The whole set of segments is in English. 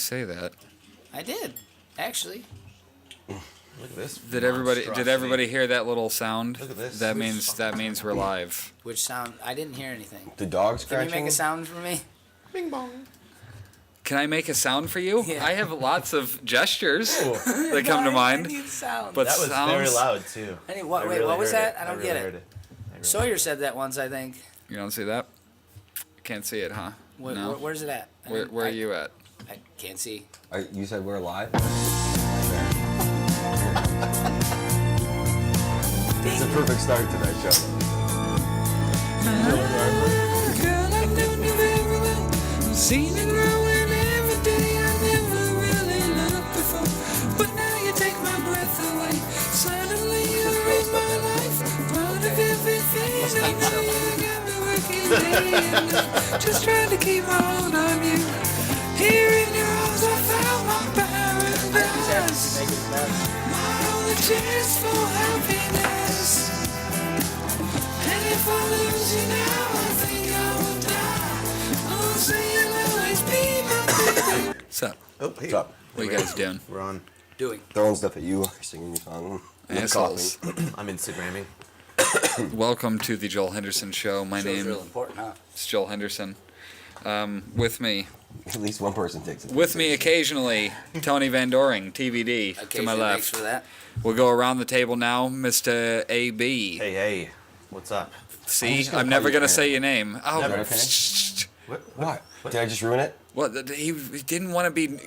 say that. I did, actually. Look at this. Did everybody hear that little sound? Look at this. That means we're live. Which sound? I didn't hear anything. The dog Can scratching? you make a sound for me? Bing bong. Can I make a sound for you? Yeah. I have lots of gestures that come to I mind. need sound. But That was sounds, very loud too. Wait, I what really was heard that? it. I don't really get heard it. I really Sawyer said that once, I think. You don't see that? Can't see it, huh? No. Where's it at? Where are you at? I can't see. You said we're live? It's a perfect start to that show. Girl, I've known you very well. Seen it growing every day. I never really loved before. But now you take my breath away. Suddenly you're in my life. Part of everything I know. You got me working day and night. Just trying to keep my hold on you. Here in your arms I found my paradise. My only chance for happiness. And if I lose you now, I think I will die. Oh, say you'll always be my baby. What's up? Oh, hey. What's up? What you guys doing? We're on. Doing. Throwing stuff at you, singing your song. Assholes. I'm Instagramming. Welcome to the Joel Henderson Show. My Show's name real important, huh? is Joel Henderson. With me At least one person takes it. With me occasionally, Tony Van Doring, TVD, to my Occasionally, left. Thanks for that. We'll go around the table now, Mr. AB. Hey. What's up? See, just gonna I'm call never you going to Aaron. say your name. Oh, Never. Okay. What? Did I just ruin it? Well, he didn't want to be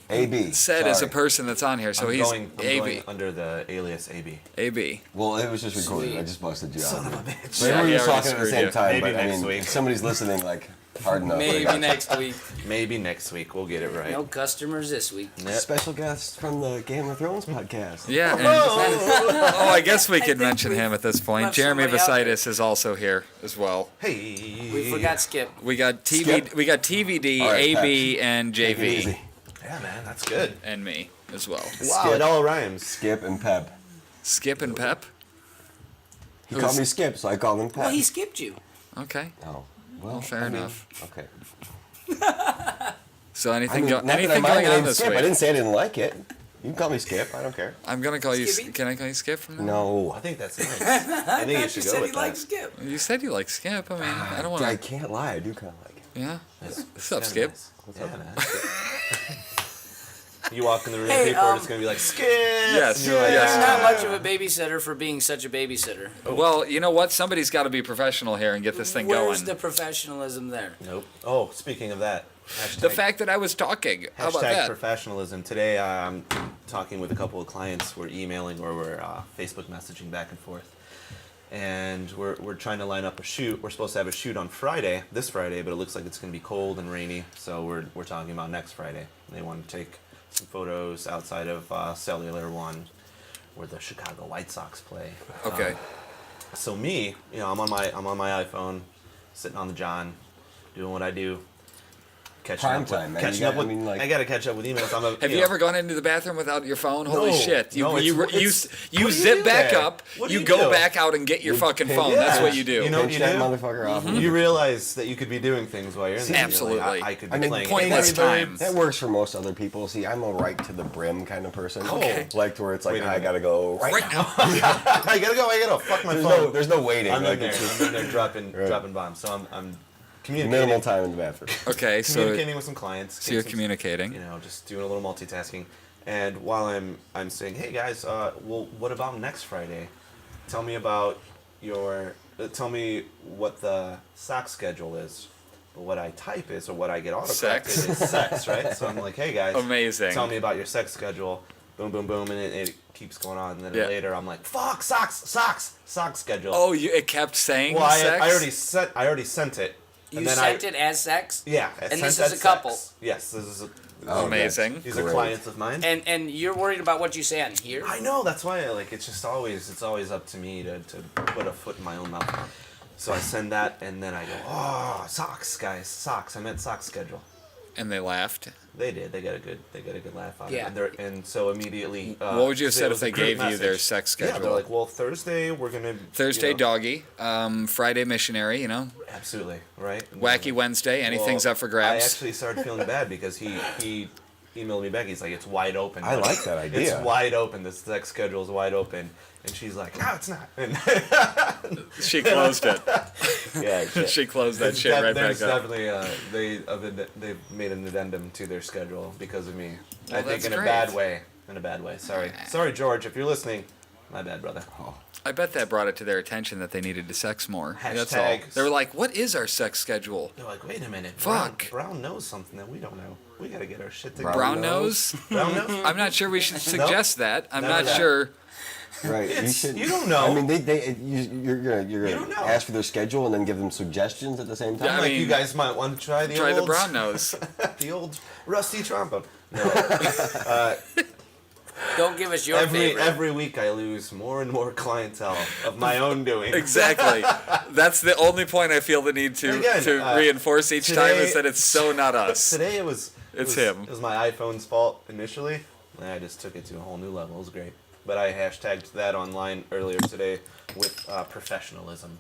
AB. said as a Sorry. person that's on here, so I'm he's going AB. under the alias AB. AB. Well, it was just recorded. Sweet. I just busted you Son out. of a bitch. But everyone Yeah, was I already talking at the screwed same you. time. Maybe but I next mean, week. if somebody's listening, like, hard enough. Maybe like, next week. Maybe next week we'll get it right. No customers this week. Yep. Special guest from the Game of Thrones podcast. Yeah, and, oh, I guess we could mention him at this point. left Jeremy somebody out there. Vasaitis is also here as well. Hey. We forgot Skip. We got Skip. We got TVD, All right, AB, and Take it JV, easy. Yeah, man, that's good. and me as well. Wow, Skip. it all rhymes. Skip and Pep. Skip and Pep. He called me Skip, so I called him Pep. Well, he skipped you. Okay. Oh, well, Fair I mean, enough. Okay. So I anything mean, not anything that I mind going the on name this Skip. I week? didn't say I didn't like it. You can call me Skip. I don't care. I'm gonna call you. Skippy? Can I call you Skip from now? No. I think that's nice. I think you You should said go he with that. liked Skip. You said you like Skip. I mean, I don't want I to. can't lie. I do kind of like it. Yeah. That's- What's up, yeah, Skip? nice. Yeah, man. You walk in the room, Hey, people are just gonna be like, Skip. Yes, And you're like, yes. You're not much of a babysitter for being such a babysitter. Well, you know what? Somebody's got to be professional here and get this thing Where's going. the professionalism there? Nope. Oh, speaking of that, The fact that I was talking. How about hashtag that? professionalism. Today I'm talking with a couple of clients. We're emailing or we're Facebook messaging back and forth. And we're trying to line up a shoot. We're supposed to have a shoot on Friday, this Friday, but it looks like it's going to be cold and rainy. So we're talking about next Friday. They want to take some photos outside of Cellular One, where the Chicago White Sox play. Okay. So me, I'm on my iPhone, sitting on the John, doing what I do. Catching Prime up time, man. Catching You up got- with. I mean, like- I gotta catch up with emails. Have you ever gone into the bathroom without your phone? Holy No, shit! no, You what do you zip do back there? up. What do You you go do? back out and get your fucking pinch- phone. yeah. That's what you do. You know what Pinch you that do? motherfucker off. You realize that you could be doing things while you're in there. Absolutely. Like, I could be I mean, playing pointless Angry Birds. time. That works for most other people. See, I'm a right to the brim kind of person. Okay. Like to where it's like, Wait a I minute. gotta go right now. I gotta fuck my phone. There's no waiting. I'm like in there. it's just I'm in there dropping Right. dropping bombs. So I'm communicating. minimal time in the bathroom. Okay, so Communicating with some clients. you're some- communicating. just doing a little multitasking. And while I'm saying, hey guys, well, what about next Friday? Tell me about tell me what the sock schedule is. But what I type is, or what I get autocorrected Sex. is sex, right? So I'm like, hey guys, Amazing. tell me about your sex schedule. Boom, boom, boom, and it keeps going on. And then Yeah. later I'm like, fuck, sock schedule. Oh, it kept saying well, sex. I already sent it. You and then sent it as sex? Yeah. I And sent this that is a couple? sex. Yes, this is a. Oh, Amazing. These are Great. clients of mine. And you're worried about what you say on here? I know, that's why it's always up to me to put a foot in my own mouth. So I send that and then I go, oh, socks, guys, socks. I meant sock schedule. And they laughed. They did. They got a good laugh out Yeah. of it. And so immediately. What would you have it said was if they a group gave you their message. sex schedule? Yeah, they're like, well, Thursday we're gonna. Thursday doggy, Friday missionary. Absolutely right. And Wacky then, Wednesday. Anything's well, up for grabs. I actually started feeling bad because he emailed me back. He's like, it's wide open. I like that idea. It's wide open. The sex schedule is wide open. And she's like, no, it's not. And She closed it. yeah, shit. She closed that It's shit right there's back up. definitely they've made an addendum to their schedule because of me. Well, I think that's in a great. bad way. In a bad way. Sorry, George, if you're listening. My bad, brother. Oh. I bet that brought it to their attention that they needed to sex more. That's all. Hashtag- They were like, "What is our sex schedule?" They're like, wait a minute. Fuck. Brown knows something that we don't know. We gotta get our shit Brown together. Brown nose? Brown knows? I'm not sure we should suggest that. I'm None not of that. sure. Right. You don't know. I mean, you're You gonna don't know. ask for their schedule and then give them suggestions at the same time. Yeah, I Like, mean, you guys might want to try the Try old the brown nose. the old rusty trombone. No. Don't give us your favorite. Every week I lose more and more clientele of my own doing. Exactly. That's the only point I feel the need to Again, reinforce each time today- is that it's so not us. Today it was. It's him. It was my iPhone's fault initially. And I just took it to a whole new level. It was great. But I hashtagged that online earlier today with professionalism.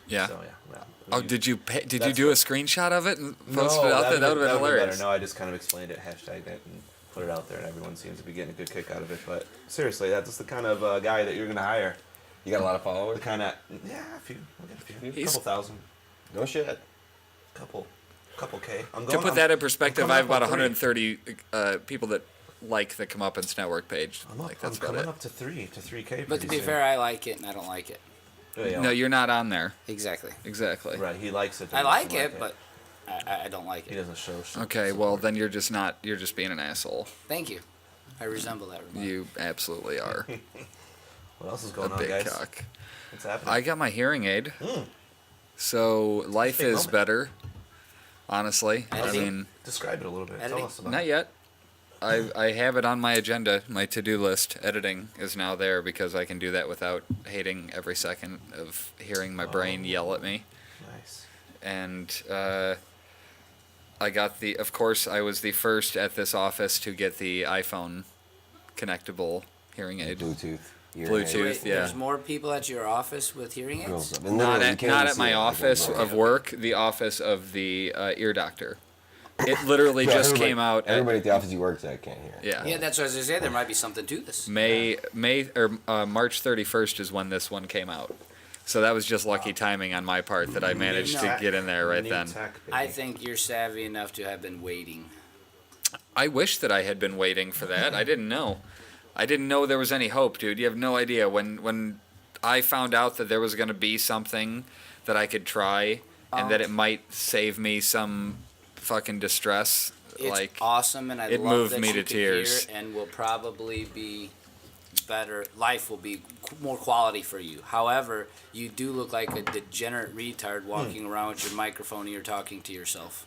Yeah. So yeah. Oh, did you did you That's do a what- screenshot of it and No, post it out there? That would have been better. hilarious. No, I just kind of explained it, hashtagged it, and put it out there, and everyone seems to be getting a good kick out of it. But seriously, that's the kind of guy that you're gonna hire. You got a lot of The followers. kind of a few. We'll get a few. He's- Couple thousand. No shit. Couple K. To put that in perspective, coming I have up about on 130 people that like the Comeuppance Network page. I'm Like that's coming about it. up to 3K. But to be pretty fair, I like it and I don't like it. soon. Yeah, No, you're not on there. Exactly. Exactly. right. He likes it. I like it, but I don't like he it. doesn't show. Okay, well then you're just not. You're just being an asshole. Thank you. I resemble that remark. You absolutely are. What else is A going on, big guys? cock. What's happening? I got my hearing aid, so life Big is moment. better. Honestly, I Editing? mean, Describe it a little bit. Editing? Tell us about not it. yet. I have it on my agenda, my to-do list. Editing is now there because I can do that without hating every second of hearing my brain yell at me. Nice. And I got of course, I was the first at this office to get the iPhone connectable hearing aid. Bluetooth. Bluetooth. Wait, yeah. There's more people at your office with hearing aids? Not at my office of work, the office of the ear doctor. It literally just came out. Everybody at the office you worked at can't hear. Yeah. Yeah, that's what I was gonna say. There might be something to this. March 31st is when this one came out. So that was just lucky timing on my part that I managed to get in there right New then. tech, baby. I think you're savvy enough to have been waiting. I wish that I had been waiting for that. I didn't know. I didn't know there was any hope, dude. You have no idea. When I found out that there was going to be something that I could try and that it might save me some fucking distress, It's like awesome, and I it love moved that me you to could tears. hear, and will probably be better. Life will be more quality for you. However, you do look like a degenerate retard walking around with your microphone and you're talking to yourself.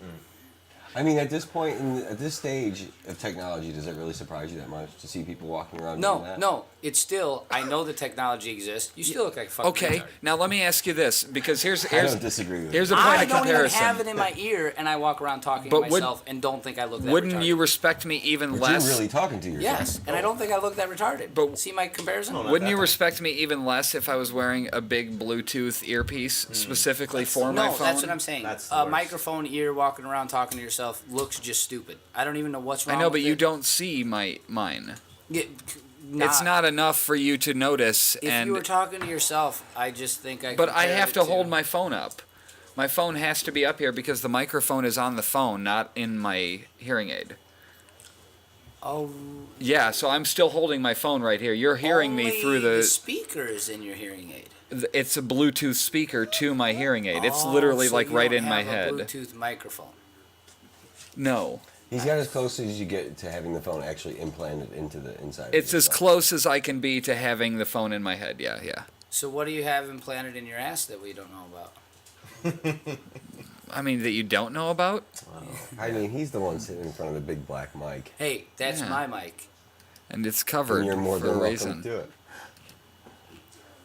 I mean, at this point, at this stage of technology, does it really surprise you that much to see people walking around doing No, that? no, it's still. I know the technology exists. You still look like a fucking okay. retard. Now let me ask you this, because here's I don't disagree with here's you. a point I of don't even comparison. have it in my ear, and I walk around talking But to would- myself and don't think I look that Wouldn't retarded. you respect me even But less? you're really talking to yourself. Yes, and I don't think I look that retarded. But- see my comparison? No, no. Wouldn't you that. respect me even less if I was wearing a big Bluetooth earpiece specifically for my No, phone? that's what I'm saying. That's the A worst. microphone ear walking around talking to yourself looks just stupid. I don't even know what's I wrong. know, with but you it. don't see mine. Yeah, It's not enough for you to notice. If and you were talking to yourself, I just think I. but I compared have it to hold my phone up. My phone has to be up here because the microphone is on the phone, not in my hearing aid. Oh. Yeah, so I'm still holding my phone right here. You're hearing me only through the speakers in your hearing aid. It's a Bluetooth speaker to my hearing aid. It's Oh, literally so like you right don't in my have a head. Bluetooth microphone. No. He's got as close as you get to having the phone actually implanted into the inside. It's of as the phone. close as I can be to having the phone in my head. Yeah, yeah. So what do you have implanted in your ass that we don't know about? I mean, that you don't know about? I mean, he's the one sitting in front of the big black mic. Hey, that's Yeah. my mic. And it's covered And you're more for than a welcome reason. to it.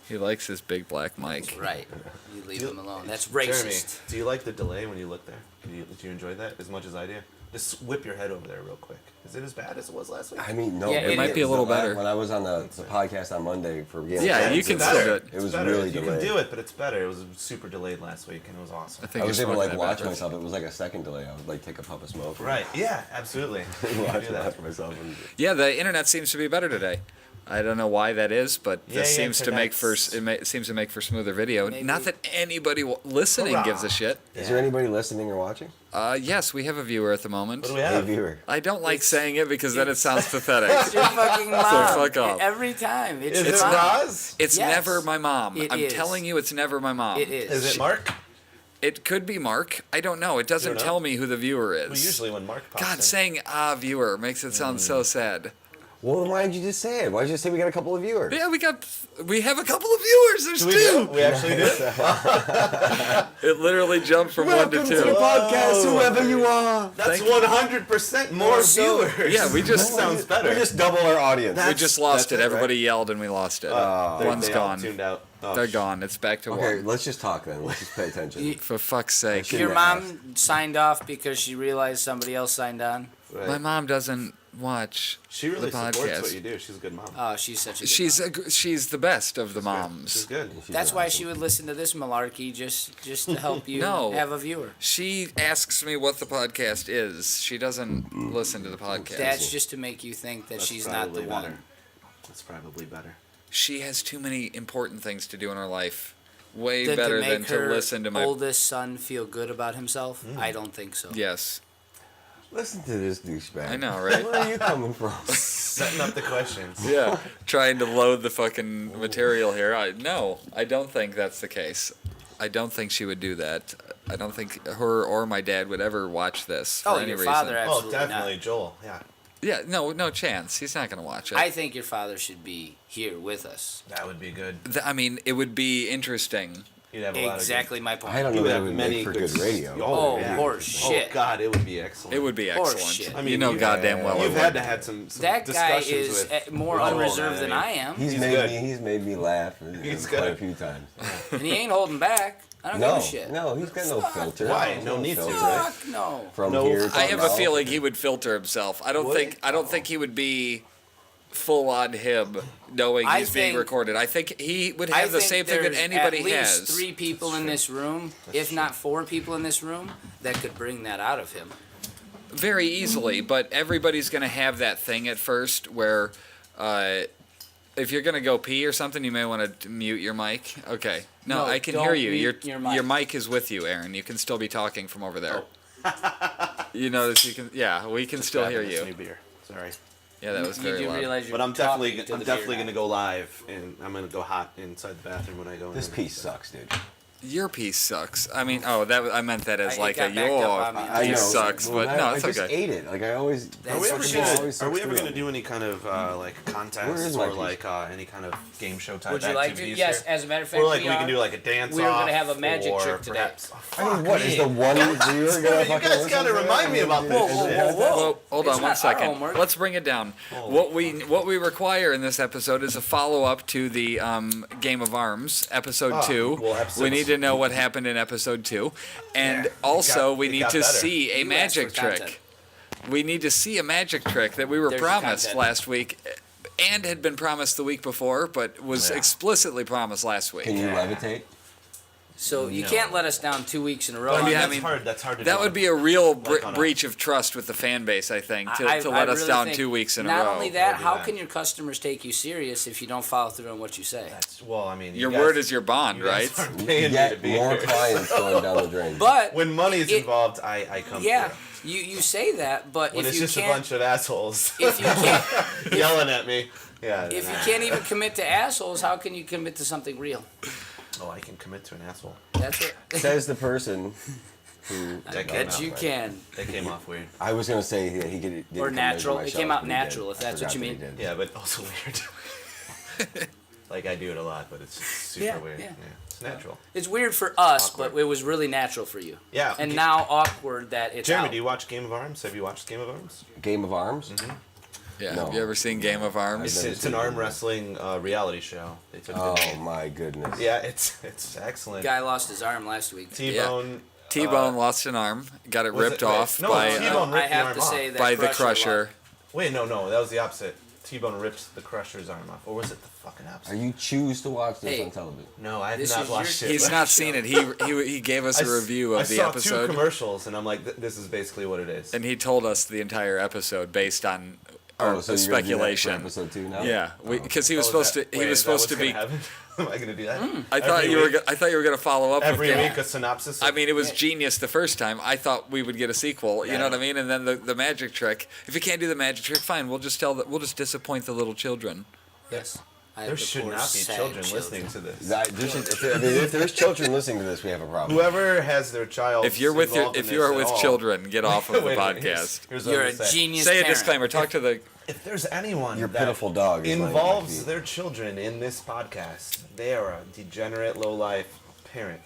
He likes his big black mic. Right. You leave him alone. That's Jeremy, racist. do you like the delay when you look there? Do you enjoy that as much as I do? Just whip your head over there real quick. Is it as bad as it was last week? I mean, no. Yeah, it might be a little better. When I was on the podcast on Monday for Game of Yeah, Thrones, you can It's still better. do it. It was It's better. really You delayed. can do it, but it's better. It was super delayed last week, and it was awesome. I think I was you're able to smoking like that watch better. myself. It was like a second delay. I would like take a puff of smoke. Right? Yeah, absolutely. You can watch, do that. watch myself. And, Yeah, the internet seems to be better today. I don't know why that is, but this Yeah, seems to make for internet's- seems to make for smoother video. Maybe. Not that anybody listening Hurrah. gives a shit. Is there anybody listening or watching? Yes, we have a viewer at the moment. What do we Hey, have? viewer. I don't like It's- saying it because then it sounds pathetic. It's your fucking mom. fuck off. Every time. It's Is your it mom. Roz? It's Yes. never my mom. It I'm is. telling you, it's never my mom. It is. Is it Mark? It could be Mark. I don't know. It doesn't You don't know? tell me who the viewer is. Well, usually when Mark pops God, in. saying viewer makes it sound so sad. Well, then why did you just say it? Why did you just say we got a couple of viewers? Yeah, we have a couple of viewers. There's Do we do? two. We actually do? It literally jumped from Welcome one to to the two. podcast, whoever you are. That's Thank you. 100% more viewers. Yeah, we just- That sounds better. We just double our audience. We just lost that's it. it, Everybody yelled and we lost it. They're- One's they all gone. Tuned out. Oh, They're gone. It's back to Okay, one. let's just talk then. Let's just pay attention. For fuck's sake. Shouldn't Your have mom signed off because she realized somebody else signed on. Right. My mom doesn't watch She really the supports podcast. what you do. She's a good mom. Oh, she's such a good She's mom. she's the best of the She's moms. good. That's why she would listen to this malarkey just to help you No. have a viewer. She asks me what the podcast is. She doesn't listen to the podcast. That's just to make you think that That's she's not the probably one. better. That's probably better. She has too many important things to do in her life. Way Then better to make than to her listen to my. oldest son feel good about himself? I don't think so. Yes, Listen to this douchebag. I know, right? Where are you coming from? Setting up the questions. Yeah, trying to load the fucking material here. No, I don't think that's the case. I don't think she would do that. I don't think her or my dad would ever watch this for Oh, any your reason. father Oh, absolutely definitely, not. Joel. Yeah, Yeah, no chance. He's not gonna watch it. I think your father should be here with us. that would be good. I mean, it would be interesting. You'd have a lot Exactly my point. I don't You know would that have would many make for good good radio. Oh, yeah. horse shit. Oh God, it would be excellent. It would be Horse excellent. shit. I mean, you know you- goddamn well. it You've would. had to have some That guy discussions is with more with Joel, unreserved than I I mean. am, He's good. made me laugh He's quite good. a few times. and he ain't holding back. I don't give No, a shit. no, he's got no Fuck. filter. Why? There's No need to, filter. right? Fuck no. From No, here to I have a mouth. feeling he would filter himself. I don't Would think. he? I don't think he would be full on him, knowing I he's being think- recorded. I think he would I have the think same thing that there's anybody at least has. 3 people in this room, if not 4 people in this room, that could bring that out of him. Very easily, but everybody's going to have that thing at first where if you're going to go pee or something, you may want to mute your mic. Okay. No, No, I can don't hear you. mute your mic. Your mic is with you, Aaron. You can still be talking from over there. You notice you can. Yeah, we can still hear Grabbing this you. new beer. Sorry, Yeah, that was You very do loud. realize you're but I'm definitely talking to I'm the definitely beer gonna go live, and I'm gonna go hot inside the bathroom when I go in. This there. piece sucks, dude. Your piece sucks. I mean, I meant that as It like got a backed your up on me. I know. piece sucks, Well, but no, I it's just okay. ate it. Like I always. Are we ever That's gonna, bullshit. are we ever gonna gonna do any kind of like Where contests is my or piece? like any kind of game show type Would you like to? activities Yes, here? as a matter of fact, Or like we are. can do like a dance We were off. gonna have a magic or trick today. perhaps- I mean, what is the one viewer gonna You fucking guys listen gotta to remind that? me about this Whoa, whoa, shit. whoa, whoa. Well, hold It's on not one our second. homework. Let's bring it down. Holy What we require in this episode is a follow up to the Game of Arms episode 2. well, episode We need to know what happened in episode 2, and also we it need got to better. see a You asked magic for trick. content. We need to see a magic trick that we were There's your promised content. last week, and had been promised the week before, but was Yeah. explicitly promised last week. Can you levitate? So you No. can't let us down 2 weeks in a row. But I mean, Yeah, I that's mean, hard. That's hard to That do. would be a real Like on a- breach of trust with the fan base, I think, to I let us really down think 2 weeks in a Not row. only that, That would be how bad. can your customers take you serious if you don't follow through on what you say? Well, I mean, Your you guys- word is your bond, you guys right? aren't You paying me to get be more here. clients going down the drain. But When money's It- involved, I come yeah, through. you say that, but When if it's you just a can't, bunch of assholes if you can't, yelling at me, yeah. if you nah. can't even commit to assholes, how can you commit to something real? Oh, I can commit to an asshole. That's it. Says the person who. That came That out you right. can. That came off weird. I was gonna say that he didn't Or come natural. measure my It came shelf, out but he did. natural, if I that's what forgot you that he mean. did. Yeah, but also weird. Like I do it a lot, but it's just super Yeah, weird. yeah. It's natural. It's weird for us, Awkward. but it was really natural for you. Yeah. And now awkward that it's Jeremy, out. do you watch Game of Arms? Have you watched Game of Arms? Game of Arms. Yeah. No. Have you ever seen Game of Arms? I've never It's an seen arm it. wrestling reality show. They took Oh the my goodness. Yeah, it's excellent. Guy lost his arm last week. T-Bone T-Bone lost an arm, got it Was ripped it- wait, off no, by T-Bone I ripped the have arm to off. say that by the Crusher. Wait, no, that was the opposite. T-Bone ripped the Crusher's arm off, or was it the fucking Or opposite? you choose to watch this Hey. on television. No, I have This not is your- watched it. He's not seen it. He gave us a review of the I saw episode, 2 commercials, and I'm like, this is basically what it is. and he told us the entire episode based on Oh, so you're gonna do that for speculation. episode 2 now? Yeah, because he was Oh, supposed is that- to. He wait, was is that supposed to what's be. gonna happen? Am I gonna do that? I thought Every you were. week? I thought you were gonna follow up Every with week a synopsis. I mean, it was genius the first time. I thought we would get a sequel. You Yeah. know what I mean? And then the magic trick. If you can't do the magic trick, fine. We'll just disappoint the little children. Yes. I have there the should poor, not be sad children listening to this. If there's children listening to this, we have a problem. Whoever has their child. If you're with involved in if you are this with at all- children, get off of the Wait a minute, podcast. here's what You're I'm a gonna say. genius Say a parent. disclaimer. Talk to the. If there's anyone Your that pitiful dog is laying at my involves feet. their children in this podcast, they are a degenerate, low-life parent.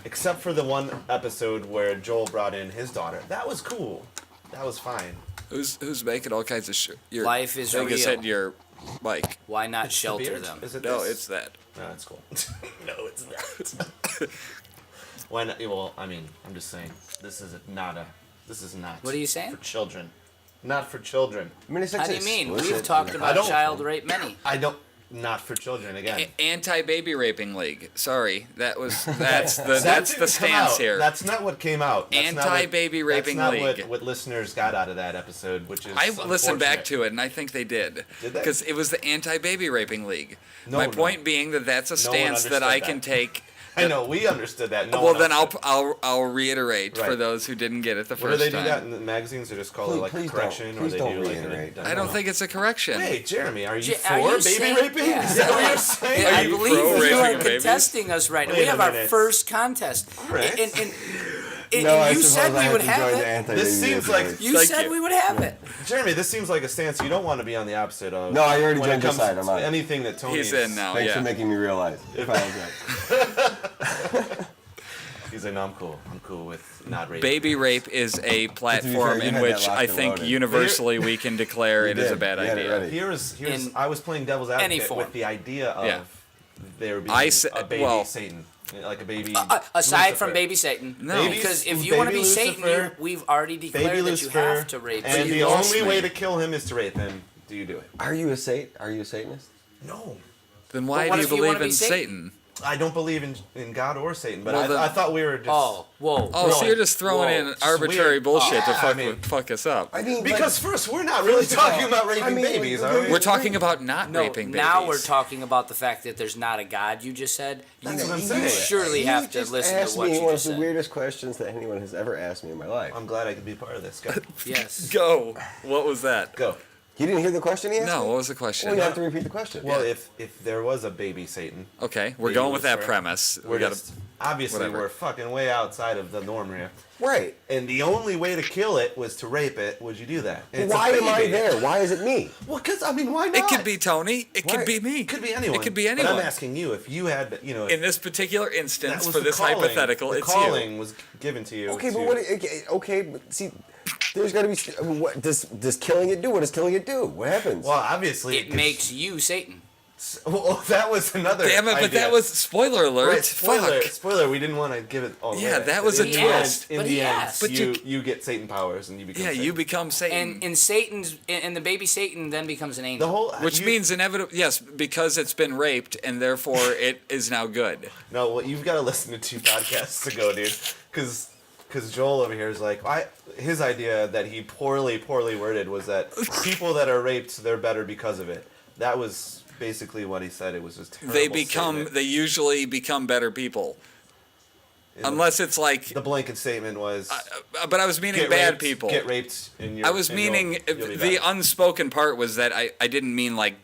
Except for the one episode where Joel brought in his daughter. That was cool. That was fine. Who's making all kinds of shit? Life is Vegas real. said your mic. Why not It's the shelter beard? them? Is it No, this? it's that. No, it's cool. No, it's not. Why not? Well, I mean, I'm just saying. This is not. What are you saying? For children. Not for children. I mean, it's How do you mean? explicit. We've talked I about don't- child rape many. I don't. Not for children again. Anti-baby raping league. Sorry, that's the That that's the didn't come stance out. here. That's not what came out. That's not what- Anti-baby raping that's league. not what listeners got out of that episode, which is I listened back unfortunate. to it, and I think they did. Did they? Because it was the anti-baby raping league. No, My no. point being that that's a No one stance that understood I that. can take. I know we understood that. No Well, one then else I'll reiterate for Right. those who didn't get it the did. What do first they do that time. in the magazines? They just call Please- it like please a correction, don't- or they please do don't like reiterate. I don't think it's a correction. Hey, Jeremy, are you Are for you baby saying- raping? yeah. Is that what you're saying? I you believe pro you raping are of babies? contesting us right now. Wait We a have our minute. first contest. Right. And No, I you suppose said I we would to join have the it. anti-baby This seems raping like- league. You Thank said you. we would have it. Jeremy, this seems like a stance you don't want to be on the opposite of. No, I already when it joined your comes side, I'm to on it. anything that Tony. He's in now. Thanks Yeah. for making me realize. If I was right. He's like, no, I'm cool. I'm cool with not raping. Baby rape is a platform you in had which that locked I and think loaded. universally we can declare You it is a did. bad You had it idea. ready. Here's In I was playing devil's any advocate form. with the idea of Yeah. there being I sa- a baby well- Satan, like a baby. Aside from Lucifer. baby Satan. No. Because if Baby you want to be Satan, Lucifer, we've already declared baby that you Lucifer, have to rape. and So the you lost only me. way to kill him is to rape him. Do you do it? Are you a Satanist? No, Then why But what do you if you believe wanna be in Satan? Satan? I don't believe in God or Satan. But Well, then- I thought we were just. Oh, whoa. Oh, so you're just throwing Whoa. in arbitrary weird. bullshit to Yeah, fuck, I mean- fuck us up. I mean, Because first, we're not really talking about raping babies, are we? We're talking about not No, raping babies. now we're talking about the fact that there's not a God. You just said. That's you, what I'm you saying. surely have to just listen to asked what me you one just of the said. weirdest questions that anyone has ever asked me in my life. I'm glad I could be part of this. Go. Yes. Go. What was that? Go. You didn't hear the question he asked No, me? what was the question? Well, you have to repeat the question. Well, if there was a baby Satan, Okay, we're Baby going with that Lucifer. premise. we're We gotta. just obviously whatever. we're fucking way outside of the norm here. Right. And the only way to kill it was to rape it. Would you do that? And it's a Why am I baby. there? Why is it me? Well, because I mean, why not? It could be Tony. It could Right. be me. It could be anyone. It could be But anyone. I'm asking you if you had, In this particular that instance, was for the this calling. hypothetical, the it's calling was given to you. Okay, to- but what? Okay, but see, there's got to be. I mean, what does killing it do? What does killing it do? What happens? Well, obviously, It makes you Satan. Well, that was another. you. Damn it! But idea. that was spoiler alert. Right, spoiler. Fuck. Spoiler. We didn't want to give it all away. Yeah, that was In a the twist. end- In But the he end, asked. But you get Satan powers and you become. Yeah, Satan. you become Satan. And Satan's and the baby Satan then becomes an angel. the whole. Which means inevitable. Yes, because it's been raped and therefore it is now good. No, well, you've got to listen to 2 podcasts ago, dude. Because Joel over here is like, his idea that he poorly worded was that people that are raped, they're better because of it. That was basically what he said. It was just terrible statement. They usually become better people. In the- Unless it's like. the blanket statement was. But I was meaning get bad raped, people. Get raped in your. I was and you'll meaning be the better. unspoken part was that I didn't mean like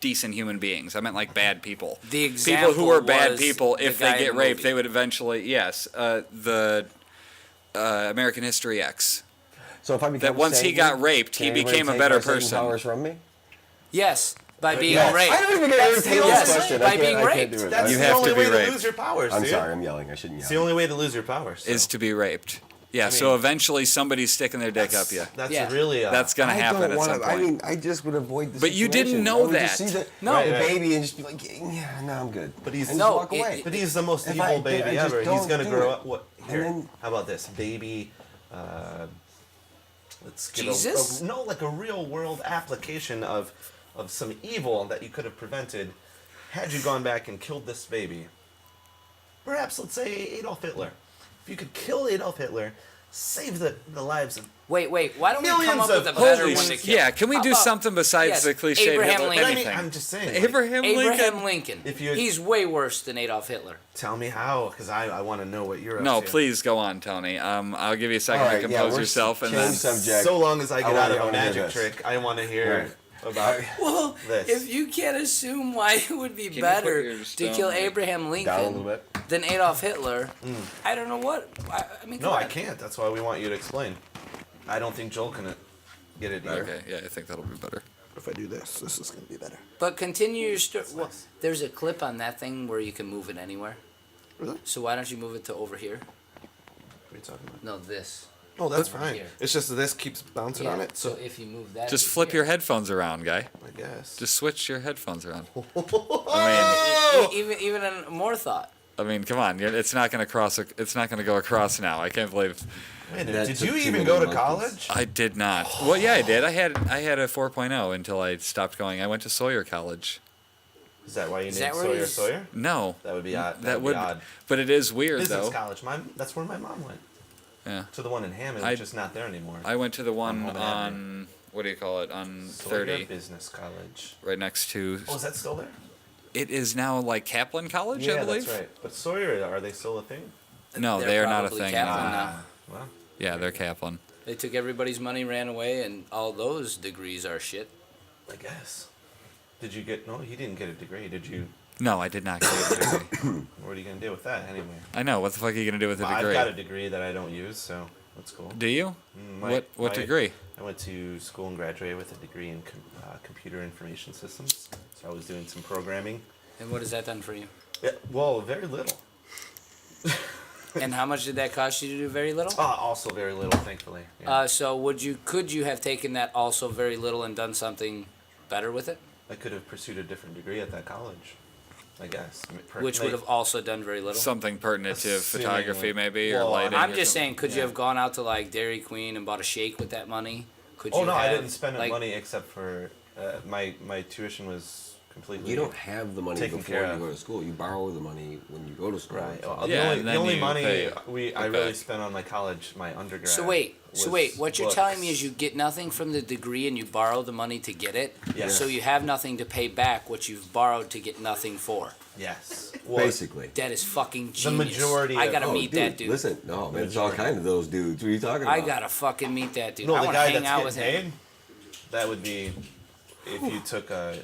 decent human beings. I meant like bad people. The People example who are bad was people, the if guy they in get the raped, movie. they would eventually the American History X. so if I become that once he Satan, got raped, can he anybody became a take better my Satan person. Powers from me? Yes, by being yes. raped. I don't even get to entertain this Yes, question. by I can't, being I can't raped. do it. That's You the have only to be way raped. to lose your powers. I'm dude. sorry, I'm yelling. I shouldn't It's the yell. only way to lose your powers. so. Is to be raped. Yeah, I so mean, eventually somebody's sticking their dick up you. That's Yeah. really. That's gonna I happen don't at wanna, some point. I mean, I just would avoid the But you didn't situation. know I would just that. see No. the Right, right. baby and just be like, yeah, no, I'm good. But he's and No, just walk it- away. But he's the most If evil I- baby I just ever. He's don't gonna do grow it. up. What? Here, then- how about this? Baby, let's get Jesus? like a real world application of some evil that you could have prevented had you gone back and killed this baby. Perhaps, let's say, Adolf Hitler. If you could kill Adolf Hitler, save the lives of... Wait. Why don't we come Millions up with of- a better Holy one to sh- kill? yeah, can we How do about- something besides yes, the cliche Abraham Hitler Lincoln. I mean, anything? I'm just saying. like, Abraham Abraham Lincoln. Lincoln. If you- He's way worse than Adolf Hitler. tell me how, because I want to know what you're up No, to. please go on, Tony. I'll give you a second All to right, yeah, compose we're yourself, and change then subject. So long as I get out of a wanna hear magic this. trick, I want to hear about... Well, This. if you can't assume why it would be you put better your to stone kill like Abraham Down a Lincoln little bit. than Adolf Hitler, I don't know what. I mean, No, come I on. can't. That's why we want you to explain. I don't think Joel can get it either. okay, yeah, I think that'll be better. If I do this is going to be better. But continue your story. Well, there's a clip on that thing where you can move it anywhere. Really? So why don't you move it to over here? What are you talking about? No, this. Oh, that's Over fine. here. It's just that this keeps bouncing on it, So so if you move that, Just to flip here. your headphones around, guy. I guess. Just switch your headphones around. Even more thought. I mean, come on. It's not going to cross. It's not going to go across now. I can't believe. Wait a minute, That did took you too even many go to monkeys. college? I did not. Well, yeah, I did. I had a 4.0 until I stopped going. I went to Sawyer College. Is that why you Is named that where Sawyer he's- Sawyer? No, That would be odd. that would would. be odd. But it is weird Business though. college. That's where my mom went. Yeah, To the one in Hammond, I- which is not there anymore. I went to the one home and on what do you call it on Sawyer 30, Business College. right next to. Oh, is that still there? It is now like Kaplan College, I believe. that's right. But Sawyer, are they still a thing? No, They're they are not a probably thing. Kaplan anymore. now. Well, Yeah, they're Kaplan. They took everybody's money, ran away, and all those degrees are shit. I guess. Did you get... No, you didn't get a degree, did you? No, I did not get a degree. What are you going to do with that, anyway? I know. What the fuck are you gonna do with a Well, degree? I've got a degree that I don't use, so that's cool. Do you? My- what my- degree? I went to school and graduated with a degree in computer information systems. So I was doing some programming. And what has that done for you? Yeah, well, very little. And how much did that cost you to do very little? Also very little, thankfully. Yeah. So could you have taken that also very little and done something better with it? I could have pursued a different degree at that college, I guess. Which would have also done very little? Something pertinent to Assuming, photography, maybe, or well, lighting. I'm or just something. saying, could you Yeah. have gone out to like Dairy Queen and bought a shake with that money? Could Oh you no, I have, didn't spend like, money except for my tuition was completely. You don't have the money Taken before care you of. go to school. You borrow the money when you go to school. Right. So- Well, Yeah, the and then only you money pay I it really back. spent on my college, my undergrad. So wait, was what you're telling me books. is you get nothing from the degree and you borrow the money to get it? Yes. So you have nothing to pay back what you've borrowed to get nothing for. Yes. Well, Basically. That is fucking The genius. majority I of- gotta Oh, meet that dude. Listen, no, man, it's all kind of those dudes. What are you talking about? I gotta fucking meet that dude. No, I the wanna guy hang that's out getting with him. paid. That would be if you took a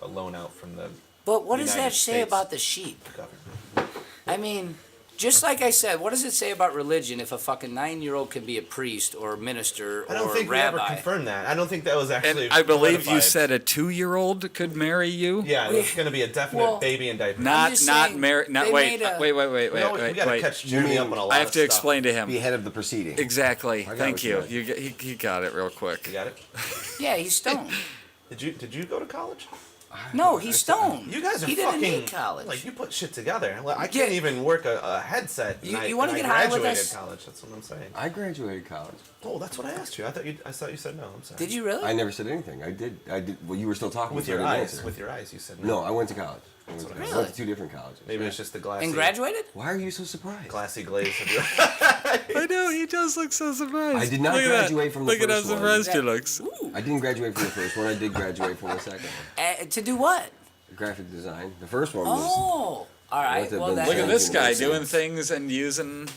loan out from the But what does United that say States about the sheep? government. I mean, just like I said, what does it say about religion if a fucking 9-year-old can be a priest or a minister I don't or think a we ever rabbi? confirmed that. I don't think that was And actually. I believe you solidified. said a 2-year-old could marry you. Yeah, it's going to be a definite Well, baby in diapers. I'm Not just not saying, marry. Not they wait, made a- wait. We gotta Wait. catch You Jeremy mean- up on a lot I have of to stuff. explain to Be him. head of the proceeding. Exactly. got Thank what you. you He got it real quick. You got it? Yeah, he's stoned. Did you go to college? No, he's stoned. You guys are he fucking didn't need college. like you put shit together. Like, I can't Yeah. even work a headset. You- and you wanna and get I high with graduated us? college. That's what I'm saying. I graduated college. Oh, that's what I asked you. I thought you said no. I'm sorry. Did you really? I never said anything. I did. Well, you were still talking With so I your didn't eyes. answer. With your eyes, you said No, I went to college. I what I went Really? to 2 different colleges. Maybe it's just the glassy. And graduated? Why are you so surprised? Glassy glaze of your. I know he does look so surprised. I did not Look at that. graduate from the Look at how first one. surprised he That- looks. Ooh. I didn't graduate from the first one. I did graduate from the second one. To do what? Graphic design. The first one was. Oh, all right. Went to Well, Vincennes. Look at that's this guy Makes doing sense. things and using.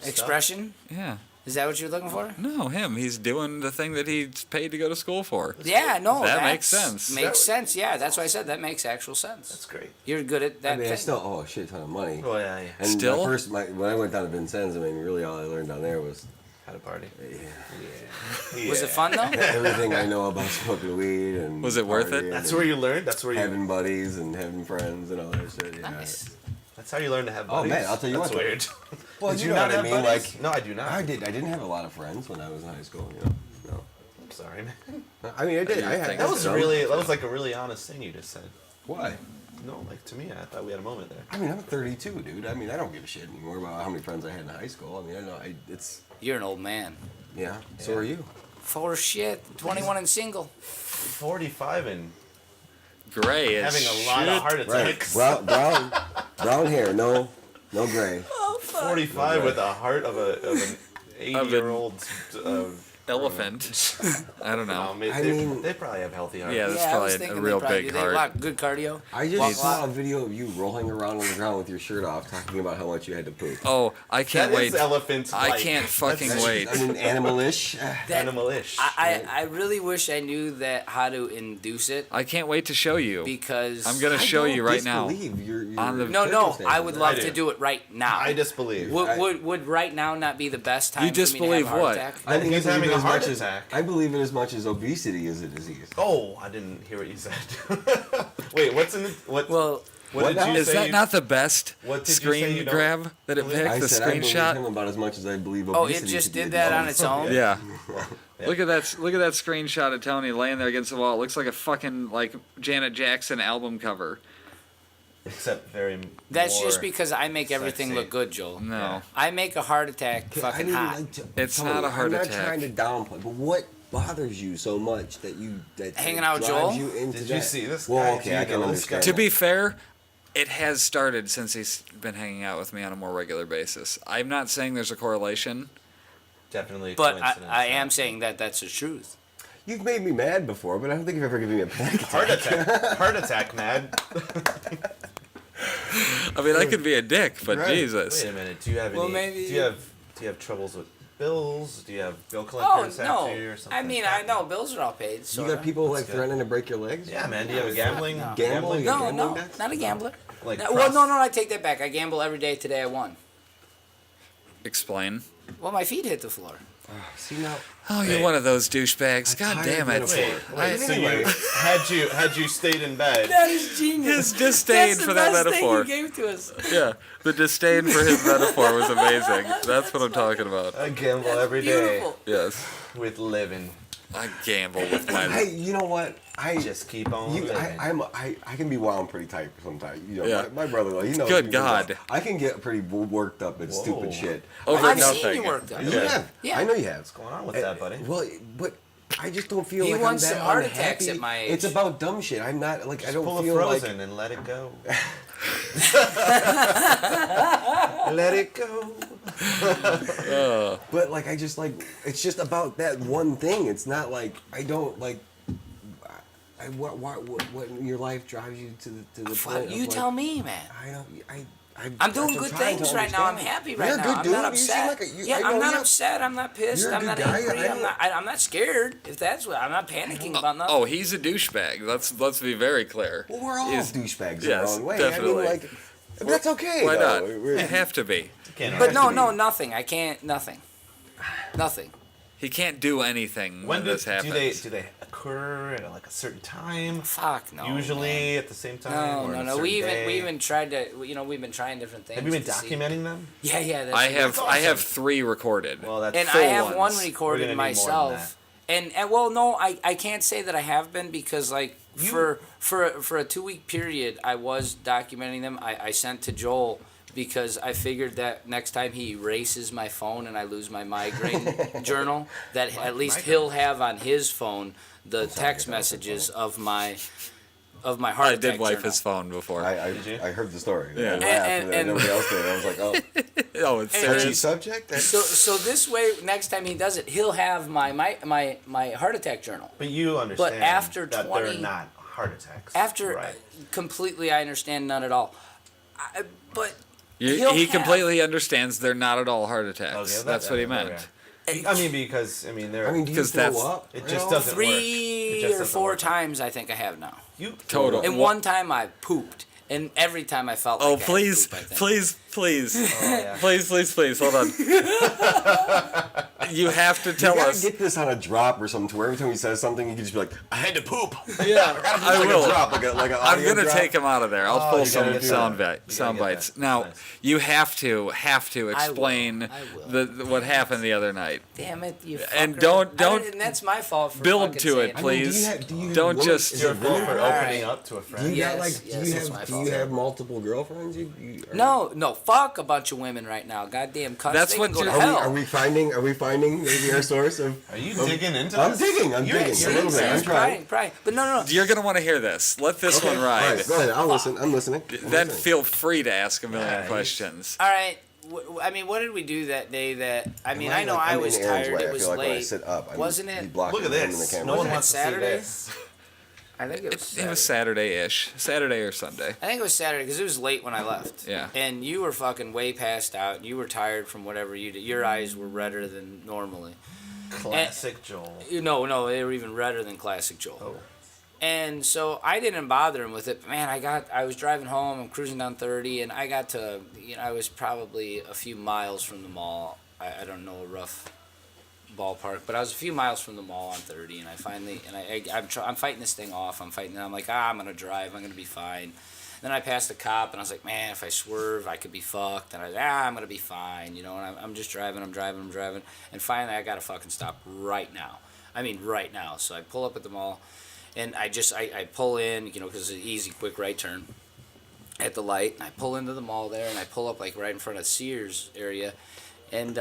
expression. Yeah. Is that what you're looking for? No, him. He's doing the thing that he's paid to go to school for. Yeah, no. That makes that's- sense. Makes sense. Yeah, that's why I said that makes actual sense. That's great. You're good at that I mean, I thing. still owe a shit ton of money. Oh yeah, yeah. And Still? when I went down to Vincennes, I mean, really all I learned down there was Had a party. yeah, Was it fun though? everything I know about smoking weed and. Was it worth it? partying That's and where you learned. That's where you. having buddies and having friends and all that shit. Yeah. Nice. That's how you learn to have Oh, buddies. man, I'll tell you That's what. weird. Well, Did you you know not what I have mean. buddies? Like, No, I do not. I didn't have a lot of friends when I was in high school. No. I'm sorry, man. I mean, I did. I had. think That was some. really. That was like a really honest thing you just said. Why? No, like to me, I thought we had a moment there. I mean, I'm 32, dude. I mean, I don't give a shit anymore about how many friends I had in high school. I mean, I know it's You're an old man. yeah. So are you? For shit, 21 and single. 45 and Gray is having a lot of heart Right. attacks. Brown hair. No gray. 45 with a heart of an 80-year-old. elephant. I don't know. They probably have healthy hearts. Yeah, that's I was probably a thinking real they probably big do. They heart. have good cardio. I just Walk a saw a lot. video of you rolling around on the ground with your shirt off, talking about how much you had to poop. Oh, I can't That wait. is elephant. I can't fucking wait. I mean, animal-ish. That- Animal-ish. I really wish I knew that how to induce it I can't wait to show you. because I'm gonna show you right now. Your On the- No, I would I love do. to do it right now. I disbelieve. Would right now not be the best time You for me to disbelieve have a heart what? attack? I think he's believe having in a as heart much as- attack. I believe in as much as obesity is a disease. Oh, I didn't hear what you said. Wait, what's in the what? Well, what what did now? you Is say? that not the best What did you say screen you don't grab that it believe? picked? I The said I believe screenshot. him about as much as I believe oh, obesity. it just to be a did that on disease. its own. Yeah. Yeah. Look at that screenshot of Tony laying there against the wall. It looks like a fucking like Janet Jackson album cover. Except very. That's more just because I make everything sexy. look good, Joel. No. I make a heart attack I fucking didn't hot. like to, It's Tony, not a heart I'm attack. not trying to downplay, but what bothers you so much that Hanging out with drives Joel? you into Did that? you see this Well, guy? okay, Do I you can know this understand. guy? To be fair, it has started since he's been hanging out with me on a more regular basis. I'm not saying there's a correlation. Definitely. A But coincidence. I am saying that that's the truth. You've made me mad before, but I don't think you've ever given me a panic attack. Heart attack. Heart attack, mad. I mean, I could be a dick, but Right. Jesus. Wait a minute. Do you have Well, any? maybe- Do you have troubles with bills? Do you have bill Oh collectors no! after you or something? I mean, I know bills are all paid. You Sorta. got people like good. threatening to break your legs? Yeah, man. Do you have a gambling? No. Gambling? No, Gambling no, debts? not a gambler. Like No, well, no, I take that back. I gamble every day. Today I won. Explain. Well, my feet hit the floor. See now, Oh, you're Wait. one of those douchebags. God tired damn it. metaphor. Wait. So Anyway. had you stayed in bed? That is genius. His disdain That's the for that best metaphor. thing you gave to us. Yeah, the disdain for his metaphor was amazing. That's what I'm talking about. I gamble every day Beautiful. Yes. with living. I gamble with my. hey, you know what? Just keep on living. I can be wound pretty tight sometimes. You know, Yeah. my brother, he knows. Good me God. well. I can get pretty worked up at Whoa. stupid shit. Over I've nothing. seen you worked up. You Yeah. have. Yeah. I know you have. What's going on with that, buddy? Well, but I just don't feel He like wants I'm that some heart unhappy. attacks at my age. It's about dumb shit. I'm not like I don't Pull a feel Frozen like. and let it go. Let it go. But like I just like it's just about that one thing. It's not like I don't like. What in your life drives you to the point? You of tell like, me, man. I don't. I'm doing I'm good trying to things right now. I'm understand. happy right You're a now. good I'm dude. not You seem upset. like a- I I'm know not you. upset. I'm not pissed. You're a I'm good not guy. angry. I know. I'm not scared. If that's what I'm not panicking about nothing. Oh, he's a douchebag. Let's be very clear. Well, we're all He's- douchebags in yes, our own way. definitely. I mean, like that's okay. Why though. not? You have to be. Can't But argue. no, nothing. I can't. Nothing. Nothing. He can't do anything when, When this happens. do they occur at like a certain time? Fuck no. Usually man. at the same time. No, or no, on a no. certain We day? even tried to. We've been trying different things. Have you been to see- documenting them? Yeah. That's I have That's I have awesome. 3 recorded. Well, that's And full I have ones. one We're recorded gonna need more than myself. And well, no, I can't say that I have been because like for a 2-week period I was documenting them. I sent to Joel because I figured that next time he erases my phone and I lose my migraine journal, that at least he'll have on his phone the text messages of my heart I attack did wipe journal. his phone before. I you? heard the story. Yeah. I laughed, And- and everybody else did. I was like, oh, Oh, it's And- touchy serious. subject. So this way, next time he does it, he'll have my heart attack journal. But you understand after that 20 they're not heart attacks. After right. completely, I understand none at all. But He he'll have- completely understands they're not at all heart attacks. Okay, That's what he meant. I mean, because they're. I mean, do you Because throw that's- up? it You just know? doesn't work. It 3 just or doesn't 4 work. times I think I have now. You Total. And one time I pooped, and every time I felt like Oh, I had to please, poop, I think. please. yeah. Please, hold on. You have to tell You gotta us. get this on a drop or something, to where every time he says something, you can just be like, I had to poop. Yeah, I like will. A drop, like an I'm audio gonna drop. take him out of there. I'll Oh, pull you some gotta get sound, that. You sound gotta get bites. that. Now, Nice. you have to explain I will. the what happened the other night. Damn it, you And fucker. don't and that's my fault for build fucking to saying it, I mean, please. do you have Don't women- just- is Your it fault women? for Alright. opening up to a Do friend. you Yes, got like? yes, do you it's my have? Do fault. you have multiple girlfriends? No, fuck a bunch of women right now. Goddamn cunts. That's they what can go to you- hell. Are we finding maybe our source of? Are you digging into I'm this? digging. I'm You're- digging. you're A little bit. I'm trying. Prying. But no. You're gonna want to hear this. Let this one All ride. right, go ahead. I'll listen. I'm listening. Then feel free to ask a million Yeah, he's- questions. All right. I mean, what did we do that day? I know I I'm was in Aaron's tired. way. It I was feel like when I late. sit up, Wasn't it? You block Look at the room this. in the No camera. one Wasn't it wants to see Saturday? this. I think it was. It was Saturday-ish, Saturday or Sunday. I think it was Saturday because it was late when I left. Yeah. And you were fucking way passed out. You were tired from whatever you did. Your eyes were redder than normally. Classic Joel. No, they were even redder than Classic Joel. Oh. And so I didn't bother him with it. But man, I was driving home. I'm cruising down 30, and I got to, I was probably a few miles from the mall. I don't know a rough ballpark, but I was a few miles from the mall on 30, and I finally, I'm fighting this thing off. I'm like, I'm gonna drive. I'm gonna be fine. Then I passed a cop, and I was like, man, if I swerve, I could be fucked. And I was like, I'm gonna be fine, And I'm just driving. I'm driving. And finally, I gotta fucking stop right now. I mean, right now. So I pull up at the mall. And I pull in, because it's an easy, quick right turn at the light. And I pull into the mall there, and I pull up like right in front of Sears area, and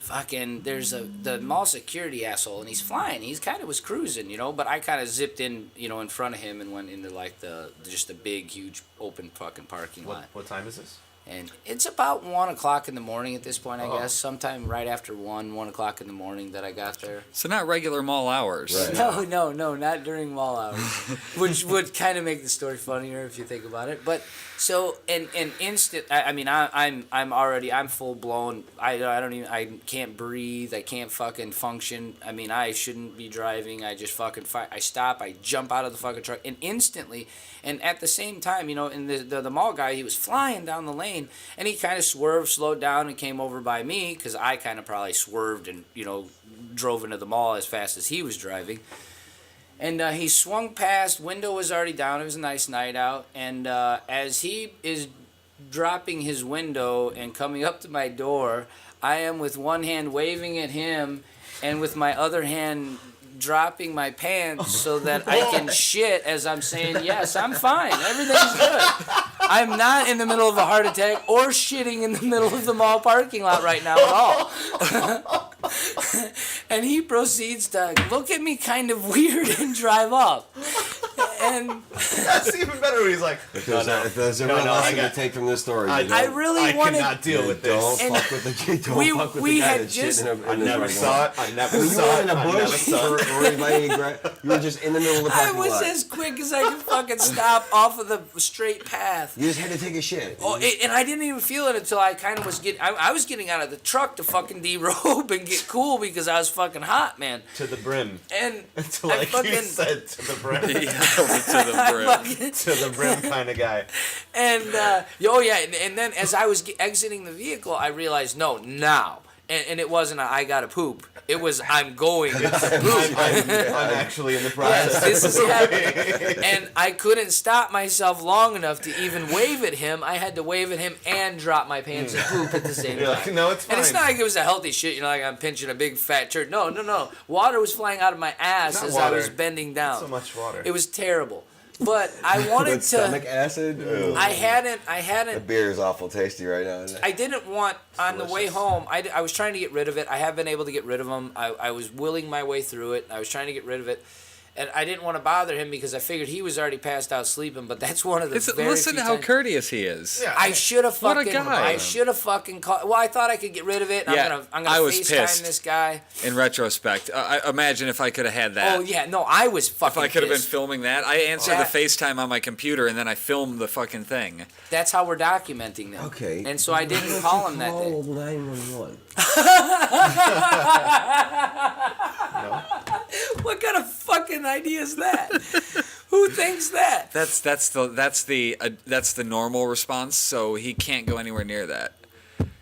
fucking there's the mall security asshole, and he's flying. He's kind of was cruising, but I kind of zipped in, in front of him and went into like just the big, huge, open fucking parking lot. What time is this? And it's about 1 o'clock in the morning at this point, I Oh. guess. Sometime right after 1 o'clock in the morning that I got there. So not regular mall hours. Right. No, not during mall hours, which would kind of make the story funnier if you think about it. But so an instant. I'm full blown. I can't breathe. I can't fucking function. I mean, I shouldn't be driving. I just fucking I stop. I jump out of the fucking truck and instantly. And at the same time, and the mall guy, he was flying down the lane, and he kind of swerved, slowed down, and came over by me because I kind of probably swerved and drove into the mall as fast as he was driving. And he swung past. Window was already down. It was a nice night out. And as he is dropping his window and coming up to my door, I am with one hand waving at him, and with my other hand dropping my pants so that I can shit as I'm saying, yes, I'm fine. Everything's good. I'm not in the middle of a heart attack or shitting in the middle of the mall parking lot right now at all. And he proceeds to look at me kind of weird and drive off. And That's even better when he's like, If there's a real I lesson to got- take from this story, I- you don't- I really I wanted. cannot deal with Don't this. And fuck with the don't we- fuck with we the guy had that's just- shitting in I his never running saw water. it. I never When you saw were it. in a I never bush saw it. or by any you were just in the middle of the I parking was lot. as quick as I could fucking stop off of the straight path. You just had to take a shit. Oh, and I didn't even feel it until I kind of was getting. I was getting out of the truck to fucking derobe and get cool because I was fucking hot, man. To the brim. And To I like fucking, you said, to the brim. He held it to the brim. fucking- To the brim kind of guy. and and then as I was exiting the vehicle, I realized no, now. And it wasn't I gotta poop. It was I'm going to poop. I'm actually in the Yes, process. this is happening. And I couldn't stop myself long enough to even wave at him. I had to wave at him and drop my pants and poop at the same You're time. like, no, it's fine. And it's not like it was a healthy shit, like I'm pinching a big fat turd. No. Water was flying out of my ass Not as water. I was bending down. so much water. It was terrible. But I wanted With stomach to. acid. Ew. I The hadn't. beer is awful tasty right now. I didn't want on the way delicious. home. I was trying to get rid of it. I have been able to get rid of them. I was willing my way through it. I was trying to get rid of it. And I didn't want to bother him because I figured he was already passed out sleeping. But that's one of the very Listen few to how times- courts he is. Yeah, I should have What a fucking. guy. I should have fucking called. Well, I thought I could get rid of it. And Yeah, I'm I gonna was FaceTime pissed. this guy. In retrospect, I imagine if I could have had that. Oh yeah, no, I was If fucking. I could have been pissed. filming that, I answered That- the FaceTime on my computer and then I filmed the fucking thing. That's how we're documenting them. Okay. And so I didn't call him that day. Called 911. What kind of fucking idea is that? Who thinks that? That's the normal response. So he can't go anywhere near that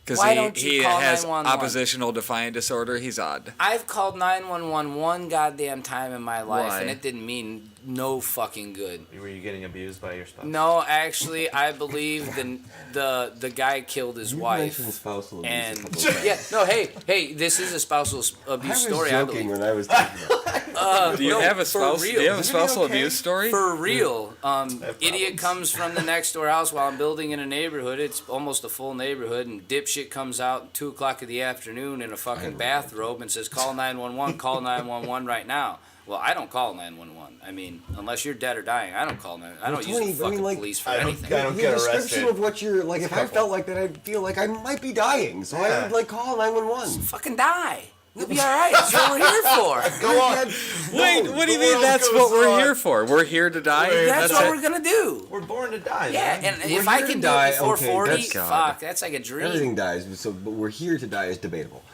because Why don't you he call has 911? oppositional defiant disorder. He's odd. I've called 911 one goddamn time in my life, Why? and it didn't mean no fucking good. Were you getting abused by your spouse? No, actually, I believe the guy killed his You wife. mentioned spousal abuse And a couple times. yeah, no, hey, this is a spousal abuse I was story. I joking believe. when I was talking about Do you no, have a for spouse? Do real. you have a Is everything spousal okay? abuse story? For real, have idiot problems. comes from the next door house while I'm building in a neighborhood. It's almost a full neighborhood, and dipshit comes out at 2:00 in the afternoon in a fucking bathrobe and says, "Call 911, call 911 right now." Well, I don't call 911. I mean, unless you're dead or dying, I don't call 911. I don't use Tony, the fucking like, police for I don't- anything. I don't the get description arrested. of what you're like. If I couple. felt like that, I'd feel like I might be dying. So I Yeah. would like call 911. Fucking die. You'll be all right. That's what we're here for. Go on. Wait, what do you mean? world That's goes what we're on. here for. We're here to die. That's what it? we're gonna do. We're born to die, Yeah, man. and We're if I here can to do it die, before okay, 40, that's God. fuck, that's like a dream. Everything dies, but we're here to die is debatable.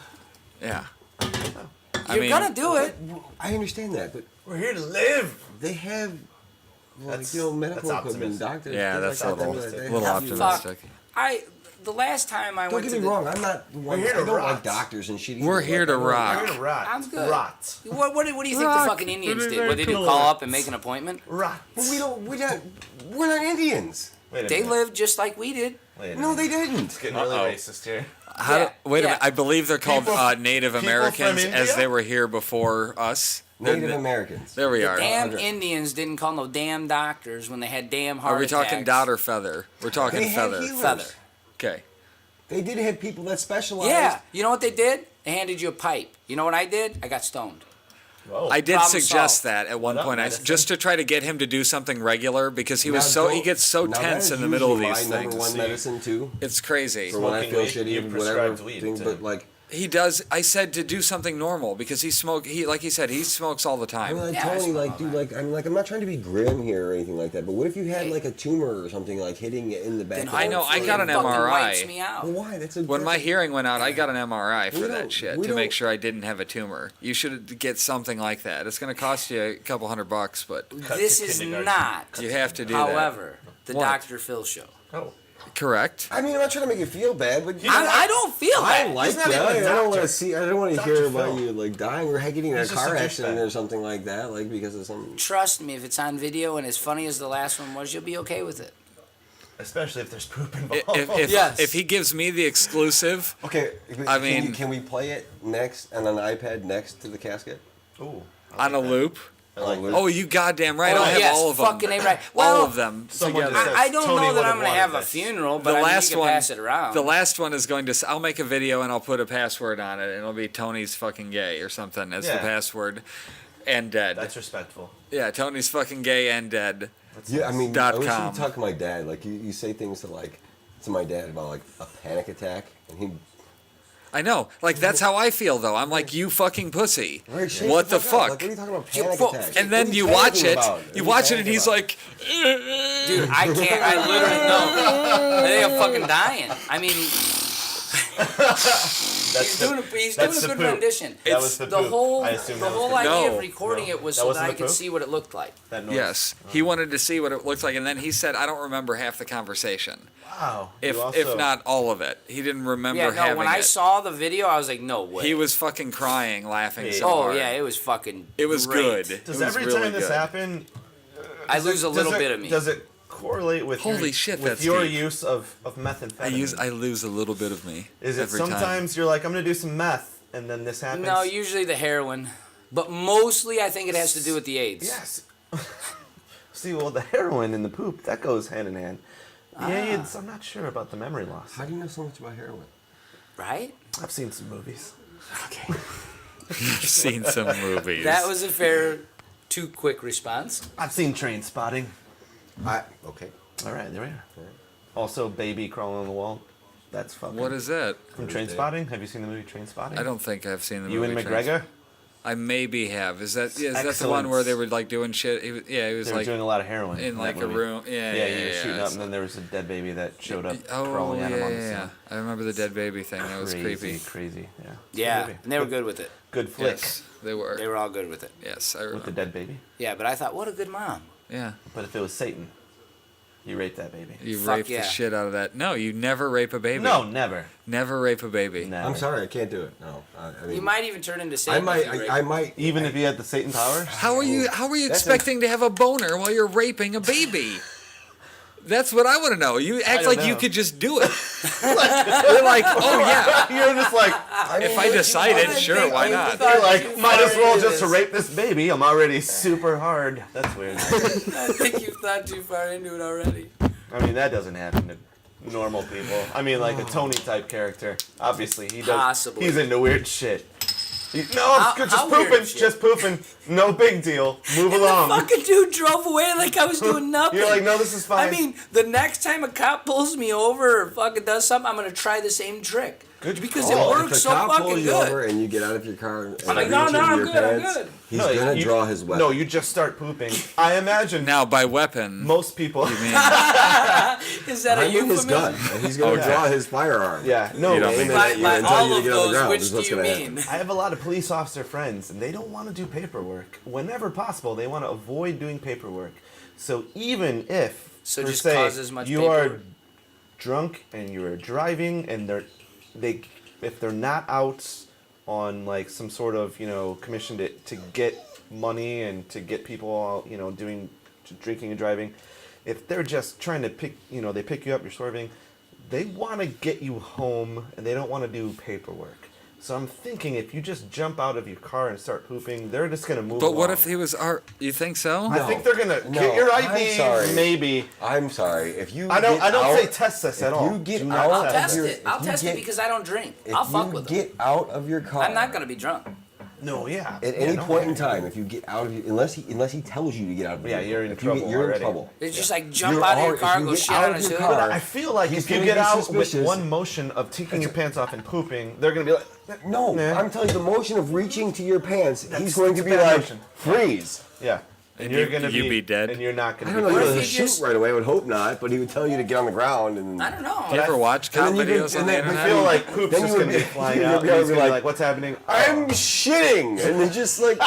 Yeah. You're gonna do it. I understand that, but We're here to live. they have, like, That's- medical that's equipment, optimistic. doctors. Yeah, things that's like a that, little, they little have- optimistic. The last time I Don't went get to me the, wrong. I'm not. I here to don't rot. like doctors and shit. We're either, here like, to I don't- rock. We're here to rot. I'm good. Rot. What do you think Rock. the fucking Indians Very, did? very What did they do? cool. Call up and make an appointment? Rot. But we're not Indians. Wait a They minute. lived just like we did. Wait a No, minute. they didn't. It's getting really Uh-oh. racist here. Yeah, Wait a yeah. minute. I believe they're called People- Native people Americans from as India? they were here before us. Native They're- Americans. There we are. Damn okay. Indians didn't call no damn doctors when they had damn heart Are we talking attacks. dot or feather? We're talking They had feather. healers. Feather. Okay. They did have people that specialized. Yeah. You know what they did? They handed you a pipe. You know what I did? I got stoned. Whoa. I did Problem suggest solved. that at one What up, point, medicine? just to try to get him to do something regular because he was Now, he gets so now tense that in the is middle of usually these my things. number one See. medicine too. It's crazy. For when I Smoking feel weed? shitty, You whatever prescribed weed, thing, too. but like. He does. I said to do something normal because he like he said, he smokes all the I time. mean, like, Yeah, I Tony, smoke like, all dude, that. I'm not trying to be grim here or anything like that, but what if you had Hey. like a tumor or something like hitting it in the back? Then of I the know, head? I got an fucking MRI. wipes me out. Well, why? That's a. When my that's a- hearing went out, I got an MRI for We that don't- shit we to make don't- sure I didn't have a tumor. You should get something like that. It's going to cost you a couple $100, but Cut This to is kindergarten. not, you have to do that. however, the What? Dr. Phil show. Oh. Correct. I mean, I'm not trying to make you feel bad, but I don't feel I bad. like He's not that. even a I don't want doctor. to see. I don't want to Dr. hear about Phil. you like dying or getting in a He's just car a accident douchebag. or something like that, like because of some. Trust me, if it's on video and as funny as the last one was, you'll be okay with it. Especially if there's poop I- involved. If he gives me the exclusive, Okay, I mean- can we play it next on an iPad next to the casket? Ooh. on a loop. I like that. Oh, you goddamn right. Oh, I'll have yes, all of them. fucking A right. Well, all of them Someone together. just I don't Tony know that would've I'm going to wanted have a this. funeral, but The I mean, last you can one, pass it around. the last one is going to. I'll make a video and I'll put a password on it, and it'll be Tony's fucking gay or something as the Yeah. password, and dead. That's respectful. Yeah, Tony's fucking gay and dead. Yeah, I mean, Dot I wish com. you'd talk to my dad. Like you say things to my dad about like a panic attack, and he. I know. Like that's how I feel though. I'm like you fucking pussy. Right, shut What the up. fuck? Like, what are you talking about? You Panic fu- attack. And then What are you watch panicking it. about? You What are watch it, and panicking he's about? like, Dude, I can't. I literally no. I think I'm fucking dying. I mean, he's doing a that's the good poop. rendition. That was the The poop. whole I assume the that was whole the poop. idea No. of recording it was That so wasn't that I the could poop? see what it looked like. That noise. yes. He wanted to see what it looked like, and then he said, I don't remember half the conversation. Wow. If You also- if not all of it, he didn't remember Yeah, no. having When I it. saw the video, I was like, no way. He was fucking crying, laughing so Oh hard. yeah, it was fucking. It was great. good. Does it was every really time this good. happen, I lose a little does it- bit of me. Does it correlate with Holy your, shit, with that's your deep. use of methamphetamine? I lose a little bit of me. Is it every time. sometimes you're like, I'm gonna do some meth, and then this happens? No, usually the heroin, but mostly I think it has to do with the AIDS. Yes. See, well, the heroin and the poop that goes hand in hand. The AIDS, I'm not sure about the memory loss. How do you know so much about heroin? Right? I've seen some movies. Okay. I've seen some movies. That was a fair, too quick response. I've seen Train Spotting. Okay. All right, there we are. Also, Baby Crawling on the Wall. That's fucking. What is that? from Train Spotting? Have you seen the movie Train Spotting? I don't think I've seen the Ewan movie. McGregor. I maybe have. Is that the one where they were like doing shit? He was They were like doing a lot of heroin in that like a movie. room. Yeah, he was shooting up, and then there was a dead baby that showed up crawling at him on the scene. I remember the dead baby thing. That was creepy. Crazy, yeah. Yeah, Good movie. and they were good with it. Good flick Yes, they were. They were all good with it. Yes, I with remember. the dead baby. Yeah, but I thought, what a good mom. Yeah. But if it was Satan, you rape that baby. You Fuck rape yeah. the shit out of that. No, you never rape a baby. No, never. Never rape a baby. Never. I'm sorry, I can't do it. No, I mean, You might even turn into I Satan. might, if you rape. I might. Even if you had the Satan powers? How are you That's expecting to have a boner while you're raping a baby? That's what I want to know. You act don't like you know. could just do it. You're like, oh yeah. You're just like, If I decided, sure, why not? you're like, might as well just to rape this baby. I'm already super hard. That's weird. I think you thought too far into it already. I mean, that doesn't happen to normal people. I mean, like a Tony type character. Obviously, he does. Possibly. He's into weird shit. No, How- it's how just weird pooping. shit? Just pooping. No big deal. Move along. Fucking dude drove away like I was doing nothing. You're like, no, this is fine. I mean, the next time a cop pulls me over or fucking does something, I'm gonna try the same trick. Good Because call. it If works the so cop fucking pulls you over good. and you get out of your car and I'm like, reach no, into I'm your good, I'm pants, good. he's No, gonna you- draw his weapon. No, you just start pooping. I imagine Now, by weapon, most people. Is that a I mean his euphemism? gun, and he's gonna draw his firearm. Yeah, no. You don't aim mean it By, at you by and all tell you to of get on the those, ground. which is do what's you gonna mean? happen. I have a lot of police officer friends, and they don't want to do paperwork. Whenever possible, they want to avoid doing paperwork. So even if, So per just se, cause as much you paperwork. are drunk and you are driving, and if they're not out on like some sort of commission to get money and to get people all doing drinking and driving, if they're just trying to pick they pick you up, you're swerving, they want to get you home and they don't want to do paperwork. So I'm thinking if you just jump out of your car and start pooping, they're just gonna move. but what along. if he was you think so? I think they're gonna No, get your I'm ID. sorry. Maybe. I'm sorry. If you I don't. get I don't out, say test this at if all. you get Do out not I'll test your- it. I'll if you test it get- because I don't drink. if I'll fuck you with get them. out of your car, I'm not gonna be drunk. No. Yeah. at any point in time, if you get out of your, unless he tells you to get out of your Yeah, car, you're in if trouble you're already. in trouble. It's just like jump You're out of your already- car, if you go get shit out on of his your hood. car, I feel like He's if you gonna get be out with suspicious. one motion of taking your pants off and pooping, they're gonna be like, No, nah. I'm telling you, the motion of reaching to your pants, he's going to that's be a bad like, motion. freeze. yeah, and And you're you- gonna you be dead? and you're not I gonna don't be. know, What he if doesn't he shoot just- right away, I would hope not, but he would tell you to get on the ground. And I don't know. Do you ever watch cop And then you videos can- on the and then I internet? feel like poop's Then just you gonna would be be- flying you'd out. be And he's like, gonna be like, what's happening? I'm shitting! And then just like,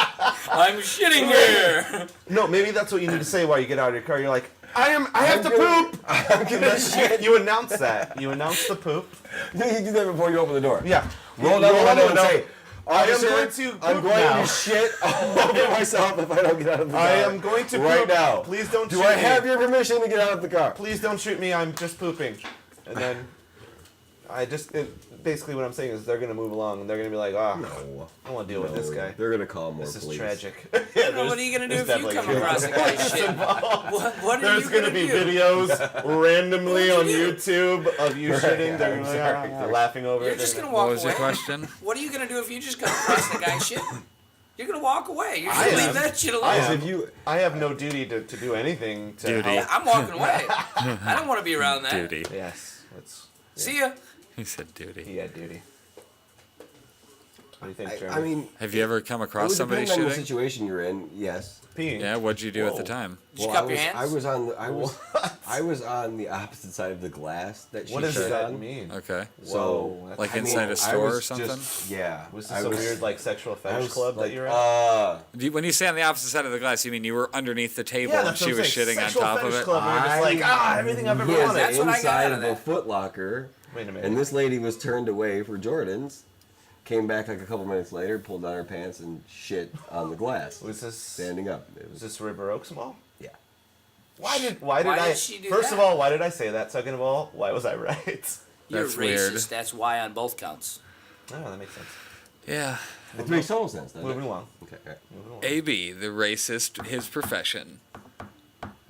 I'm shitting here. No, maybe that's what you need to say while you get out of your car. You're like, I have to gonna- poop. I'm gonna shit. You announce that. You announce the poop. You do that before you open the door. Yeah. Roll down the window and say, I am "Officer, going to I'm poop going now." to shit all over myself if I don't get out of the car. I am going to right poop now. Please don't Do shoot I me. have your permission to get out of the car? Please don't shoot me. I'm just pooping. And then basically what I'm saying is they're gonna move along and they're gonna be like, I don't want to deal with this guy. They're gonna call more This is police. tragic. Well, what are you gonna do if you come across a guy shit? What are There's you gonna gonna be do? videos randomly on What'd you YouTube of you shitting. They're gonna be like, sorry. laughing over You're it. just gonna What walk was your away. question? What are you gonna do if you just come across the guy shitting? You're gonna walk away. You're I gonna leave am. that shit I alone. am. If you, I have no duty to do anything to Duty. help. I'm walking away. I don't want to be around that. Duty. Yes. Let's. See ya. He said duty. He had duty. What do you think, I Jeremy? mean, Have you ever come it across would somebody depend on the shooting? situation you're in. Yes. peeing. Yeah, what'd you do at the Whoa. time? Did you I cup was, your hands? I was on the opposite side of the glass that she What does shit that on. mean? Okay. So, Whoa, Like I mean, inside a I store was or something? just- yeah. Was this I a was- weird like sexual I fetish was club like, that you were at? When you say on the opposite side of the glass, you mean you were underneath the table Yeah, and that's she what I'm was saying. shitting on Sexual top of fetish it? club. We're just like, everything I've ever He is wanted. That's what I got inside out of of a that. Foot Locker, Wait a minute. and this lady was turned away for Jordans. Came back like a couple minutes later, pulled down her pants and shit on the glass, was this standing up. It was was this River Oaks Mall? yeah. Why did Why I? did she do First that? of all, why did I say that? Second of all, why was I right? You're That's racist. weird. That's why on both counts. Oh, that makes sense. Yeah. It makes total sense, doesn't Moving it? along. Okay. Right. Moving along. AB, the racist, his profession.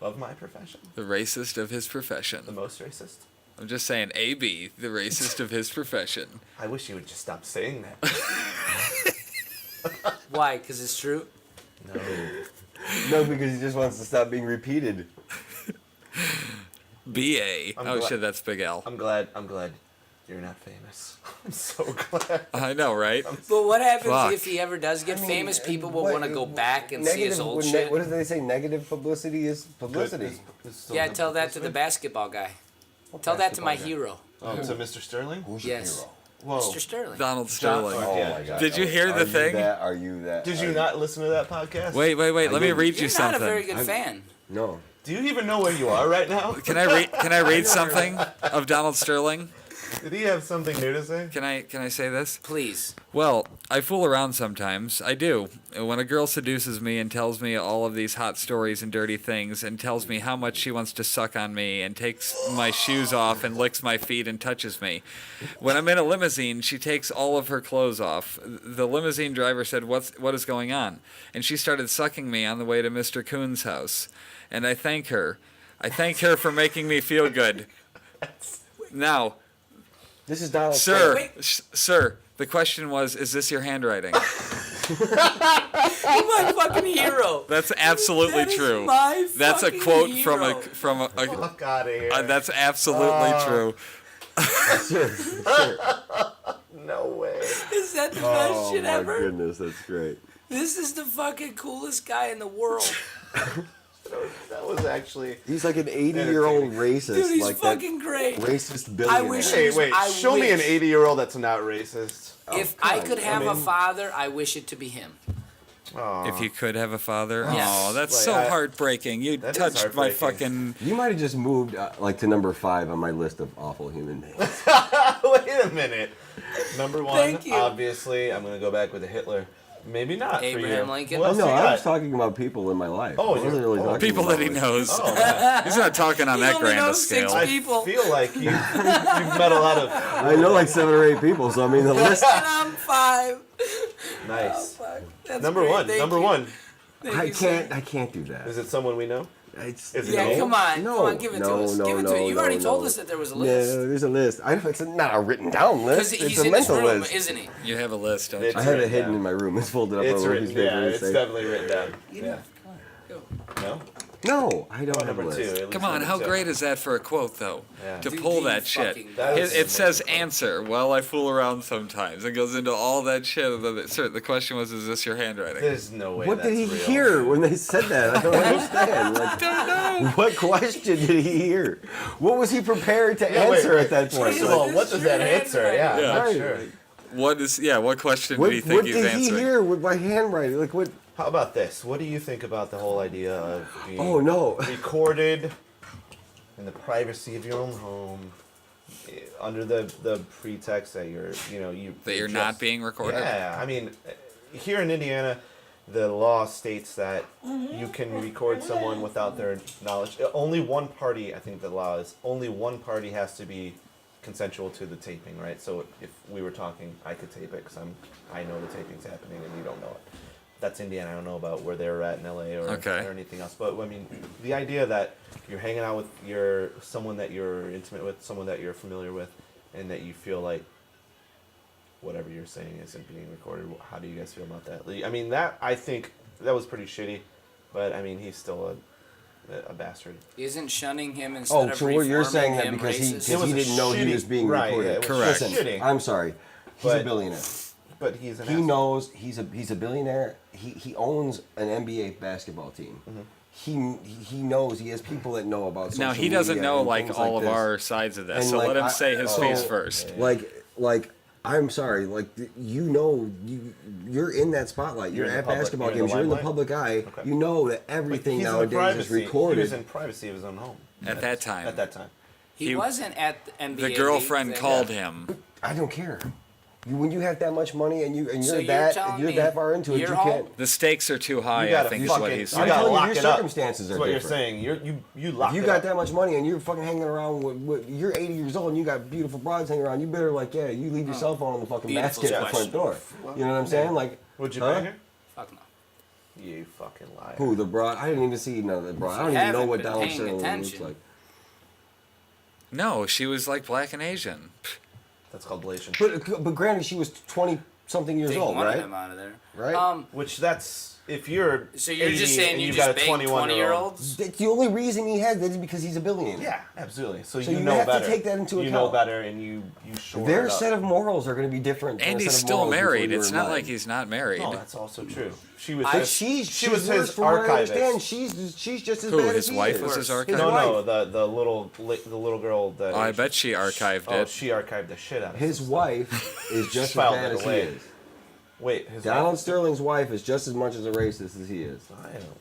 Love my profession. The racist of his The profession. most racist. I'm just saying, AB, the racist of his profession. I wish you would just stop saying that. Why? Because it's true. No. No, because he just wants to stop being repeated. BA. I'm Oh glad- shit, that's Big L. I'm glad you're not famous. I'm so glad. I know, right? But what happens Fuck. if he ever does get I mean, famous? People will what- want to go back and see his negative- old what shit. What do they say? Negative publicity is publicity. Yeah, tell that to the basketball guy. Tell that to my hero, Oh, to Mr. Sterling? Who's Yes. your hero? Whoa. Mr. Sterling. Donald Sterling. John- Oh Yeah. my god. Did you hear Are the thing? Are you that? Did are you not listen to that podcast? Wait. Let me didn't. read you You're something. not a very good I'm- fan. No. Do you even know where you are right now? Can I read something of Donald Sterling? Did he have something new to say? Can I say this? Please. Well, I fool around sometimes. I do. When a girl seduces me and tells me all of these hot stories and dirty things and tells me how much she wants to suck on me and takes my shoes off and licks my feet and touches me. When I'm in a limousine, she takes all of her clothes off. The limousine driver said, "What is going on?" And she started sucking me on the way to Mr. Kuhn's house. And I thank her. I thank her for making me feel good. Now, This is Donald. Sir, the question was, is this your handwriting? You're my fucking hero. That's absolutely That is true. my That's a fucking quote hero. from a Fuck out of here. that's absolutely true. Sir. No way. Is that the best Oh shit my ever? goodness, that's great. This is the fucking coolest guy in the world. That was actually. He's like an 80-year-old racist. Dude, he's like fucking great. that racist billionaire. I wish- Hey, wait. I Show me an wish- 80-year-old that's not racist. If come I on, could have I a mean- father, I wish it to be him. Aw. If you could have a father, Yes. oh, that's Like, so I- heartbreaking. You That is touched my heartbreaking. fucking. You might have just moved like to number 5 on my list of awful human beings. Wait a minute. Number one, Thank you. obviously, I'm gonna go back with a Hitler. Maybe not Abraham for you. Lincoln? What Oh else no, you I got? was talking about people in my life. Oh, I wasn't you're- really oh, talking People about that he like- knows. Oh, man. He's not talking on He that only grand a knows six scale. I people. feel like you've met a lot of I know like 7 or 8 people, so I mean the list. And I'm 5. nice. Fuck. That's Number great. one. Thank Number you. one. Thank I you, sir. can't do that. Is it someone we know? It's, Is it Yeah, no? come on. No, Come on, give it to no, us. no, Give it to no, us. You already no, told no. us that there was a Yeah, list. there's a list. It's not a written down list. Because It's he's a in this mental room, list. isn't he? You have a list, don't you? It's I have it written hidden down. in my room. It's folded up It's over written. his paper. Yeah, and it's safe. definitely written down. You Yeah. know, go. No. No, I don't Oh, have a number two. list. at least Come on, number how two. great is that for a quote, though? Yeah. To Dude, pull you that shit. fucking- That is It says amazing. answer. Well, I fool around sometimes. It goes into all that shit. Sir, the question was, is this your handwriting? There's no way. What did he that's real. hear when they said that? I don't understand. Like, don't know. what question did he hear? What was he prepared to Yeah, wait, answer wait. at that point? First of all, what does that answer? Yeah, I'm Yeah. not Right. sure. What question What, do you think what he's did answering? he hear with my handwriting? Like what? How about this? What do you think about the whole idea of being Oh no! recorded in the privacy of your own home, under the pretext that you're That you're just- not being recorded? Yeah, I mean, here in Indiana, the law states that you can record someone without their knowledge. Only one party, I think the law is, only one party has to be consensual to the taping, right? So if we were talking, I could tape it because I know the taping's happening and you don't know it. That's Indiana. I don't know about where they're at in LA or anything else. But I mean, the idea that you're hanging out with someone that you're intimate with, someone that you're familiar with, and that you feel like whatever you're saying isn't being recorded. How do you guys feel about that? I mean, I think that was pretty shitty. But I mean, he's still a bastard. Isn't shunning him instead Oh, of so what you're reforming saying that him because racist? It was he a didn't know he shitty- was being right, recorded. yeah, it was Correct. shitty. Listen, I'm sorry. He's a But- billionaire. But he's an He asshole. knows he's a billionaire. He owns an NBA basketball team. He knows he has people that know about social Now, he doesn't media know and like things all like of this. our sides of this, And, so like, let him I- say his so- piece first. Like I'm sorry, like you're in that spotlight. You're You're in at the public- basketball you're in the games. You're in the limelight? public eye. Okay. You know that But everything he's in the nowadays is privacy. He recorded. was in privacy of his own home. At that time. At that time. He wasn't at the NBA. The girlfriend league thing. called him. I don't care. When you have that much money and you're So you're that telling you're me that far into it, you're you home? can't. The stakes are too high, You I gotta think is fucking- what he's you I'm saying. gotta telling you, lock your it up. circumstances That's are what different. you're saying. You lock You it got up. that much money and you're fucking hanging around with you're 80 years old and you got beautiful broads hanging around. You better you leave your cell phone on the fucking Beautiful basket at the question. front door. You know what I'm saying? Like, Would you huh? bang her? Fuck no. You fucking liar. Who, the broad? I didn't even see none of the broad. I don't You even know haven't what been Donald paying Sterling looks attention. like. No, she was like black and Asian. That's called blation. But granted, she was 20 something years Take old, one of right? them out of there. Right? Which that's if you're. So you're just 80 saying and you you've just got a bang 21-year-old. 20-year-olds? That's the only reason he has that is because he's a billionaire. Yeah, absolutely. So, So you you know have to better. take that into You know account. better, and you shore Their it up. set of morals are going to be different. than And a he's set of still morals before married. you were It's in not line. like he's not married. No, that's also true. She was. But his, she's she was worse his from what I understand. archivist. She's just as Who, bad his as he wife is. was his His archivist? No, wife. the little girl that. I bet she archived Oh, it. she archived the shit out of His some wife is just as filed bad it as he away. is. Wait, his Donald wife? Sterling's wife is just as much as a racist as he is.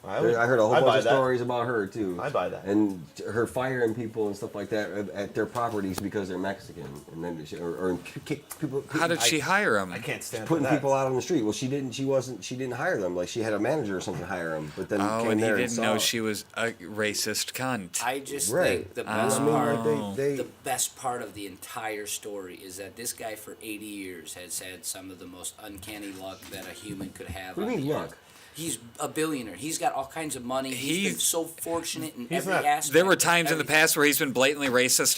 I heard a whole I'd buy bunch of that. stories about her too. I buy that. And her firing people and stuff like that at their properties because they're Mexican, and then or kick people. How did she hire him? I can't stand Putting for that. people out on the street. Well, she didn't. She didn't hire them. Like she had a manager or something hire them. But then Oh, came and he there didn't saw know it. she was a racist cunt. I just Right. think the I best mean, part, like they the best part of the entire story is that this guy for 80 years has had some of the most uncanny luck that a human could have. What do you on mean the luck? earth. He's a billionaire. He's got all kinds of money. He's been so fortunate in every not- aspect. There were of times in the everything. past where he's been blatantly racist,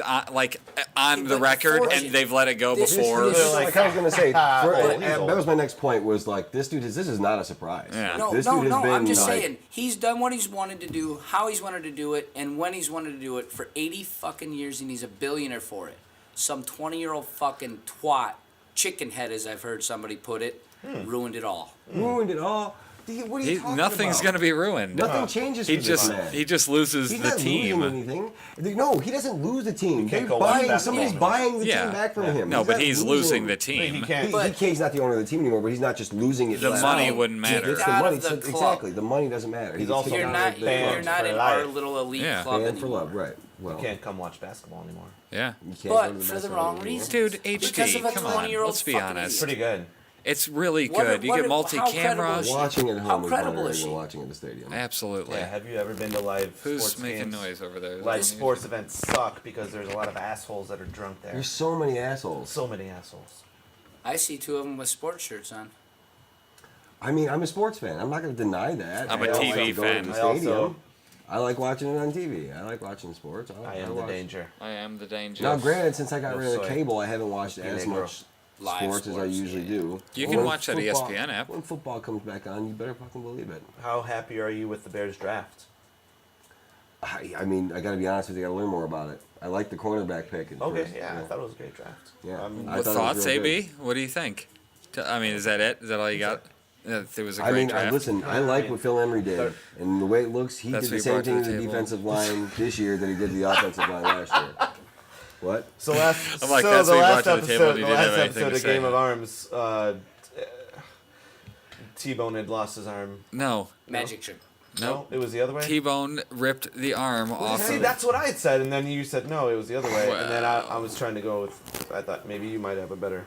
on the But record, fortunate. and they've let it go This is before. his- Like I was gonna say, But- that was my next point. Was like this dude is. This is not a surprise. Yeah. No, This no, dude has no. been, I'm just like- saying he's done what he's wanted to do, how he's wanted to do it, and when he's wanted to do it for 80 fucking years, and he's a billionaire for it. Some 20-year-old fucking twat, chicken head, as I've heard somebody put it, ruined it all. Ruined it all. What are you talking Nothing's about? gonna be ruined. Nothing changes He for just this man. he just loses He's the not team. losing anything. No, he doesn't lose the team. can't They're go watch buying. basketball Somebody's anymore. buying the Yeah. team back from him. No, but not he's losing the team. He can't. He's not the owner of the team anymore, but he's not just losing it. The flat money out. wouldn't Get matter. It's the out money. of the So- club. exactly. The money doesn't matter. He's also You're Down not. with the fans You're not for in life. our little elite Yeah. club fan for anymore. love, right? Well, You can't come watch basketball anymore. Yeah, you can't go to But for best the of wrong anymore. reason. dude, Because HD, of a come on, 20-year-old let's be fucking honest. Pretty good. It's really What- good. You what- get how multi-camera. credible is she? Watching at How home is credible better is than she? watching at the stadium. Absolutely. Yeah. Have you ever been to live Who's sports making games? noise over there? Live sports events suck because there's a lot of assholes that are drunk there. There's so many assholes. So many assholes. I see two of them with sports shirts on. I mean, I'm a sports fan. I'm not going to deny that. I'm a I don't TV like to go to fan. the I also- stadium. I like watching it on TV. I like watching sports. I am the watch- danger. I am the danger. Now, granted, since I got No rid of the soy. cable, I haven't watched You as negro. much Live sports as I sports, usually yeah. do. You But can when watch that football- ESPN app. When football comes back on, you better fucking believe it. How happy are you with the Bears draft? I mean, I got to be honest with you. I got to learn more about it. I like the cornerback pick. at Okay, first, yeah, I thought it was a great draft. Yeah. I I What thought it was thoughts, real AB? What do you think? I mean, is that it? Is that all you got? It was a great I mean, draft. listen, I like what Phil Emery did, and the way it looks, he That's did the what he same brought to thing the to the table. defensive line this year that he did the offensive line last year. What? So last, I'm like, so that's the what he last brought to the table, episode, and he the didn't last have anything episode to of say. Game of Arms, T-Bone had lost his arm. No, Magic trick. no. It was the other way. T-Bone ripped the arm off See, of that's what I had said, and then you said no, it was the other way, and then I Wow. was trying to go with. I thought maybe you might have a better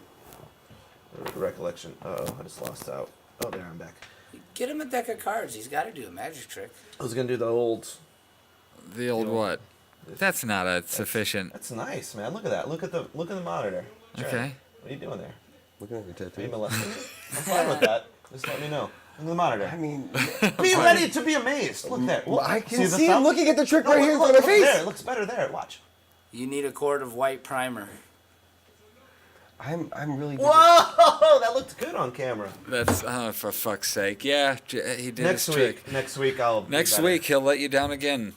recollection. Oh, I just lost out. Oh, there, I'm back. Get him a deck of cards. He's got to do a magic trick. I was gonna do the old. the old what? That's not a sufficient. That's nice, man. Look at that. Look at the monitor. Sure. Okay. What are you doing there? Looking at your Are you tattoo. molesting me? I'm fine with that. Just let me know. Look at the monitor. I mean, Be ready to be amazed. Look there. well, I can the see him thumb? looking at the trick No, right here in look, front of my look face. there. It looks better there. Watch. You need a quart of white primer. I'm really. Whoa, that looked good on camera. That's for fuck's sake. Yeah, he did Next his week, trick. next week I'll. be Next better. week he'll let you down again.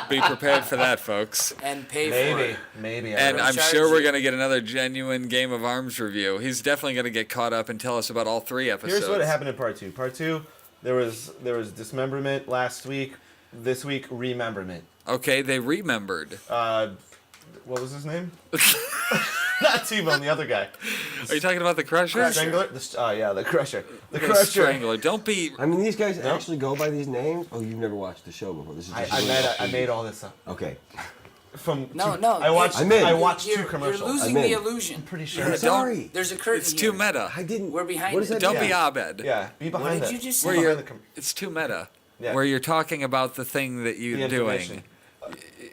Be prepared for that, folks. And pay for Maybe, it. maybe. And I'll I'm charge sure we're you. gonna get another genuine Game of Arms review. He's definitely gonna get caught up and tell us about all 3 episodes. Here's what happened in part 2. Part 2, there was dismemberment last week. This week, rememberment. Okay, they remembered. What was his name? Not T-Bone, the other guy. Are you talking about the Crusher? Strangler? Yeah, the Crusher. The The Crusher. Strangler. Don't be. I mean, these guys actually go by these names. Oh, you've never watched the show before. This is just I made all this up. Okay. From No, two- no. I watched. I'm in. I watched You're- 2 commercials. You're losing I'm in. the illusion. Pretty sure. Don't- Sorry. There's a curtain It's here. too meta. I didn't. We're behind What does it. that Don't mean? be Abed. Yeah, be What behind did it. you just say? Where Behind you're, the it's too meta. Yeah. Where you're talking about the thing that The you're information. doing.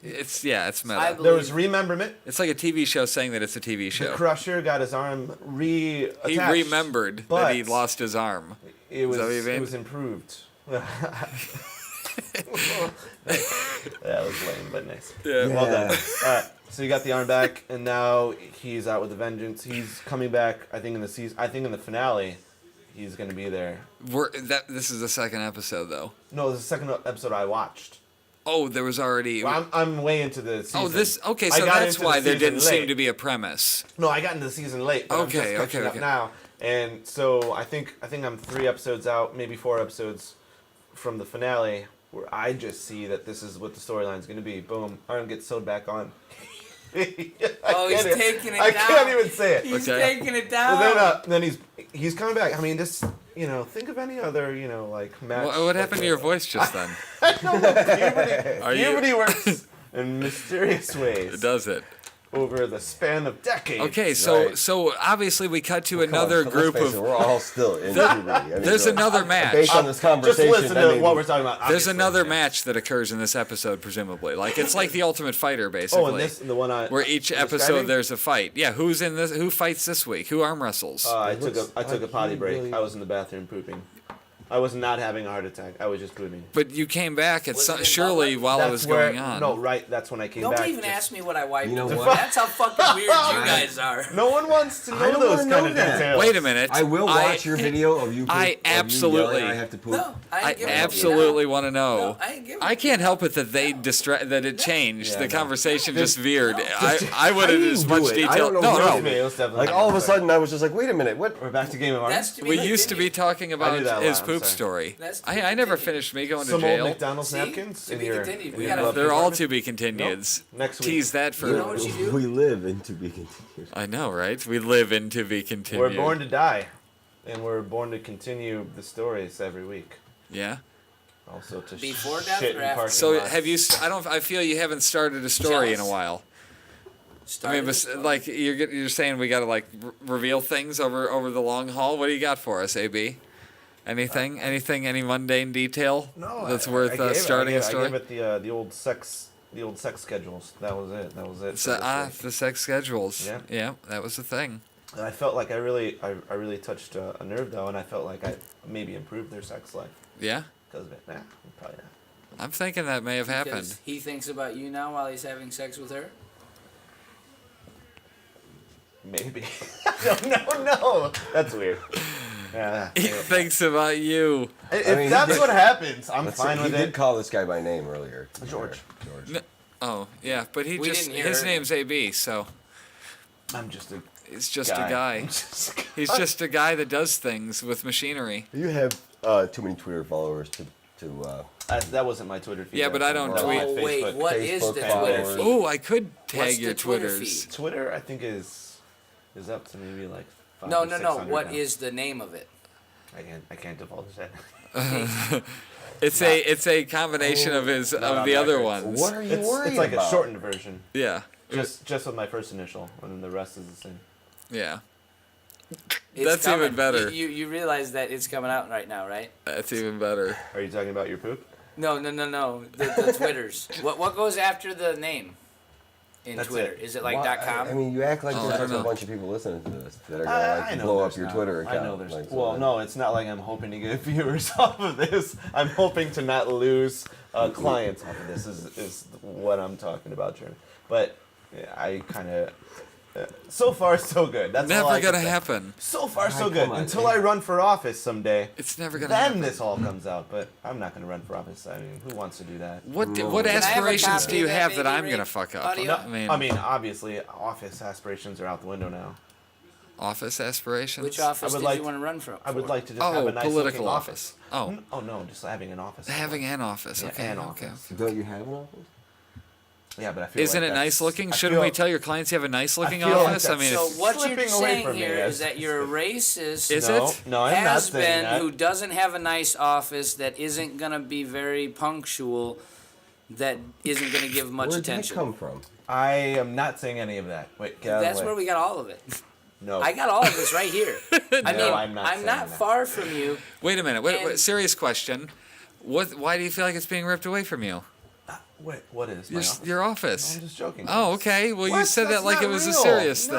It's meta. I There was believe- rememberment. It's like a TV show saying that it's a TV The show. Crusher got his arm reattached. He remembered but that he lost his arm. It was that what you mean? it was improved. That was lame, but nice. Yeah. Well done. All right, so you got the arm back, and now he's out with a vengeance. He's coming back. I think in the season. I think in the finale, he's gonna be there. This is the second episode, though. No, this is the second episode I watched. Oh, there was already. Well, I'm way into the season. Oh, this. Okay, I so got that's into why the there season didn't seem late. to be a premise. No, I got into the season late. But I'm just Okay, catching okay, up okay. now, and so I think I'm 3 episodes out, maybe 4 episodes from the finale, where I just see that this is what the storyline's going to be. Boom, arm gets sewed back on. Oh, he's taking it I down. can't even say it. He's Okay. taking it down. Well, then he's coming back. I mean, just think of any other like match. What happened to your voice just then? Puberty works in mysterious ways. Does it? Over the span of decades. Okay, so Right. so obviously we cut to Come on, another let's group face it, of. we're all still in puberty. I mean, There's another match. Based on this Just conversation, listen to what we're talking about. There's obviously. another match that occurs in this episode, presumably. Like it's like the Ultimate Fighter, basically. Oh, and the one on where each episode there's a fight. Yeah, who's in this? Who fights this week? Who arm wrestles? I It took looks a like potty he break. really- I was in the bathroom pooping. I was not having a heart attack. I was just pooping. But you came back at Was it in surely public? while it That's was where- going on. No, right. That's when I came Don't back. even ask me what I wiped. You know with. what? That's how fucking weird you guys are. No one wants to I know don't those wanna kind know of that. details. Wait a minute. I will watch your video of you. I of you absolutely- yelling, I have to poop. No, I I ain't giving it to you absolutely now. want to know. No, I ain't giving it I to can't help it that they that it changed. Yeah, The no. conversation just veered. I I wanted didn't as do much it. I detail. don't know No, who no. did it. It was definitely Like all of a sorry. sudden, I was just like, wait a minute, what? We're back to Game of Art. That's to be We like, used to didn't be you? talking about do that a his lot, I'm poop sorry. story. That's to I be never continued. finished me going to Some old jail. McDonald's See? napkins To in be your. continued. in We your gotta- glove They're all compartment? to be continueds. Next week. Tease that for. You know what you do? We live in to be continued. I know, right? We live in to be continued. We're born to die, and we're born to continue the stories every week. Yeah. Also to Before death shit or in after? parking So lots. have you? I feel you haven't started a story in a Jealous. while. I Started mean, this- like you're saying, we got to like reveal things over the long haul. What do you got for us, AB? Anything? Any mundane detail that's worth starting a story? I gave it the old sex schedules. That was it. That was it. So, for this week. the sex schedules. Yeah. Yeah, that was the thing. And I felt like I really touched a nerve though, and I felt like I maybe improved their sex life Yeah, because of it. Nah, probably not. I'm thinking that may have happened. Because he thinks about you now while he's having sex with her. Maybe. no. That's weird. Yeah. He thinks about you. If I mean, that's he- what happens, I'm Let's fine see, with he did it. call this guy by name earlier. to be George. fair. George. No, oh, yeah, but We didn't hear his it. name's AB, so I'm just a he's just guy. a guy. I'm just a guy. He's just a guy that does things with machinery. You have too many Twitter followers to That wasn't my Twitter feed. Yeah, but I don't That's tweet. my Oh wait, Facebook. what is Facebook the followers. Twitter feed? Oh, I could tag What's your the Twitter Twitters. feed? Twitter, I think is up to maybe like 500 No, or no. 600 What now. is the name of it? I can't divulge that. It's a combination of his Not of on the other record. ones. What are you worried It's like about? a shortened version, Yeah, just with my first initial, and then the rest is the same. yeah. It's That's coming. even better. You realize that it's coming out right now, right? That's even better. Are you talking about your poop? No. The Twitters. What goes after the name in That's Twitter? it. Is it like Why- .com? I mean, you act like Oh, I there's don't a know. bunch of people listening to this that are I gonna know blow up there's your not. Twitter account. I know there's. like, so Well, that- no, it's not like I'm hoping to get viewers off of this. I'm hoping to not lose clients off of this. Is what I'm talking about, Jeremy. But yeah, I kind of. So far, so good. That's all Never I can gonna say. happen. So far, so Come good. on, Until man. I run for office someday. It's never gonna Then happen. this all comes out. But I'm not gonna run for office. I mean, who wants to do that? What No. what Can I have a aspirations copy do you of that have that baby I'm rape gonna fuck up? audio? I mean, obviously, office aspirations are out the window now. office aspirations. Which office would did like you want to run for? I would like to just have Oh, a nice political looking office. Oh, Oh no, just having an office. having an office. Yeah, Okay, an okay. office. Don't you have an office? Yeah, but I feel Isn't like it nice that's- looking? I Shouldn't feel- we tell your clients you have a nice looking feel like office? I mean, So it's what you're slipping away saying from me here as- is that you're a racist. Is no, it? No, I'm not has saying been that. who doesn't have a nice office that isn't gonna be very punctual, that isn't gonna give much Where did that attention. come from? I am not saying any of that. Wait, get out That's of the where way. we got all of it. No, I got all of this right here. I No, mean, I'm not saying that. far from you. wait a minute. Wait, And- serious question. Why do you feel like it's being ripped away from you? Wait, what is my office? Your No, office. I'm just joking. Oh, okay. Well, you What? said that That's like not it was a real. serious thing.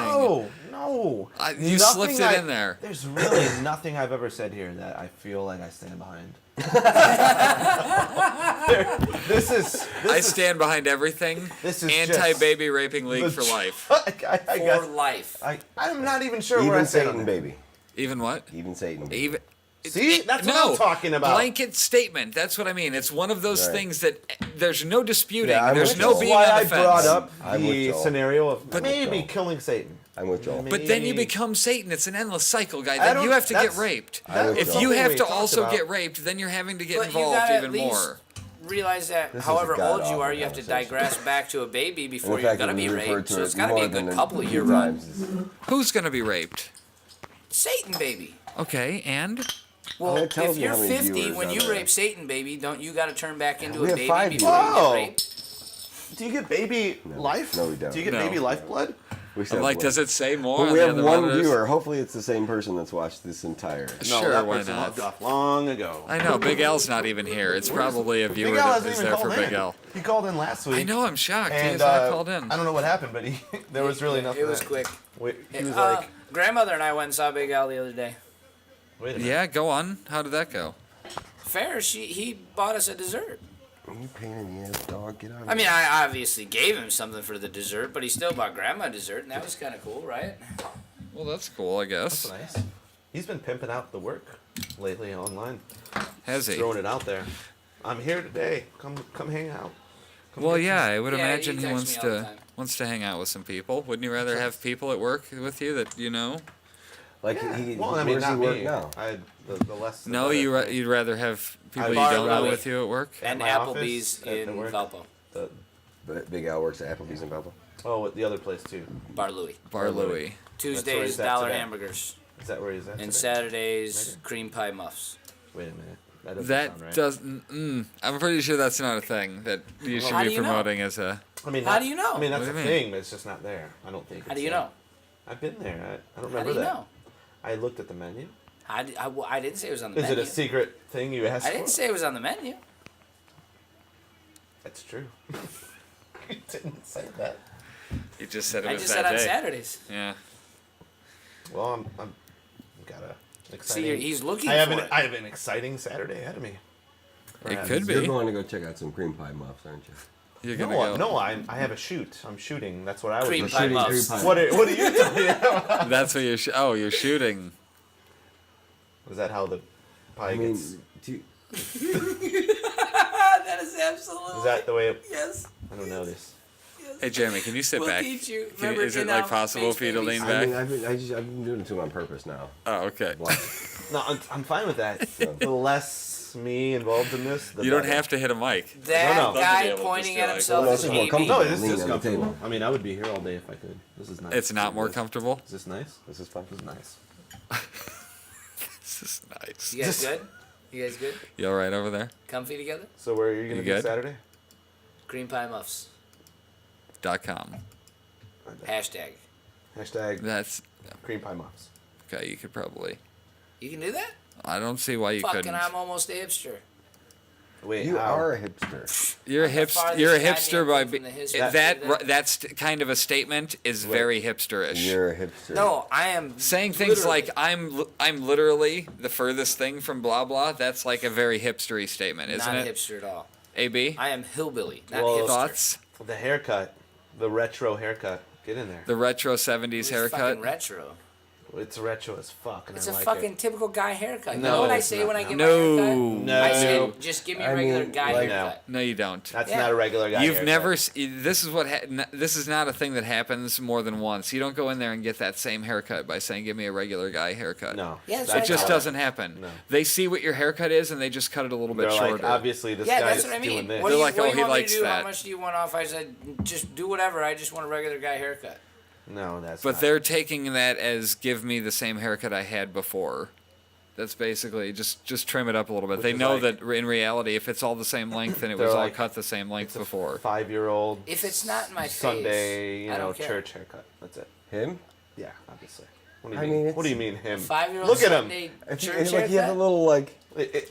No. You slipped it in there. There's really nothing I've ever said here that I feel like I stand behind. This I is stand behind everything. This is Anti-baby raping league the for life. I For guess life. I'm not even sure where I Even stand Satan, on that. baby. Even what? Even Satan. Baby. Even. See? That's what I'm talking about. Blanket statement. That's what I mean. It's one of those Right. things that there's no disputing. Yeah, I'm there's with no Joel. being why on I the fence. brought up I'm with the Joel. scenario of with maybe Joel. killing Satan. I'm with Joel. But then you Maybe- become Satan. It's an endless cycle, guy. I Then don't- you have to get that's- raped. I would If Joel. you Something have we to talked also about. get raped, then you're having to get But you involved gotta at even least more. realize that This is however a old you god-awful are, you have to conversation. digress back to a baby And before the you're fact gonna that be we refer raped. to So it it's gotta be more a good than couple few year run. times is- Who's gonna be raped? Satan baby. Okay, and Well, that tells if me you're how many 50 viewers when are you there. rape Satan baby, don't you got to turn back into We a have baby 5 before you viewers. get raped? Do you get baby life? No, we don't. Do you get No. baby lifeblood? We said I'm like, one. does it say more? But on we the have other one monitors? viewer. Hopefully, it's the same person that's watched this entire. No, Sure, that why person not? logged off long ago. I know, Big L's not even here. It's probably a viewer Big L that hasn't is even there for called Big in. L. He called in last week. I know, I'm shocked. He And has not called in. I don't know what happened, but there was really nothing. It was that- quick. He was like, Grandmother and I went and saw Big Al the other day. wait a minute. Yeah, go on. How did that go? Fair, he bought us a dessert. You pain in the ass, dog. Get out of I mean, I obviously gave him something for the dessert, but he still bought Grandma dessert, and that was kind of cool, right? Well, that's cool, I guess. That's nice. He's been pimping out the work lately online. Has he? Throwing it out there. I'm here today. Come hang out. Come Well, get yeah, some- I would Yeah, he imagine he texts wants me all the to time. hang out with some people. Wouldn't you rather have people at work with you that you know? Like Yeah. he, Well, I mean, where's he not work me. now? The less. the No, better. you'd rather have people you Bar don't know Louie. with you at work. And my Applebee's office, at the in work. Valpo. The- But Big Al works at Applebee's in Belleville. oh, the other place too. Bar Louie. Bar Louie. Tuesdays, he's at dollar today. hamburgers. Is that where he's at? And today? Saturdays, cream pie muffs. Wait a minute. That doesn't That sound right. doesn't. I'm pretty sure that's not a thing that you should How be do you know? promoting as a. I mean, How that- do you know? I mean, that's What a do you mean? thing, but it's just not there. I don't think. How it's do you there. know? I've been there. I don't How remember do you that. know? I looked at the menu. I didn't say it was on the Is menu. it a secret thing you asked I for? didn't say it was on the menu. That's true. You didn't say that. You just said it I was just that said on day. Saturdays. Yeah. Well, I'm got a See, exciting. he's looking I have for an it. I have an exciting Saturday ahead of me. It Perhaps. could You're be. going to go check out some cream pie muffs, aren't you? You're gonna No, go. no, I have a shoot. I'm shooting. That's what I was. Cream doing. pie Shooting muffs. cream pie What are you talking about? That's what you're. You're shooting. Is that how the pie I mean, gets? do you, That is absolutely. Is that the way? Yes. I don't know this. Hey, Jeremy, can you sit We'll back? teach you. Can Remember is it in, like possible Space for you to Babies? lean I back? mean, I've been doing it to him on purpose now. Oh, okay. Why? No, I'm fine with that. The less me involved in this, the You don't better. have to hit a mic. That No, no. guy Love to be able to pointing just at be himself like- is Well, that's more KB. No, comfortable. this Lean is on the comfortable. table. I mean, I would be here all day if I could. This is nice. It's not more Good. comfortable. Is this nice? This is fun. This is nice. This is nice. You guys good? You guys good? You all right over there? Comfy together? So where are you gonna You be good? Saturday? Cream pie muffs. .com. Hashtag. Hashtag That's cream pie muffs. okay. You could probably. You can do that? I don't see why you Fucking, couldn't. I'm almost a hipster. Wait, You how? are a hipster. You're a I'm the farthest You're a goddamn hipster by thing from the history that. of that. That's kind of a statement. Is very hipsterish. You're a hipster. No, I am. Saying things literally- like I'm literally the furthest thing from blah blah. That's like a very hipstery statement, isn't not it? hipster at all. AB I am hillbilly, not Well, hipster. thoughts? The haircut, the retro haircut. Get in there. The retro '70s It's haircut. fucking retro. It's retro as fuck, and It's I a like fucking it. typical guy haircut. You No, know what I it's say not, when I no. get No. my haircut? No. I say, just give me a I regular mean, guy like- haircut. No, you don't. That's Yeah. not a regular guy. You've haircut. never. This is what. This is not a thing that happens more than once. You don't go in there and get that same haircut by saying, "Give me a regular guy haircut." No. Yeah, that's It right. just No. doesn't happen. No. They see what your haircut is and they just cut it a little bit They're shorter. like, obviously this Yeah, guy's that's what I mean. doing this. What They're do you, like, what oh, do he you want me likes to do? that. How much do you want off? I said, just do whatever. I just want a regular guy haircut. No, that's. But not. they're taking that as give me the same haircut I had before. That's basically just trim it up a little bit. Which They is know like- that in reality, if it's all the same length and it was They're all like, cut the same length It's a before. 5-year-old. If it's not in my Sunday, face, I don't care. church haircut. That's it. Him? Yeah, obviously. What do you I mean? mean, what do you mean him? 5-year-old Look at him. Sunday If you, church like you have a haircut? little like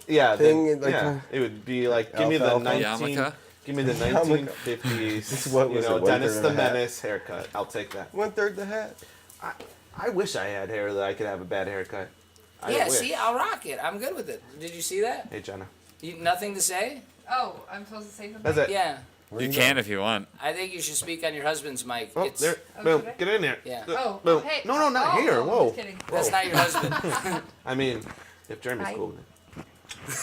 Yeah, thing, then, like, yeah. It would be like give me the alfalfa. 19. Yarmulke? Give me the Yarmulke. 1950s. What was it, Dennis 1/3 the of a hat? Menace haircut. I'll take that. 1/3 the hat. I wish I had hair that I could have a bad haircut. I Yeah, wish. see, I'll rock it. I'm good with it. Did you see that? Hey, Jenna. Nothing to say? Oh, I'm supposed to say something? That's it. Yeah. You can if you want. I think you should speak on your husband's mic. Oh, It's, there. Oh, Boom. should I? Get in there. Yeah. Oh, Boom. hey. No, not Oh, here. no, Whoa. just kidding. That's not your husband. I mean, if Jeremy's Hi. cool with it.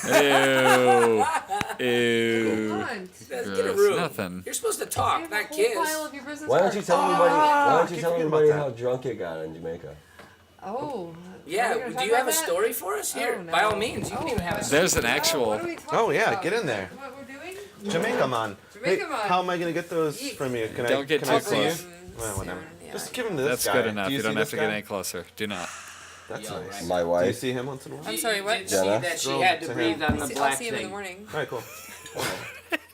Ew. Come Ew. on. Let's get a Gross. room. Nothing. You're supposed to I talk, have not a whole kiss. file of your business Why don't you cards. tell everybody? Why don't you keep tell forgetting everybody about how that. drunk it got in Jamaica? Oh. Yeah, are we gonna do talk you have a about that? story for us? Here, Oh, no. by all means, you can even have a story. There's an actual. What are we talking Oh, yeah, about? get in there. What we're doing? Jamaica man. Jamaica Hey, man. how am I gonna get those Eek. from you? Can Don't I? get can I too see you? close. Well, whatever. Yeah, Just give him to this That's guy. good enough. Do You see don't have this to get guy? any closer. Do not. That's Yo, nice. right. My Do you wife. see him once in a while? I'm sorry, what? Did see Jenna? that she Girl had to to breathe him. on the I'll black see him in the thing. morning. All right, cool.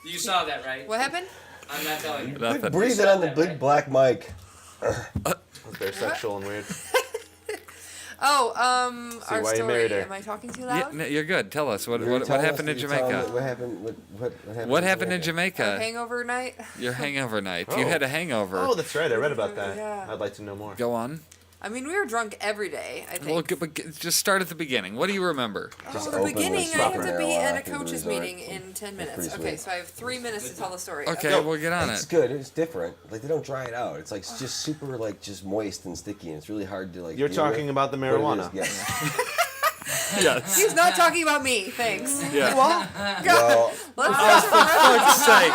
You saw that, right? What happened? I'm not telling you. Nothing. Breathe it on the big black mic. That's very sexual and weird. Oh, our why you story. married her. Am I talking too Yeah, loud? no, you're good. Tell us what You're telling us happened in that you're telling Jamaica. me- What happened? What happened? What happened in Our Jamaica? hangover night. Your hangover night. You Oh. had a hangover. Oh, that's right. I read about that. Yeah. I'd like to know more. Go on. I mean, we were drunk every day. I think. Well, just start at the beginning. What do you remember? Just the open beginning, with I have proper to be marijuana at a after the coaches resort. meeting in 10 minutes. pretty Okay, sweet. so I have 3 minutes to tell the story. Okay, we'll get on It's it. good. It's different. Like they don't dry it out. It's like it's just super like just moist and sticky, and it's really hard to like. You're deal talking with, about the but it is, marijuana. Yes. Yes. He's not talking about me. Thanks. Yeah. Well, Well, let's Fuck's sake.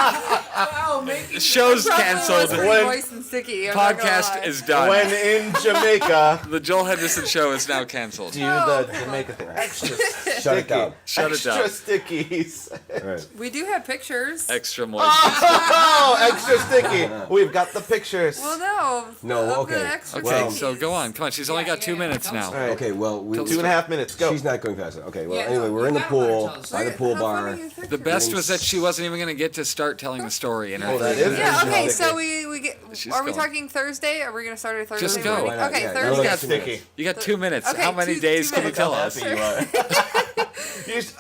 Oh, maybe. The show's probably canceled. was pretty When- moist and sticky. I'm not gonna Podcast lie. is done. When in Jamaica, The Joel Henderson show is now canceled. do the Jamaica thing. Extra shut it down. Shut it extra down. stickies. All right. We do have pictures. Extra moist. Oh, extra sticky. We've got the pictures. Well, no. No, of okay. The extra Okay, Well- so go on. Come on. She's only got 2 minutes now. All right. Okay. Well, we. 2.5 minutes. Go. She's not going fast. Okay. Well, Yeah, anyway, no, we're you in the gotta let her pool tell us. by the pool How bar. funny is The pictures? best was that she wasn't even going to get to start telling the story in her. Oh, that thing. is Yeah. extra Okay. sticky. So we get. She's Are we going. talking Thursday? Are we gonna start at Thursday? Just go. morning? Why not? Okay. Yeah, Thursday. no, Got that's sticky. You got 2 minutes. Okay, How many 2 days can you minutes. tell How us? happy you are.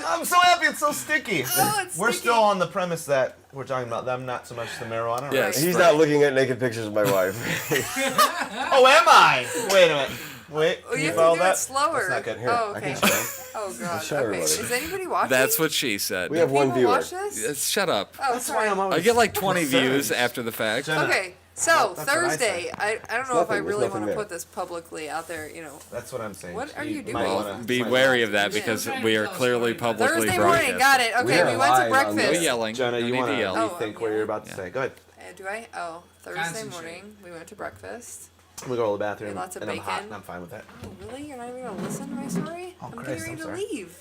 I'm so happy it's so sticky. Oh, it's We're sticky. still on the premise that we're talking about them, not so much the marijuana. right? Yes. He's not looking at naked pictures of my wife. Oh, am I? Wait a minute. Wait. Oh, Can you you have follow to do that? it slower. That's not good. Here, Oh, I okay. can show. Oh god. show Okay. everybody. Is anybody watching? That's what she said. We have one People viewer. watch this? Yes, shut up. Oh, That's sorry. why I'm always. I get like 20 concerned. views after the fact. Jenna, Okay, so Well, that's what I Thursday, I don't know if I nothing, there's really nothing want to there. put this publicly out there. You know, That's what I'm saying. What are you doing? might Well, wanna- be might wary wanna- of that Yeah. because I'm trying we to are tell a clearly story. publicly Thursday morning. broadcasting. Got it. Okay, are we went to live on No breakfast. this. yelling. Jenna, no you need want to to yell. Oh, rethink what you're about to say. Go ahead. Do I? Oh, Thursday Concentrate. morning, we went to breakfast. We go to the bathroom, Lots of and I'm hot, bacon. and I'm fine with that. Oh, really? You're not even gonna listen to my story? Oh, I'm Christ, getting I'm ready to sorry. leave.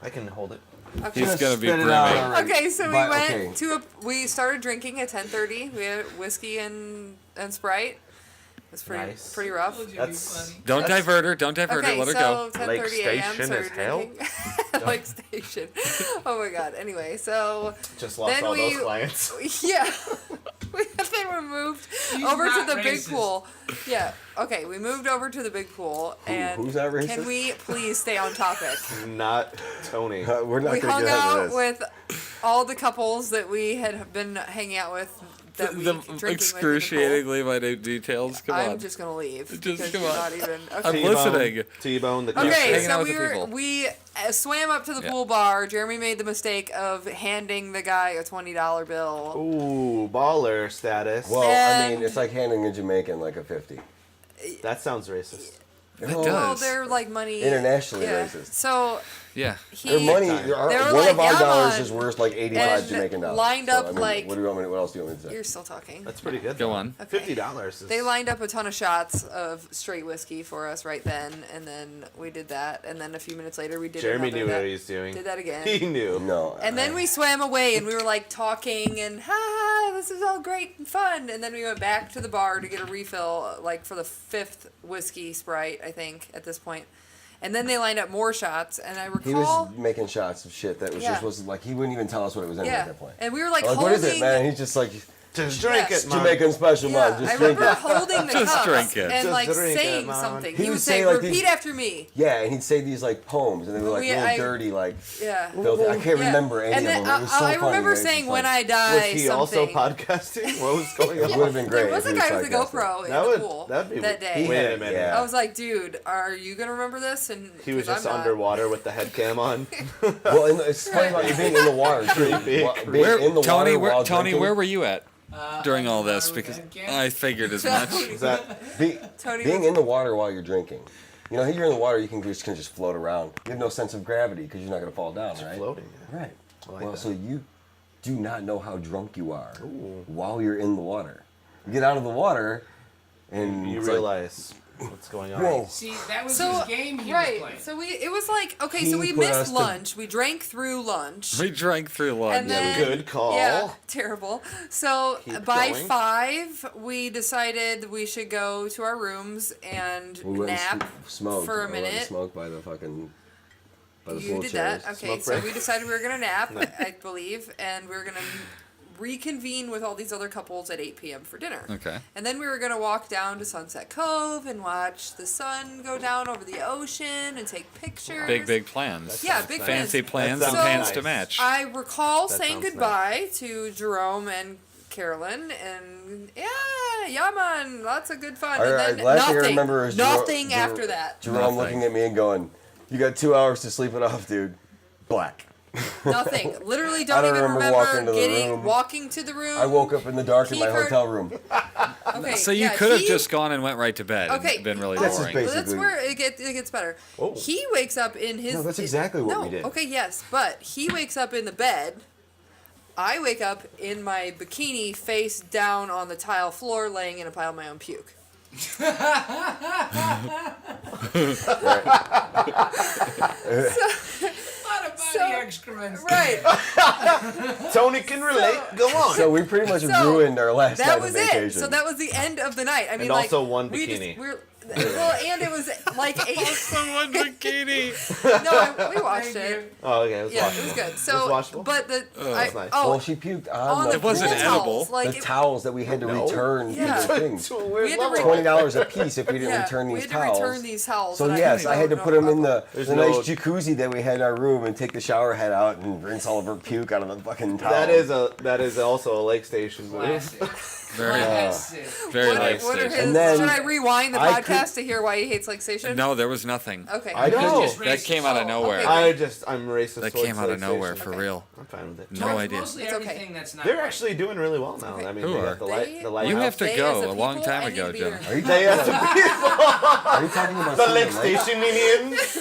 I can hold it. Okay. He's gonna be Spit it brimming. out already. Okay, so we But, went okay. to we started drinking at 10:30. We had whiskey and Sprite. It was pretty Nice. pretty rough. Told you That's- it'd be funny. Don't That's- divert her. Don't divert her. Okay, Let her so go. 10:30 a.m. Station started is hell? drinking. Lake Station. Oh my god. Anyway, so Just lost Then all we- those clients. yeah, then we moved over to not the big racist. pool. Yeah. Okay, we moved over to the big pool, and who's not racist? can we please stay on topic? Not Tony. We're not We going hung to get into out this. with all the couples that we had been hanging out with that we The drinking with in the pool. excruciatingly minute details. Come I'm on. just gonna leave Just because come you're on. not even. I'm Okay. listening. T-bone. The Okay, Okay, hanging out so with the people. we swam up to the Yeah. pool bar. Jeremy made the mistake of handing the guy a $20 bill. Ooh, baller status. Well, I And- mean, it's like handing a Jamaican like a 50. That sounds racist. It Well, does. Well, they're like money. Internationally yeah. racist. So Yeah. he Their money, Time. our, They were one like, of our "Yeah, dollars man." is worth like 85 And Jamaican dollars. lined So, up, I mean, like- what else do you want me to say? You're still talking. That's pretty good. Go though. on. Okay. $50 is. They lined up a ton of shots of straight whiskey for us right then, and then we did that, and then a few minutes later we did Jeremy another knew that, what he was doing. did that again. He knew. No. And then we swam away, and we were like talking, and ha, this is all great and fun. And then we went back to the bar to get a refill, like for the 5th whiskey Sprite, I think, at this point. And then they lined up more shots, and I He was recall, making shots of shit that was Yeah. just was like he wouldn't even tell us what it was in at yeah, that point. and we were like Like, holding. what is it, man? He's just like Just drink Yes. it, man. Jamaican special, Yeah, man. Just I drink remember it. holding the Just cups drink it. and Just like drink it, saying man. something. He He would would say, say, like, "Repeat these- after me." Yeah, and he'd say these like poems, and they were like Yeah, real I- dirty, like Yeah. filthy. I can't Yeah. remember any and then of them. It was so I funny. remember It was saying just "When like, I die" Was he also something. podcasting? What was going It on? would have been great. There was if a he guy with a sarcastic. GoPro in That the would- pool that'd be that weird. day. Wait a minute. Yeah. I was like, "Dude, are you gonna remember this?" And He was 'cause just I'm not. underwater with the head cam on. Well, and it's funny about you being in the water too. Creepy. Being Where, in the Tony, water where, while Tony, drinking, where were you at during all this? I was Because at camp. I figured as much. Is that Tony being was- in the water while you're drinking. You know, you're in the water, you can just float around. You have no sense of gravity because you're not going to fall down, right? floating? Yeah. Right. I like Well, that. so you do not know how drunk you are while you're in the water. You get out of the water, and You it's like, realize What's going on? Whoa. See, that was So his game he was right, playing. so it was like okay, He so we put us missed to- lunch. We drank through lunch. We drank through lunch. And then, Good call. Yeah, terrible. So Keep by going. 5, we decided we should go to our rooms and We went nap and smoked. for a I went and minute. smoked by the fucking. By the You did wheelchairs. that. Okay, Smoke so break? we decided we were gonna nap, I believe, and we were gonna reconvene with all these other couples at 8 p.m. for dinner. Okay. And then we were gonna walk down to Sunset Cove and watch the sun go down over the ocean and take pictures. Big plans. Yeah, big Fancy plans That and sounds pants nice. to match. I recall That saying sounds goodbye to Jerome and Carolyn, and yeah, man, lots of good fun. And then last nothing, thing I remember is nothing after that. Jerome Nothing. looking at me and going, "You got 2 hours to sleep it off, dude." Black. Nothing. Literally, I don't don't even remember walking remember to the room. walking to the room. I woke up in the dark in my He heard- hotel room. Okay, So you yeah, could have he- just gone and went right to bed Okay, and been really That's just boring. basic. That's basically- where it gets better. Oh. He wakes up in his. No, that's exactly what no, we did. Okay, yes, but he wakes up in the bed. I wake up in my bikini, face down on the tile floor, laying in a pile of my own puke. A lot of body excrements. Right. Tony can relate. Go on. So we pretty much So, ruined our last That night was of vacation. it. So that was the end of the night. I mean, And like, also one we bikini. Just, well, and it was like 8. Someone bikini. No, we watched it. Oh, okay. Let's Yeah, watch it was it. good. So, watchable? but the That's nice. oh, Well, she puked on, on the the It wasn't pool edible. towels, like the it- towels that we had to No. return Yeah. to the things. To a weird We had to level. $20 a piece if we didn't yeah, return we these had to towels. return these towels. So and yes, I had to don't put know them in about the There's nice no- jacuzzi that we had in our room and take the shower head out and rinse all of her puke out of the fucking towel. That is also a lake station move. Classic. Very, Classic. very What are nice. his, And then should I rewind the I podcast to hear why he hates Lake Station? No, there was nothing. Okay. I No. Just That racist. came out of Oh, nowhere. okay. I'm racist. That towards came out of Lake nowhere Station. for real. I'm fine with it. No It's idea. Mostly It's okay. everything that's not They're right. actually doing really well now. Okay. I mean, Who they are? got the light. The lighthouse. You have to They go as a long people, time I need ago, to be Jonah. here. Are you They have talking to be about, are you talking about the Silver lake Lake? station Indians.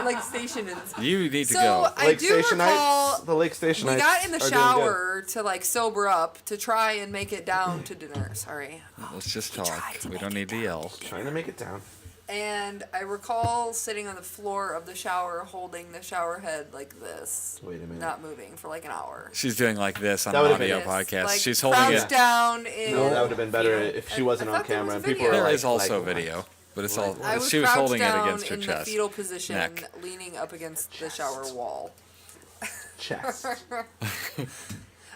Like stationins. You need to So go. I Lake do Stationites. recall The lake stationites. we got in the are doing good. shower to like sober up to try and make it down to dinner. Sorry. Let's just talk. tried to We make don't it need to yell. Trying to make it down. And I recall sitting on the floor of the shower holding the shower head like this, Wait a minute. not moving for like an hour. She's doing like this on That an would've been audio Yes, podcast. like, She's holding crouched it. down in. No, that would have been better fetal- if she wasn't I on thought there camera was and a people video. were There like, is also like, video, but it's all. I was She was crouched holding it down against her in chest. the fetal position, neck. leaning up against the shower wall. chest.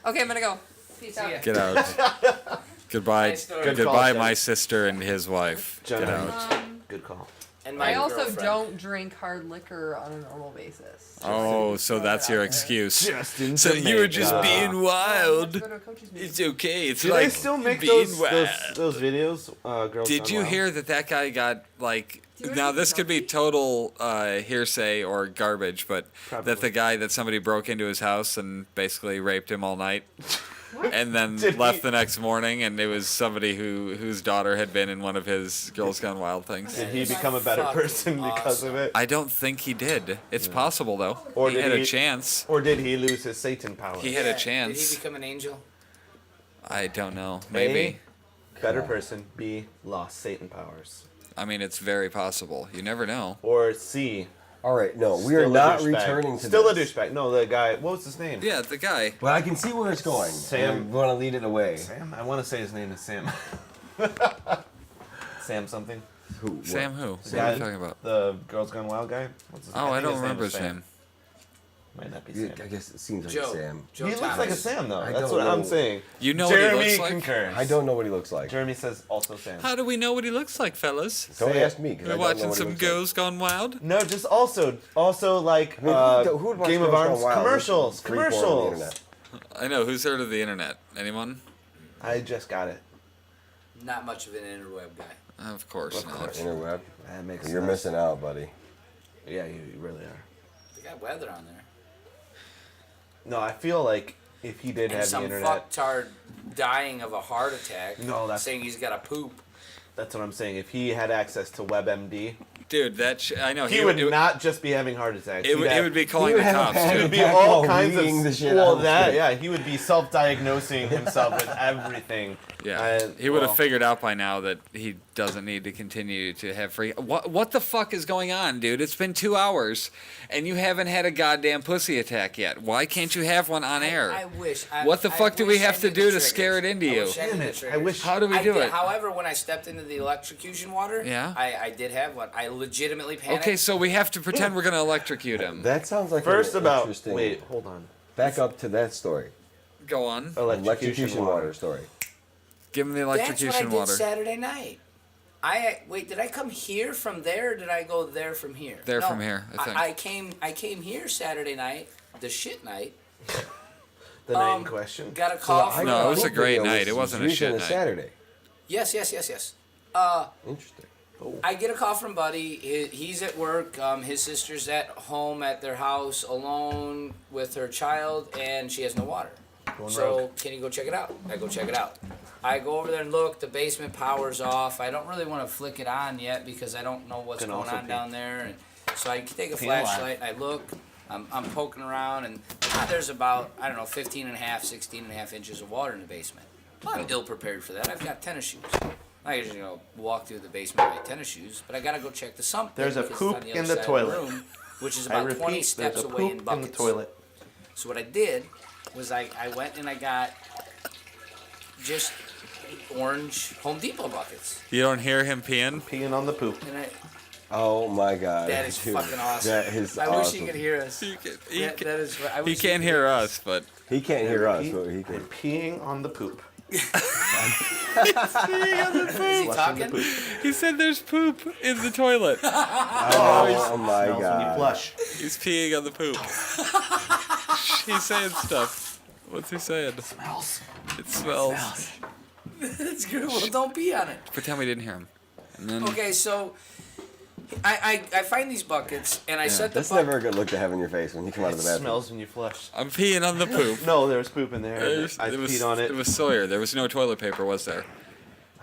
Okay, I'm gonna go. Peace out. ya. Get out. Goodbye. Nice story. Good Goodbye, call, my Jenny. sister and his wife. Get Jenny. out. Good call. And my I also girlfriend. don't drink hard liquor on a normal basis. Oh, so that's your excuse. Justin So you were just Jamaica. being wild. Let's go to a coach's meeting. It's okay. It's Do like they still make being those, wild. those videos? Girls Did Gone you Wild? hear that guy got like? Do you Now remember this could be Duffy? total hearsay or garbage, but Probably. that the guy that somebody broke into his house and basically raped him all night, and then Did left he- the next morning, and it was somebody whose daughter had been in one of his Girls Gone Wild things. Did he become a better Fucking person because of it? I don't think he did. It's possible though. Or he did had a he- chance. Or did he lose his Satan power? He had Yeah. a chance. Did he become an angel? I don't know. Maybe. Better person. B. Lost Satan powers. I mean, it's very possible. You never know. Or C. All right, no, we Still are a not douchebag. returning to Still this. a douchebag. No, the guy. What was his name? Yeah, the guy. But I can see where it's going. Sam. I'm going to lead it away. Sam. I want to say his name is Sam. Sam something. Who? what? Sam who? What guy- are you talking about? The Girls Gone Wild guy. What's his Oh, I think don't his remember is his Sam. name. Might not be Yeah, Sam. I guess it seems like Joe. Sam. Joe He looks Thomas. like a Sam though. I That's don't what I'm know. saying. You know Jeremy what he looks like? concurs. I don't know what he looks like. Jeremy says also Sam. How do we know what he looks like, fellas? Don't Say it. ask me because I We're don't know watching what he some looks Girls Gone Wild. No, just also like I mean, who would watch Game of Girls Gone Arms Wild? commercials. There's free porn on the Commercials. internet. I know. Who's heard of the internet? Anyone? I just got it. Not much of an interweb guy. Of course Of not. course. Interweb. That makes You're sense. missing out, buddy. Yeah, you really are. They got weather on there. No, I feel like if he did And have the some internet, fucktard dying of a heart attack. No, that's- saying he's got a poop. that's what I'm saying. If he had access to WebMD, Dude, I know. He would not just be having heart attacks. It would be calling would the have cops, had It too. would be Attack all while kinds of weeding the shit well, out. that yeah. He would be self-diagnosing himself with everything. Yeah, And, he would have well, figured out by now that he doesn't need to continue to have free. What the fuck is going on, dude? It's been 2 hours, and you haven't had a goddamn pussy attack yet. Why can't you have one on air? I wish. What the fuck do we have to do to scare it into you? Damn it! I wish. How do we do did, it? However, when I stepped into the electrocution water, Yeah? I did have one. I legitimately panicked. Okay, so we have to pretend we're gonna electrocute him. That sounds like First an about interesting. wait, hold on. Back up to that story. Go on. Electrocution water story. Give him the That's what I electrocution did water. Saturday night. Wait. Did I come here from there? Or did I go there from here? There No, from here, I think. I came here Saturday night, the shit night. The night in question. Got a call I from. No, it was a think great it night. It wasn't a usually shit on night. Saturday. Yes. Interesting. I get a call from Buddy. He's at work. His sister's at home at their house alone with her child, and she has no water. So can you go check it out? I go check it out. I go over there and look. The basement power's off. I don't really want to flick it on yet because I don't know what's Can going also on pee. down there. And so I take a Pee a lot. flashlight and I look. I'm poking around, and there's about, I don't know, 15 and a half, 16 and a half inches of water in the basement. I'm ill prepared for that. I've got tennis shoes. I usually walk through the basement with my tennis shoes, but I gotta go check the sump. There's a because it's poop on the in other the side of toilet. room, which is I about repeat, 20 there's steps a away poop in in buckets. the toilet. So what I did was I went and I got just orange Home Depot buckets. You don't hear him peeing? Peeing on the poop. And Oh my god. that is dude. fucking awesome. That is I awesome. wish he could hear us. That is. I He wish can't could hear us, but He can't hear us, but he can. Peeing on the poop. Is he Flushing the talking? poop. he said there's poop in the toilet. Oh my Smells when you god. flush. He's peeing on the poop. He's saying stuff. What's he saying? Smells. It smells. That's good. Well, don't pee on it. Pretend we didn't hear him. And then Okay, so I find these buckets and I set the That's never a good look to have in your face when you come out It of the bathroom. smells when you flush. I'm peeing on the poop. No, there was poop in there. I It was, peed on it. It was Sawyer. There was no toilet paper, was there?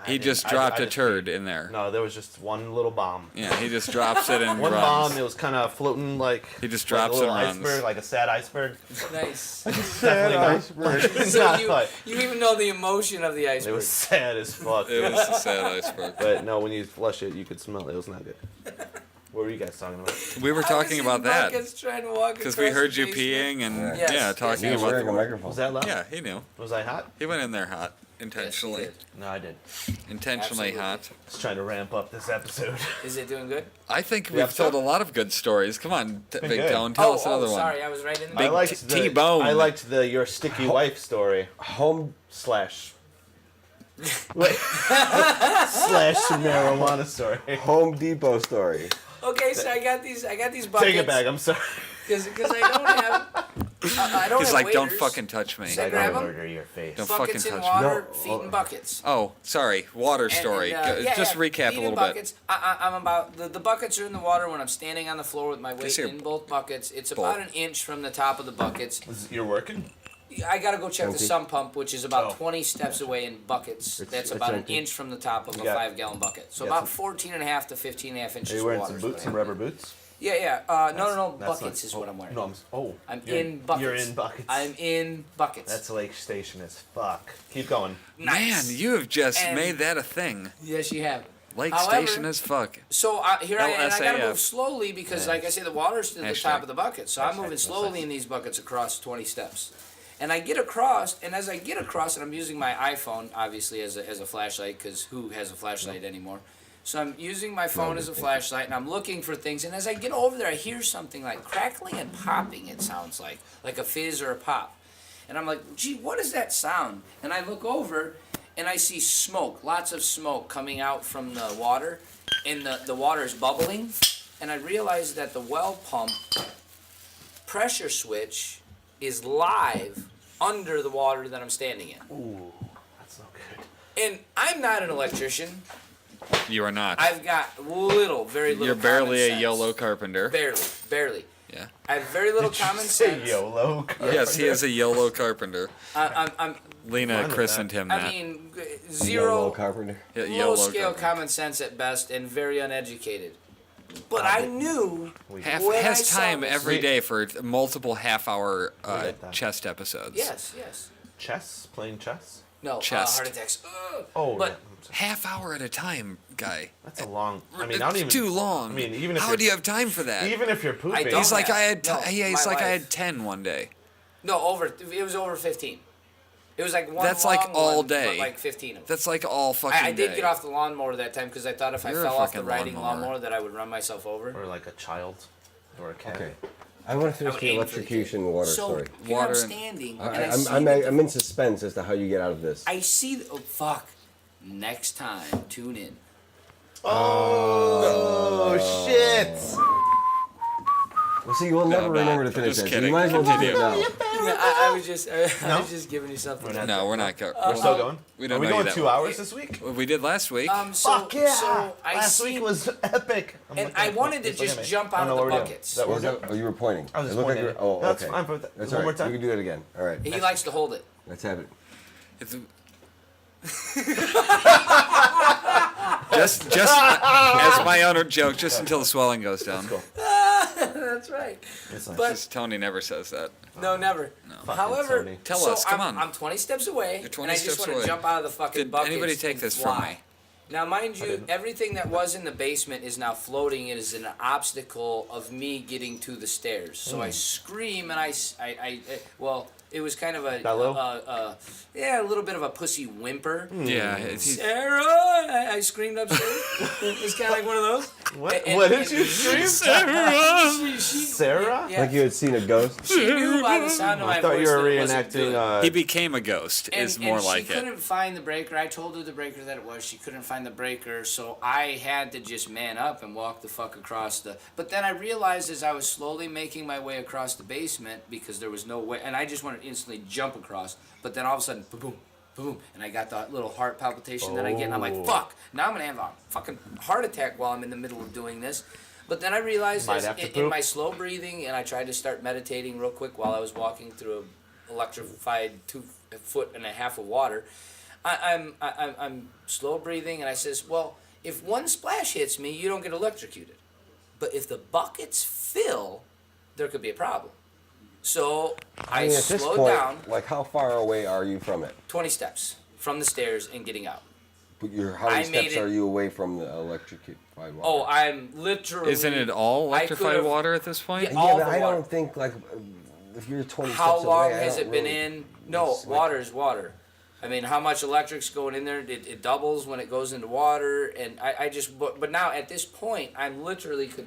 He didn't- just I dropped a just turd in there. No, there was just one little bomb. Yeah, he just drops it and One runs. bomb. It was kind of floating like. He just like drops a little and runs. iceberg, like a sad iceberg. nice. Definitely not. iceberg. It's So not, you, but you even know the emotion of the it iceberg. was sad as fuck. It was a sad iceberg. But no, when you flush it, you could smell it. It was not good. What were you guys talking about? We were talking about that because we heard you peeing and Yes, yeah, yes, talking He was about wearing a microphone. Was that loud? Yeah, he knew. Was I hot? He went in there hot, intentionally, No, I did. intentionally Absolutely. hot. Just trying to ramp up this episode. Is it doing good? I think The we've episode? told a lot of good stories. Come on, been Big good. Tone, tell us another one. Sorry, I was right in the Big I liked the T-bone. I liked the your sticky wife story Home slash. Wait. slash marijuana story. Home Depot story. Okay, so I got these buckets. Take it back. I'm sorry. Because I don't have. I don't He's have like, don't waiters. fucking touch me. I grab 'em? murder your face. Don't Buckets fucking in touch me. water, No, feet in buckets. Oh, sorry, water story. Just recap feet a in little bit. buckets. I'm about the buckets are in the water when I'm standing on the floor with my weight here. in both buckets. It's Both. about an inch from the top of the buckets. You're working? I gotta go check the Empty. sump pump, which is about Oh. 20 steps away in buckets. That's it's about empty. an inch from the top of a got- 5-gallon bucket. So you got about 14 and a half to 15 and a half inches Are you of wearing water. some is what boots, I some have. rubber boots? Yeah. No. That's Buckets not- is what I'm wearing. No, I'm I'm in buckets. You're in buckets. I'm in buckets. That's Lake Station as fuck. Keep going. nice. Man, you have just And- made that a thing. Yes, you have. Lake However, Station as fuck. So here I am, and I gotta LSAF. move slowly because, like I say, the water's to the Hashtag. top of the bucket. So I'm moving slowly in these buckets across 20 steps. And I get across, and as I get across, and I'm using my iPhone, obviously, as a flashlight, because who has a flashlight anymore? So I'm using my phone as a flashlight, and I'm looking for things. And as I get over there, I hear something like crackling and popping, it sounds like a fizz or a pop. And I'm like, gee, what is that sound? And I look over, and I see smoke, lots of smoke coming out from the water, and the water is bubbling. And I realize that the well pump pressure switch is live under the water that I'm standing in. Ooh, that's not good. And I'm not an electrician. You are not. I've got very little You're barely common a sense. YOLO carpenter. Barely. Yeah. I have very little common Say sense. YOLO. Yes, he is a YOLO carpenter. I'm Lena with christened him I that. mean, Yellow zero carpenter. Yeah, low YOLO scale carpenter. common sense at best and very uneducated. But I knew Half when I has saw time this- every day for multiple half-hour get that. chest episodes. Yes, yes. Chess? Playing chess? No, Chest. heart attacks. Oh, But- yeah. Half hour at a time, guy. That's a long. I mean, It's I don't even. too long. I mean, even if how you're, do you have time for that? even if you're pooping, don't He's like have- I had. no, He's my like I wife- had 10 one day. No, it was over 15. It was like one. That's like long all one, day. But like 15 of them. That's like all fucking. I did day. get off the lawnmower that time because I thought if You're I a fell off the fucking riding lawnmower. lawnmower that I would run myself over. or like a child, or a cat. Okay. I want to finish would the aim for the electrocution kid. water so story. here Water I'm and- standing, I, and I see I'm that I'm in suspense as to how you get out of this. I see. Oh fuck! Next time, tune in. Oh shit! Well, see, you'll never I'm remember not. to finish Just that. So you kidding. might as well just do it Continue. now. Yeah, I was just giving you something. No, we're not. We're still going. We don't Are we know you going that 2 well. hours this week? We did last week. So, Fuck yeah! So I Last see, week was epic. I'm and looking I at- wanted to just look just at me. jump I out don't of know the what we're doing. buckets. Is that What what was we're that? doing? Oh, you were pointing. I was just It looked pointing like at you were- it. Oh, That's okay. fine. That's One all right. more time. We can do it again. All right. He likes to hold it. Let's have it. It's just as my own joke, just until the swelling goes down. Cool. That's right. It's nice. But Just Tony never says that. no, never. Fucking However, Tony. Tell so us, come I'm, on. I'm 20 steps away, You're 20 and I just steps want away. to jump out of the fucking Did buckets anybody take and this from fly. me? Now, mind you, didn't. everything that was in the basement is now floating. It is an obstacle of me getting to the stairs. So I scream and well, it was kind of a Bellow? yeah, a little bit of a pussy whimper. Yeah, he's, Sarah, I screamed upstairs. It's kind of like one of those. What? And- What did and- you scream? She, Sarah? yeah, Like you had seen a ghost. she knew by the sound of my I thought voice you were that it wasn't reenacting. good. he became a ghost. Is more and like she it. couldn't find the breaker. I told her the breaker that it was. She couldn't find the breaker, so I had to just man up and walk the fuck across the. But then I realized as I was slowly making my way across the basement because there was no way, and I just wanted to instantly jump across. But then all of a sudden, boom, boom, boom, and I got that little heart palpitation that I get, and I'm like, fuck! Now I'm gonna have a fucking heart attack while I'm in the middle of doing this. But then I realized Might as have to in poop. my slow breathing, and I tried to start meditating real quick while I was walking through a electrified 2.5 foot of water. I'm slow breathing, and I says, well, if one splash hits me, you don't get electrocuted. But if the buckets fill, there could be a problem. So I, mean, at this slowed point, down like how far away are you from it? 20 steps from the stairs and getting out. But how I many made steps it- are you away from the electrified water? Oh, I'm literally. Isn't it all I electrified could've- water at this point? Yeah. Yeah, all but the I water. don't think like if you're 20 How steps long away, I has don't it been really- in? No, It's like- water is water. I mean, how much electric's going in there? It doubles when it goes into water, and I just. But now at this point, I'm literally could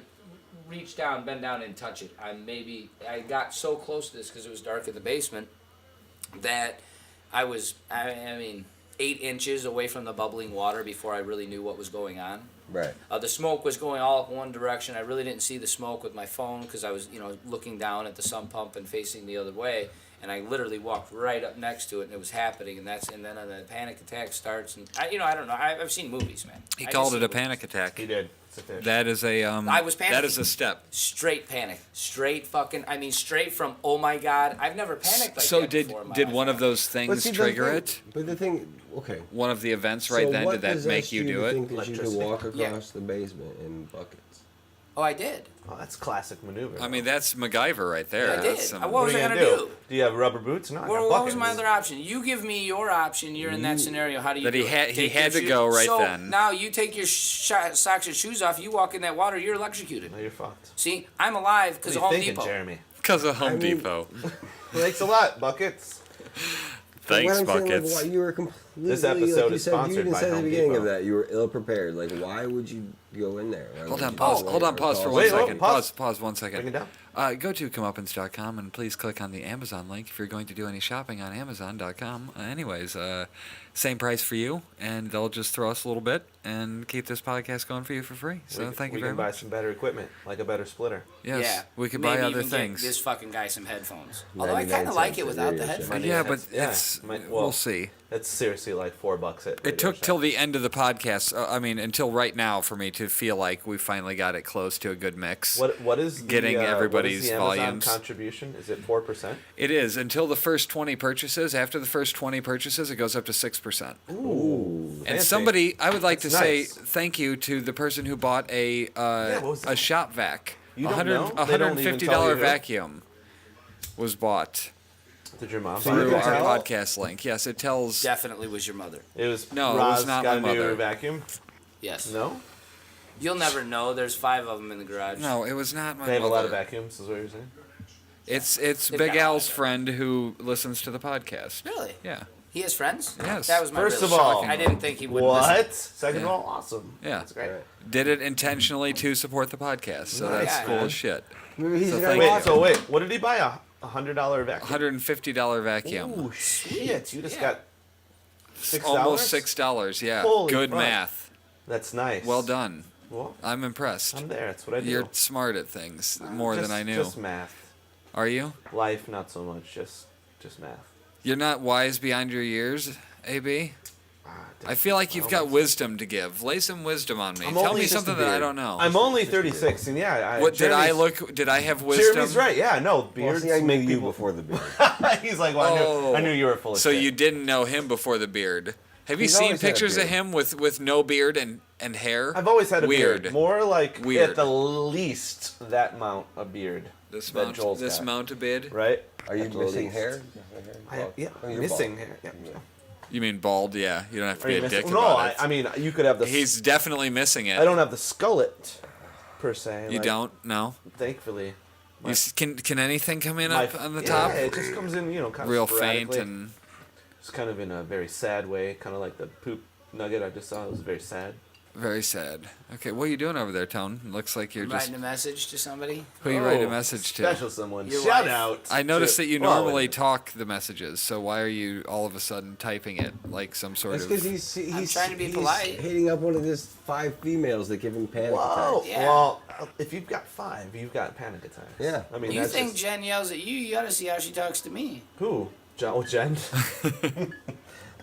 reach down, bend down, and touch it. I got so close to this because it was dark in the basement that I was. I mean, 8 inches away from the bubbling water before I really knew what was going on. Right. The smoke was going all one direction. I really didn't see the smoke with my phone because I was, looking down at the sump pump and facing the other way. And I literally walked right up next to it, and it was happening. And then the panic attack starts. And I don't know. I've seen movies, man. He I called just it see a panic attack. He did. It's a fish. That is a I was that panicking. is a step. Straight panic. Straight fucking. I mean, straight from. Oh my God! I've never panicked like So that did before in my did life. one of those things see, the trigger thing- it? But the thing, okay. One of the events right so then, what did that make possessed you do to it? think that you could Electricity. walk Yeah. across the basement in buckets? Oh, I did. Oh, that's classic maneuver. I mean, that's MacGyver right there. Yeah, I did. That's some- What what was are I you gonna gonna do? Do you have rubber boots? No. I got What was my buckets. other option? You give me your option. You're in that scenario. How do you That do he it? had- he Take had your to go right so then. Now you take your socks and shoes off. You walk in that water. You're electrocuted. No, you're fucked. See, I'm alive What because are of you Home thinking, Depot. Jeremy? Because of Home I mean- Depot. Thanks a lot, buckets. Thanks, What I'm saying, like, buckets. why you were completely. This episode like you is said, sponsored you even by said at the Home beginning of Depot. that you were ill prepared. Like, why would you go in there? Why Hold would on, you pause. go Hold in on, there pause for or 1 Wait, second. pause. Pause 1 Bring it second. down. Go to comeuppance.com and please click on the Amazon link if you're going to do any shopping on Amazon.com. Anyways, same price for you, and they'll just throw us a little bit and keep this podcast going for you for free. So thank you we very can buy much. some better equipment, like a better splitter. Yes, Yeah, we could maybe buy other even things. Get this fucking guy some headphones. Although I 99 kind of like cents it at without the Radio Shack. headphones. Yeah, but Yeah, it's well, we'll see. That's seriously like $4 at. It took till the end of the podcast. I mean, until right now for me to to feel like we finally got it close to a good mix. What is Getting everybody's what is the Amazon volumes. contribution? Is it 4%? It is until the first 20 purchases. After the first 20 purchases, it goes up to 6%. Ooh. And fancy. somebody, I would like That's to say nice. thank you to the person who bought a what was that? shop vac. You don't know? They don't even $150 tell you who? vacuum was bought Did your mom? So buy you through it? can our tell? podcast link. Yes, it tells. Definitely was your mother. It was. No, it Roz was not got my a new mother. vacuum. Yes. No. You'll never know. There's 5 of them in the garage. No, it was not my They have mother. a lot of vacuums. Is what you're saying? It's They've Big got a lot Al's of- friend who listens to the podcast. Really? Yeah. He has friends? Yes. That was my First real of all, shock. I didn't think he would listen. What? Second of Yeah. all, awesome. Yeah. That's great. Did it intentionally to support the podcast, so Nice, that's cool man. as shit. Maybe he's So the guy thank Wait. you. watching. So wait. What did he buy? A $100 vacuum. $150 vacuum. Ooh, shit! You just Yeah. got $6. Almost $6, yeah. Holy Good fuck. math. That's nice. Well done. Well, I'm impressed. I'm there. That's what I do. You're smart at things more Just- than I knew. Just math. Are you? Life, not so much. Just math. You're not wise beyond your years, AB? I feel like you've got wisdom to give. Lay some wisdom on me. I'm Tell only me just a something that I beard. don't know. I'm only 36, and yeah. What did I Jeremy's- look? Did I have wisdom? Jeremy's right. Yeah, no Well, beards. see, I knew make you people. before the beard. He's like, well, I knew you were full of So shit. you didn't know him before the beard. Have you He's seen always had a pictures of beard. him with no beard and hair? I've always had a Weird. beard. More like Weird. at the least that amount of beard. This that mount, Joel's this got. mount of beard. Right? Are you At the missing least. hair? Yeah, Oh, you're missing bald. hair. Yeah. You mean bald? Yeah. You don't have to Are be you a missing? dick No, about it. I mean you could have the. He's definitely missing it. I don't have the skullet, per se. You like, don't? No. Thankfully. Can anything come in My- up on the yeah, top? it just comes in, kind Real of faint sporadically. and Just kind of in a very sad way, kind of like the poop nugget I just saw. It was very sad. very sad. Okay, what are you doing over there, Tone? Looks like you're just. Writing a message to somebody. Who are you writing a message to? Special someone. Your Shout wife. out. I noticed to- that you well, normally talk the messages, so why are you all of a sudden typing it like some sort That's of? because he's trying to be he's polite. hitting up one of his 5 females that give him panic Whoa. attacks. Yeah. Well, if you've got 5, you've got panic attacks. Yeah. I mean, You that's think just, Jen yells at you? You ought to see how she talks to me. who? Jen?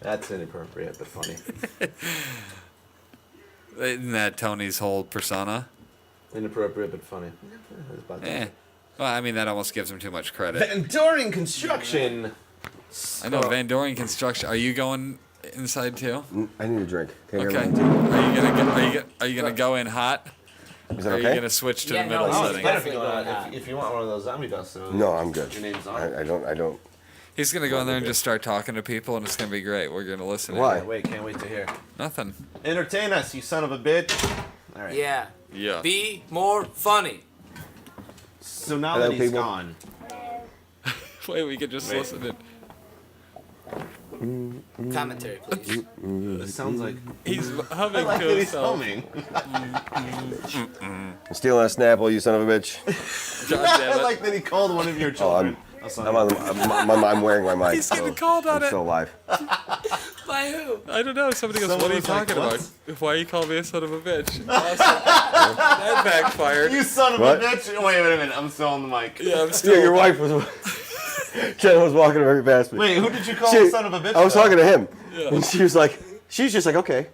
That's inappropriate, but funny. Isn't that Tony's whole persona? Inappropriate, but funny. It's about Eh. that. Well, I mean that almost gives him too much credit. And Doring Construction. I know Van Doring Construction. Are you going inside too? I need a drink. Can I Okay. get Are one you gonna go in hot? too? Is that Or are you okay? gonna switch to Yeah, the no, middle he's Oh, setting? it's better if, Definitely you going want, hot. if you want one of those zombie busts. So No, I'm good. Your name's on. I don't. He's gonna go in there and just start talking to people, and it's gonna be great. We're gonna listen. Why? Can't wait, can't wait to hear. Nothing. Entertain us, you son of a bitch. All right. Yeah. Yeah. Be more funny. So now Hello, that he's people. gone, Wait, we could just Wait. listen to. Commentary, please. it sounds like. He's I humming like to that he's himself. humming. I'm stealing a Snapple, you son of a bitch. God I damn it. like that he called one of your Oh, children. I'm wearing my mic. He's getting so called on I'm it. still alive. By who? I don't know. Somebody goes, Someone "What are you was like, talking "What?" about? Why you call me a son of a bitch?" Awesome. That backfired. You son of What? a bitch! Wait a minute, I'm still on the mic. Yeah, I'm still. Yeah, your wife was. Jen was walking right past me. Wait, who did you call She- son of a bitch? I was though? talking to him, Yeah. and she's just like, okay.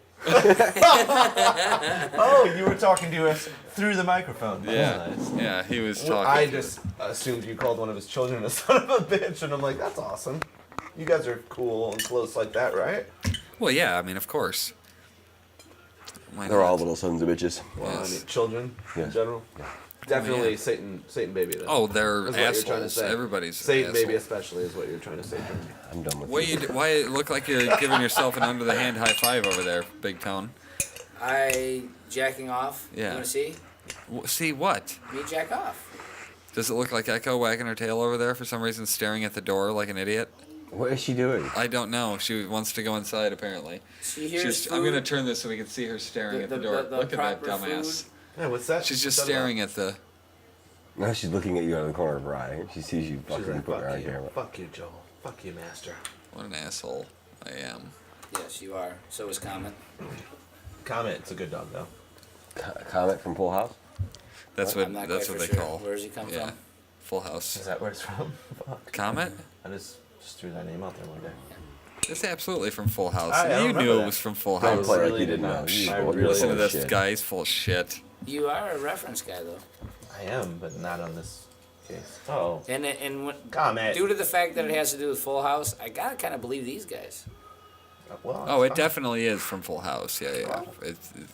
Oh, you were talking to us through the microphone. That's Yeah, nice. yeah. He was Well, talking. I just assumed you called one of his children a son of a bitch, and I'm like, that's awesome. You guys are cool and close like that, right? Well, yeah. I mean, of course. Why They're not? all little sons of bitches. Well, I Yes. mean, children in Yes. general. Definitely yeah. Satan baby. Though. Oh, they're That's what you're trying to assholes. say. Everybody's Satan an baby, asshole. especially, is what you're trying to say. Jeremy. I'm done with Why you. why it look like you're giving yourself an under the hand high five over there, Big Tone? I jacking off. Yeah. You want to see? See what? Me jack off. Does it look like Echo wagging her tail over there for some reason, staring at the door like an idiot? What is she doing? I don't know. She wants to go inside apparently. She hears She's, food. I'm gonna turn this so we can see her staring at the door. the Look at that proper dumbass. food. Yeah, what's that? She's just What's that staring at the. Now she's looking at you out of the corner of her eye. She sees you about? She's fucking like, put her fuck on you, camera. fuck you, Joel, fuck you, master. What an asshole I am. Yes, you are. So is Comet. Comment. It's a good dog though. Comment from Full House? That's I'm what not that's quite what for they sure. call. Where does he come Yeah, from? Full House. Is that where it's from? Fuck. Comet? I just threw that name out there one day. It's absolutely from Full House. I You remember knew it that. was from Full Don't House. play like really you did didn't know. not. You I full- really you're Listen full to of this shit. guy. He's full of shit. You are a reference guy, though. I am, but not on this case. Oh, And comment. due to the fact that it has to do with Full House, I gotta kind of believe these guys. Well, Oh, it's it fine. definitely is from Full House. Yeah.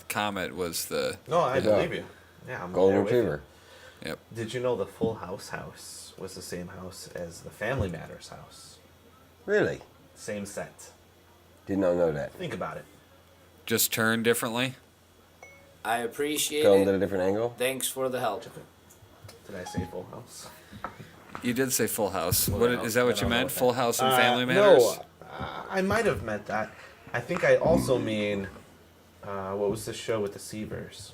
Comet was the. No, I Good job. believe you. Yeah, I'm Golden there with you. Retriever. Yep. Did you know the Full House was the same house as the Family Matters house? Really? Same set. Did not know that. Think about it. Just turned differently. I appreciate Filmed at it. a different angle. Thanks for the help. Did I say Full House? You did say Full House. Full What House. is that? What I you don't know meant? what that- Full House and Family Matters. No, I might have meant that. I think I also mean, what was the show with the Seavers?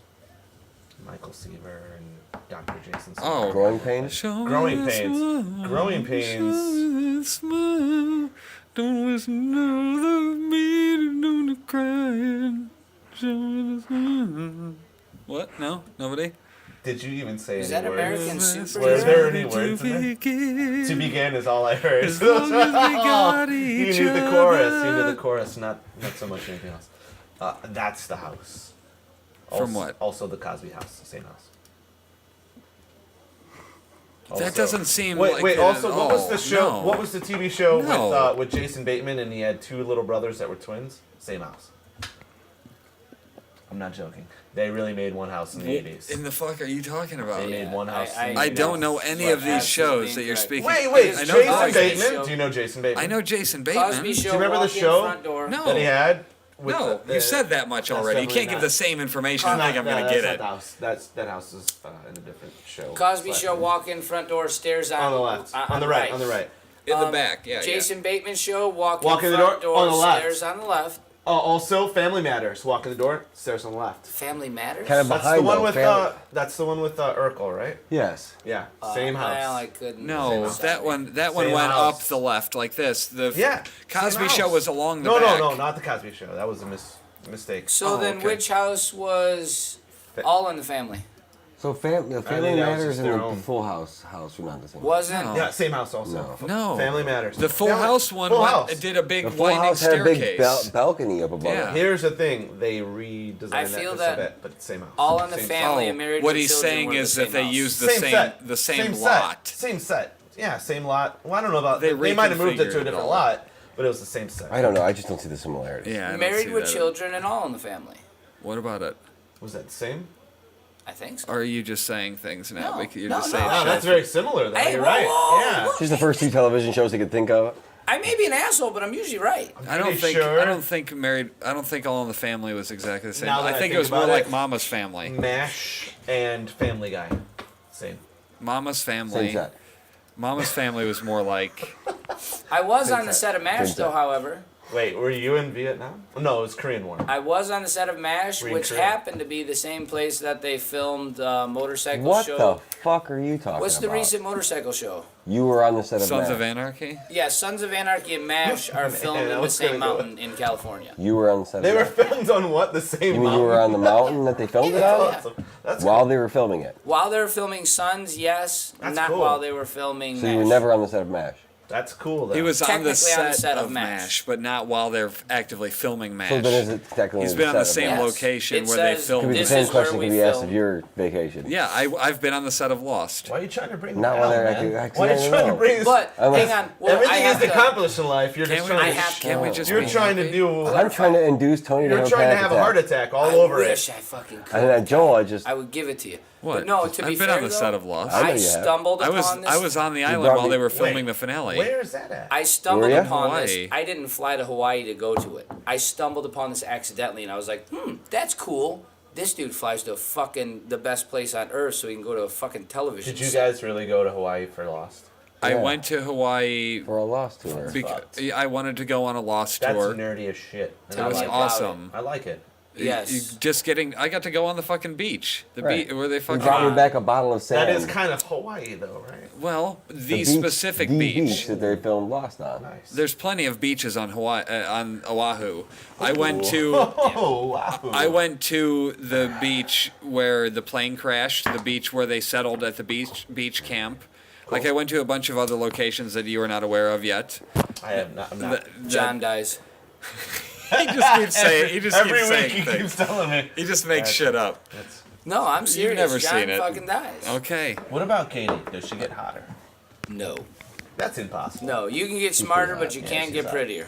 Michael Seaver and Dr. Jason Seaver. Oh. Growing pains. Show Growing me a Pains. smile, Growing Pains. show me a smile. Don't listen to the beating, don't the crying. Show me the smile. What? No? Nobody? Did you even say Is any that words? American Were there Superhero? any words in there? Begin. To begin is all I heard. As long as we got He each knew the chorus. He other. knew the chorus, not so much anything else. That's the house. From what? Also the Cosby house, the same house. That Also- doesn't seem Wait, like wait. it Also, at what was all. the show? No. What was the TV show No. with Jason Bateman and he had two little brothers that were twins? Same house. I'm not joking. They really made one house in the What 80s. in the fuck are you talking about? They made one house. in the I 80s. don't know any But of these absolutely shows that you're incorrect. speaking. Wait, I know Jason Cosby Bateman. Show. Do you know Jason Bateman? I know Jason Bateman. Cosby Show. Do you remember the walk in show? Front door. No. that he had. With No, the- you said that much that's already. You definitely can't give not- the same information and Not- think I'm no, gonna that's get not it. the house. That house is in a different show. Cosby But- Show. Walk in front door. Stairs on on the left. On the right. On the right. In the back, yeah. Jason Bateman Show. Walk Walk in in the front door, on the left. Stairs on the left. Also, Family Matters. Walk in the door. Stairs on the left. Family Matters. Kind of That's behind the one though, with family. that's the one with Urkel, right? Yes. Yeah, same house. Well, I couldn't. No, house. that one Same went house. up the left like this. The Yeah, Cosby same Show house. was along the no, back. No, not the Cosby Show. That was a mistake. So Oh, then, okay. which house was All in the Family? So Family that Matters was just and their the own. Full House were not the same. Wasn't? No. Yeah, same house also. No. No. Family Matters. The Full Family- House one Full House. did a big The Full winding House had a big staircase. balcony up above Yeah. it. Here's the thing: they redesigned I that feel just that a bit, but it's same house. All in the Same Family Oh, and Married what with he's Children saying were the is that same they house. use the set. same set. lot. Same set. Yeah, same lot. Well, I don't know about. They They might have moved it reconfigured to a it different all. lot, but it was the same set. I don't know. I just don't see the similarities. Yeah, I don't Married see with that. Children and All in the Family. What about it? Was that the same? I think so. Or are you just saying things now? No, You're no, just no. saying Oh, shit. that's very similar. Though. Hey, You're whoa, right. whoa, Yeah. whoa. Just the first two television shows I could think of. I may be an asshole, but I'm usually right. I don't Pretty think sure. I don't think married. I don't think All in the Family was exactly the same. Now that I I think it think was more about like it- Mama's Family. MASH and Family Guy, same. Mama's Same Family. set. Mama's Family was more like. I was on the set. set of MASH, Same though, set. however. Wait, were you in Vietnam? No, it was Korean War. I was on the set of MASH, Were you which Korean? happened to be the same place that they filmed Motorcycle What Show. the fuck are you talking What's the about? recent motorcycle show? You were on the set of Sons MASH. of Anarchy. Yeah, Sons of Anarchy and MASH are filmed I in the was same gonna go mountain in California. You were on the set They of were MASH. filmed on what? The same You mean mountain? you were on the mountain that they filmed it That's on? awesome. That's While they were filming it. While they were filming Sons, yes. That's not cool. while they were filming So MASH. you were never on the set of MASH. That's cool, though. He was on the Technically on set, the of MASH, but not while they're actively filming MASH. So then is it technically He's the been on the set of same MASH? Yes. location It where they says Could filmed. be the This same is where question we could be asked filmed. of your vacation. Yeah, I've been on the set of Lost. Why are you trying to bring Not it while down, they're man? actually- Why are you actually, trying I to don't bring this? But Unless- hang on. Well, I Everything have is to, accomplished in life. You're Can't just we trying just- to. can't we just You're be trying to happy? do. I'm trying to induce Tony to You're have trying to panic have a heart attack. attack all I over wish it. I fucking could. And then Joel, I just I would give it to you. What? But no, to be I've been fair, on the though, set of Lost. I know I you have. stumbled I upon this. was on the island brought while me- they were filming Wait, the finale. Where is that at? I stumbled Were ya? upon this. Hawaii. I didn't fly to Hawaii to go to it. I stumbled upon this accidentally, and I was like, that's cool. This dude flies to the best place on earth so he can go to a fucking television Did you set. guys really go to Hawaii for Lost? I Yeah. went to Hawaii. for a lost tour. Fucked. I wanted to go on a Lost That's tour. nerdy as shit. And It I was like it. awesome. I like it. Yes. I got to go on the fucking beach. The Right. beach where they You fucking. brought me back a bottle of sand. That is kind of Hawaii, though, right? Well, the beach- specific the beach. that they filmed Lost on. Nice. There's plenty of beaches on Hawaii, on Oahu. I went to. Oh, wow. I went to the beach where the plane crashed, the beach where they settled at the beach camp. Like I went to a bunch of other locations that you are not aware of yet. I have not. I'm not. John dies. He just keeps saying. He just Every keeps week saying he things. keeps telling me. He just makes shit up. That's, No, I'm serious. never John seen it. fucking dies. Okay. what about Katie? Does she get hotter? No. That's impossible. No, you can get smarter, but you Yeah, can't she's get hot. prettier.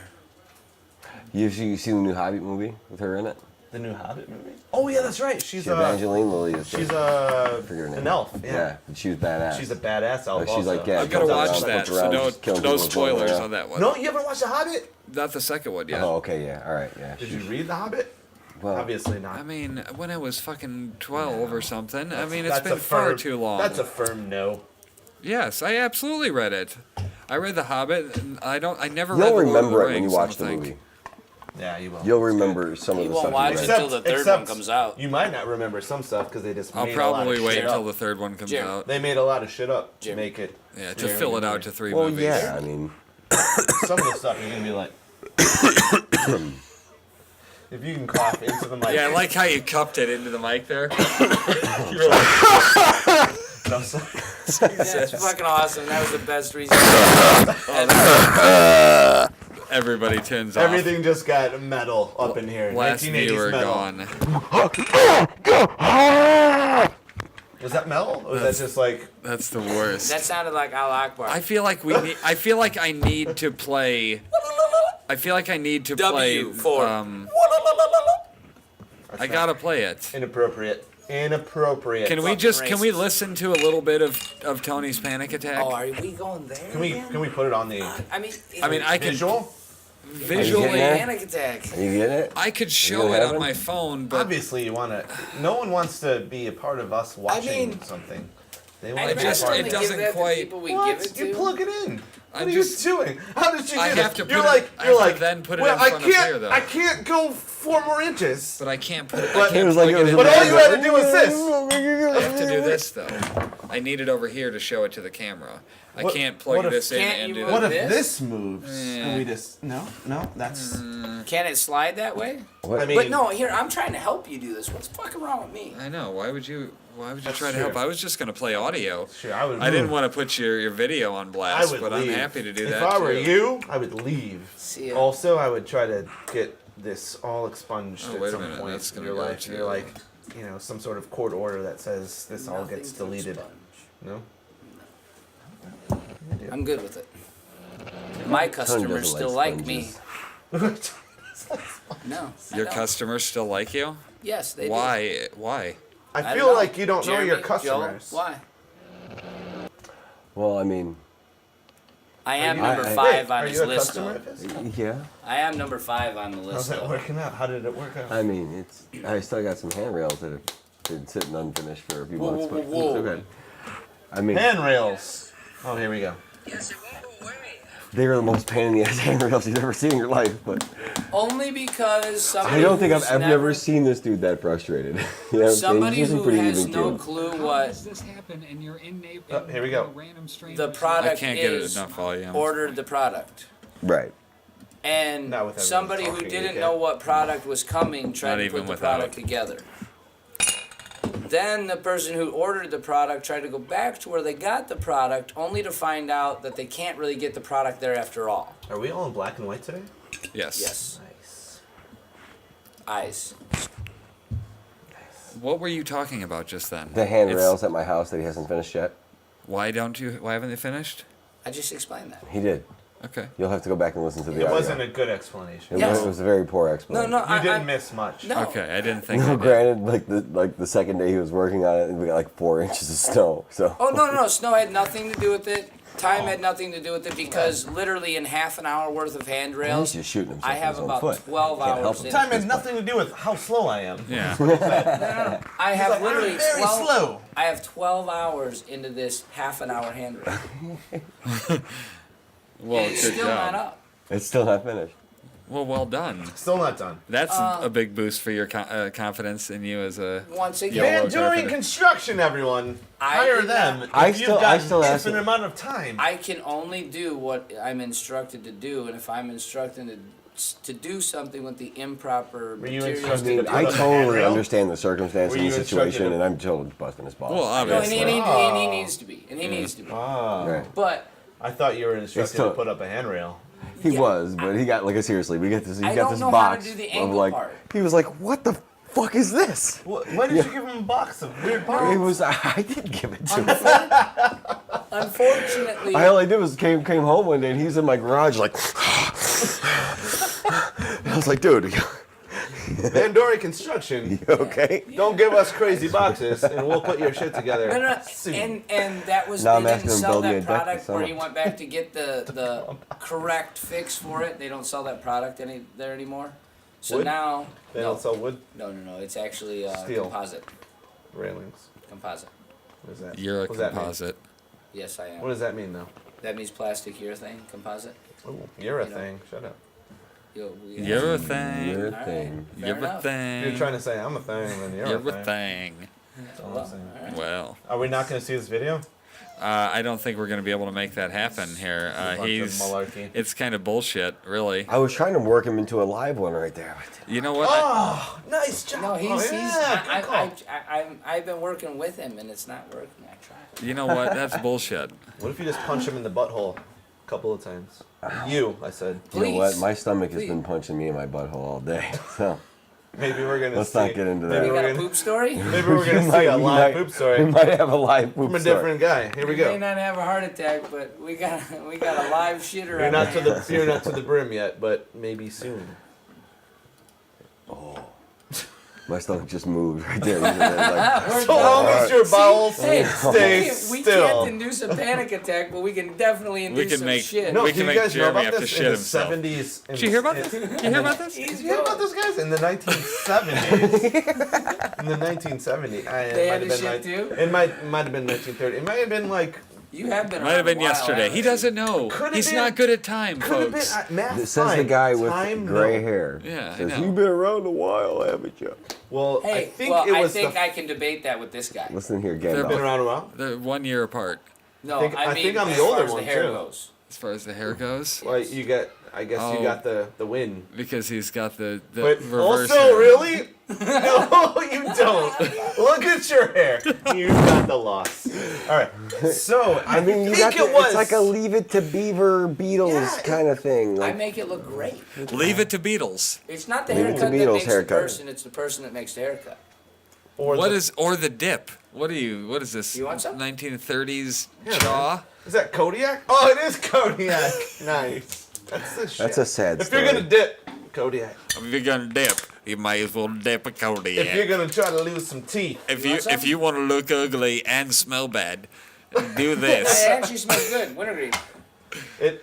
You seen the new Hobbit movie with her in it? The new Hobbit movie? Oh yeah, that's right. She's Evangeline Lilly is she's forget her an name. elf. Yeah. and she was badass. She's a badass elf. Like, she's also. like, yeah, I've got to goes watch around, that, looks so around, no, just kills no people with bows, spoilers yeah. on that one. No, you haven't watched The Hobbit? Not the second one yet. Oh, okay, yeah, all right, yeah. Did you read The Hobbit? Well, Obviously not. I mean, when I was fucking 12 or something. I mean, it's That's been a far firm- too long. That's a firm no. Yes, I absolutely read it. I read The Hobbit. And I never you'll read The Lord of remember the it when you Rings, watch I the don't movie. think. Yeah, you will. You'll It's remember some of You the won't stuff. watch you it read. until the third one comes out. You might not remember some stuff because they just I'll made a lot probably of wait shit until up. the third one comes Jim. out. They made a lot of shit up to Jim. make it. Yeah, to Yeah, fill it movie. out to 3 Well, movies. yeah, I mean, Some of the stuff you're gonna be like. If you can cough into the mic. Yeah, I like how you cupped it into the mic there. No, so- That's fucking awesome. That was the best reason. Everybody tunes off. everything just got metal up in here. Last 1980s viewer metal. gone. Was that metal? Or was that just like? That's the worst. That sounded like Al Akbar. I feel like we need. I feel like I need to play. I feel like I need to play. W for- I gotta play it. Inappropriate. Inappropriate. Can we fucking just can we racist. listen to a little bit of Tony's panic attack? Oh, are we going there? again? Can we put it on the I mean, I can visual? visually. Are you getting panic attack. are you getting it? I could You show gonna it have on it? my phone, but Obviously, you want to. No one wants to be a part of us watching mean- something. They I want to be just- a part it of doesn't give that to quite- people we What? give it You to. plug it in. What I'm are just- you doing? How did you do I this? have to put you're it- like, I you're have to like. then put it well, in front I of can't. here, though. I can't go 4 more inches. but I can't put it. But- I can't It was plug like it it was in. But all you there. had to do was this. I have to do this though. I need it over here to show it to the camera. I What- can't what plug if- this in Can't and you do move What that. if this? this moves? Yeah. And we just no. That's. Can it slide that way? What? I mean, But no, here I'm trying to help you do this. What's fucking wrong with me? I know. Why would you That's try to true. help? I was just gonna play audio. Sure, I would. I didn't want to put your video on I blast, would but leave. I'm happy to do if that. If I were too. you, I would leave. See ya. Also, I would try to get this all expunged Oh, at wait a some minute, point that's in gonna your go life. to- You're like, some sort of court order that says this all Nothing gets to deleted. expunge. No. I'm good with it. My customers doesn't still like like me. No. I Your don't. customers still like you? Yes, they do. Why? Why? I don't feel know. like you don't know your Jeremy, customers. Joel, why? Well, I mean, I am you- number I- 5 Wait, on are his you a list. customer Though. of his? yeah. I am number 5 on the How's list. that Though. working out? How did it work out? I mean, it's. I still got some handrails that have been sitting unfinished for a few Whoa, months, whoa, but whoa. it's okay. I mean, Handrails. Oh, here we go. they are the most pain in the ass handrails you've ever seen in your life. But Only because somebody I don't think who's I've never seen this dude that frustrated. You know what I'm saying? somebody He's usually who pretty has even no kid. clue How what does this happen and you're in Here we go. random strange the product I can't get it is, enough volume. ordered the product. Right. And Not with everyone somebody who talking, didn't you know can't. what product was coming tried Not to even put the without. product together. Then the person who ordered the product tried to go back to where they got the product, only to find out that they can't really get the product there after all. Are we all in black and white today? Yes. Yes. Nice. Eyes. What were you talking about just then? The handrails at my house that he hasn't finished yet. Why don't you? Why haven't they finished? I just explained that. He did. Okay. You'll have to go back and listen to the It audio. wasn't a good explanation. It, Yes. was, it was a very poor No, explanation. no, You I didn't miss much. No. Okay, I didn't think. No, I did. granted, like the second day he was working on it, we got like 4 inches of snow. So. Oh no, snow had nothing to do with it. Time had nothing to do with it because literally in half an hour worth of He's handrails, just shooting himself I have in his own about foot. 12 Can't help hours him. in. Time has nothing to do with how slow I am. Yeah. I have like, literally "I'm very 12, slow." I have 12 hours into this half an hour handrail. Well, And it's good still job. not up. It's still not finished. Well done. Still not done. That's a big boost for your confidence in you as a. Once Yellow again, Man, during carpet. construction, everyone, I hire did them. not- I if still- you've I got still an ask infinite them. amount of time. I can only do what I'm instructed to do, and if I'm instructed to do something with the improper Were you materials, instructed to I put up a totally handrail? understand the circumstance Were and you the instructed situation, to- and I'm totally busting his balls. Well, no, and obviously. he needs to be, and he needs to be. Ah. Right. But I thought you were instructed still- to put up a handrail. He was, but he got like seriously. We got this. He I got don't this know how to box do the of ankle like. part. He was like, "What the fuck is this?" When did you give him a box of weird parts? It was. I didn't give it to him. Unfortunately, All I did was came home one day and he's in my garage like. I was like, dude, Van Doring Construction. you okay? Don't give us crazy boxes, and we'll put your shit together. no. soon. And that was Now I'm they asking didn't him to sell build me a that deck product for where summer. he went back to get the correct fix for it. They don't sell that product there anymore. So Wood? now They don't sell wood no. It's actually Steel. composite. railings. Composite. What is that? You're a What does that mean? composite. Yes, I am. What does that mean, though? That means plastic urethane composite. Oh, you're a You know. thing. Shut up. You're a thing. You're a All right. thing. Fair You're a enough. thing. You're trying to say I'm a thing, and then you're You're a a thing. thing. That's all Well, I'm saying. all right. Well, Are we not going to see this video? I don't think we're going to be able to make that happen here. A bunch of He's. malarkey. It's kind of bullshit, really. I was trying to work him into a live one right there. You know what? Oh, nice job. No, Oh, yeah, good call. I've been working with him and it's not working. I tried. You know what? That's bullshit. What if you just punch him in the butthole a couple of times? You, I said. You know what? Please. My stomach has Please. been punching me in my butthole all day. So Maybe we're gonna. Let's see, not get into that. Maybe You we're got a gonna, poop story? maybe we're gonna see a live poop we story might have a live poop from a story. different guy. Here we You may go. not have a heart attack, but we got a live shitter. You're on not our to hands. the you're not to the brim yet, but maybe soon. My stomach just moved right there. Like, We're So long done. as your bowels Hey, stay we still. can't induce a panic attack, but we can definitely induce some shit. No, We do can you make guys know Jeremy about have to this shit in the himself. 70s? Did you hear about this? Did you hear about this? He's You hear about those guys in the 1970s? In the 1970s, They had to shit too? It might have been 1930. It might have been like. You have been. Might have around been a while, yesterday. haven't He you? doesn't know. Could've He's been- not good at time, Could have been folks. math. it says the guy with Time, gray no. hair. Yeah, I Says, know. you've been around a while, haven't you? Well, Hey, I think well, it I was think the. I can debate that with this guy. Listen here, They're Been Gandalf. around a while. They're 1 year apart, No, think- I I mean think I'm the as older far as one, the hair too. goes. as far as the hair goes. Well, you got. I guess Oh. you got the win. Because he's got the But reverse also, hair. really? No, you don't. Look at your hair. You got the loss. All right. So I mean, you think got it was. it's like a Leave It to Beaver Beatles Yeah, kind of thing. I Like, make it look great. Leave it to Beatles. It's not the Leave it to haircut that Beatles makes haircut. the person; it's the person that makes the haircut. Or What the- is or the dip? What is this? You want some? 1930s Yeah, chaw? Is that Kodiak? Oh, it is Kodiak. Nice. That's the shit. That's a sad If story. you're gonna dip, Kodiak. If you're gonna dip, you might as well dip a Kodiak. If you're gonna try to lose some teeth, If You you want some? if you want to look ugly and smell bad, do It this. actually smells good. Wintergreen.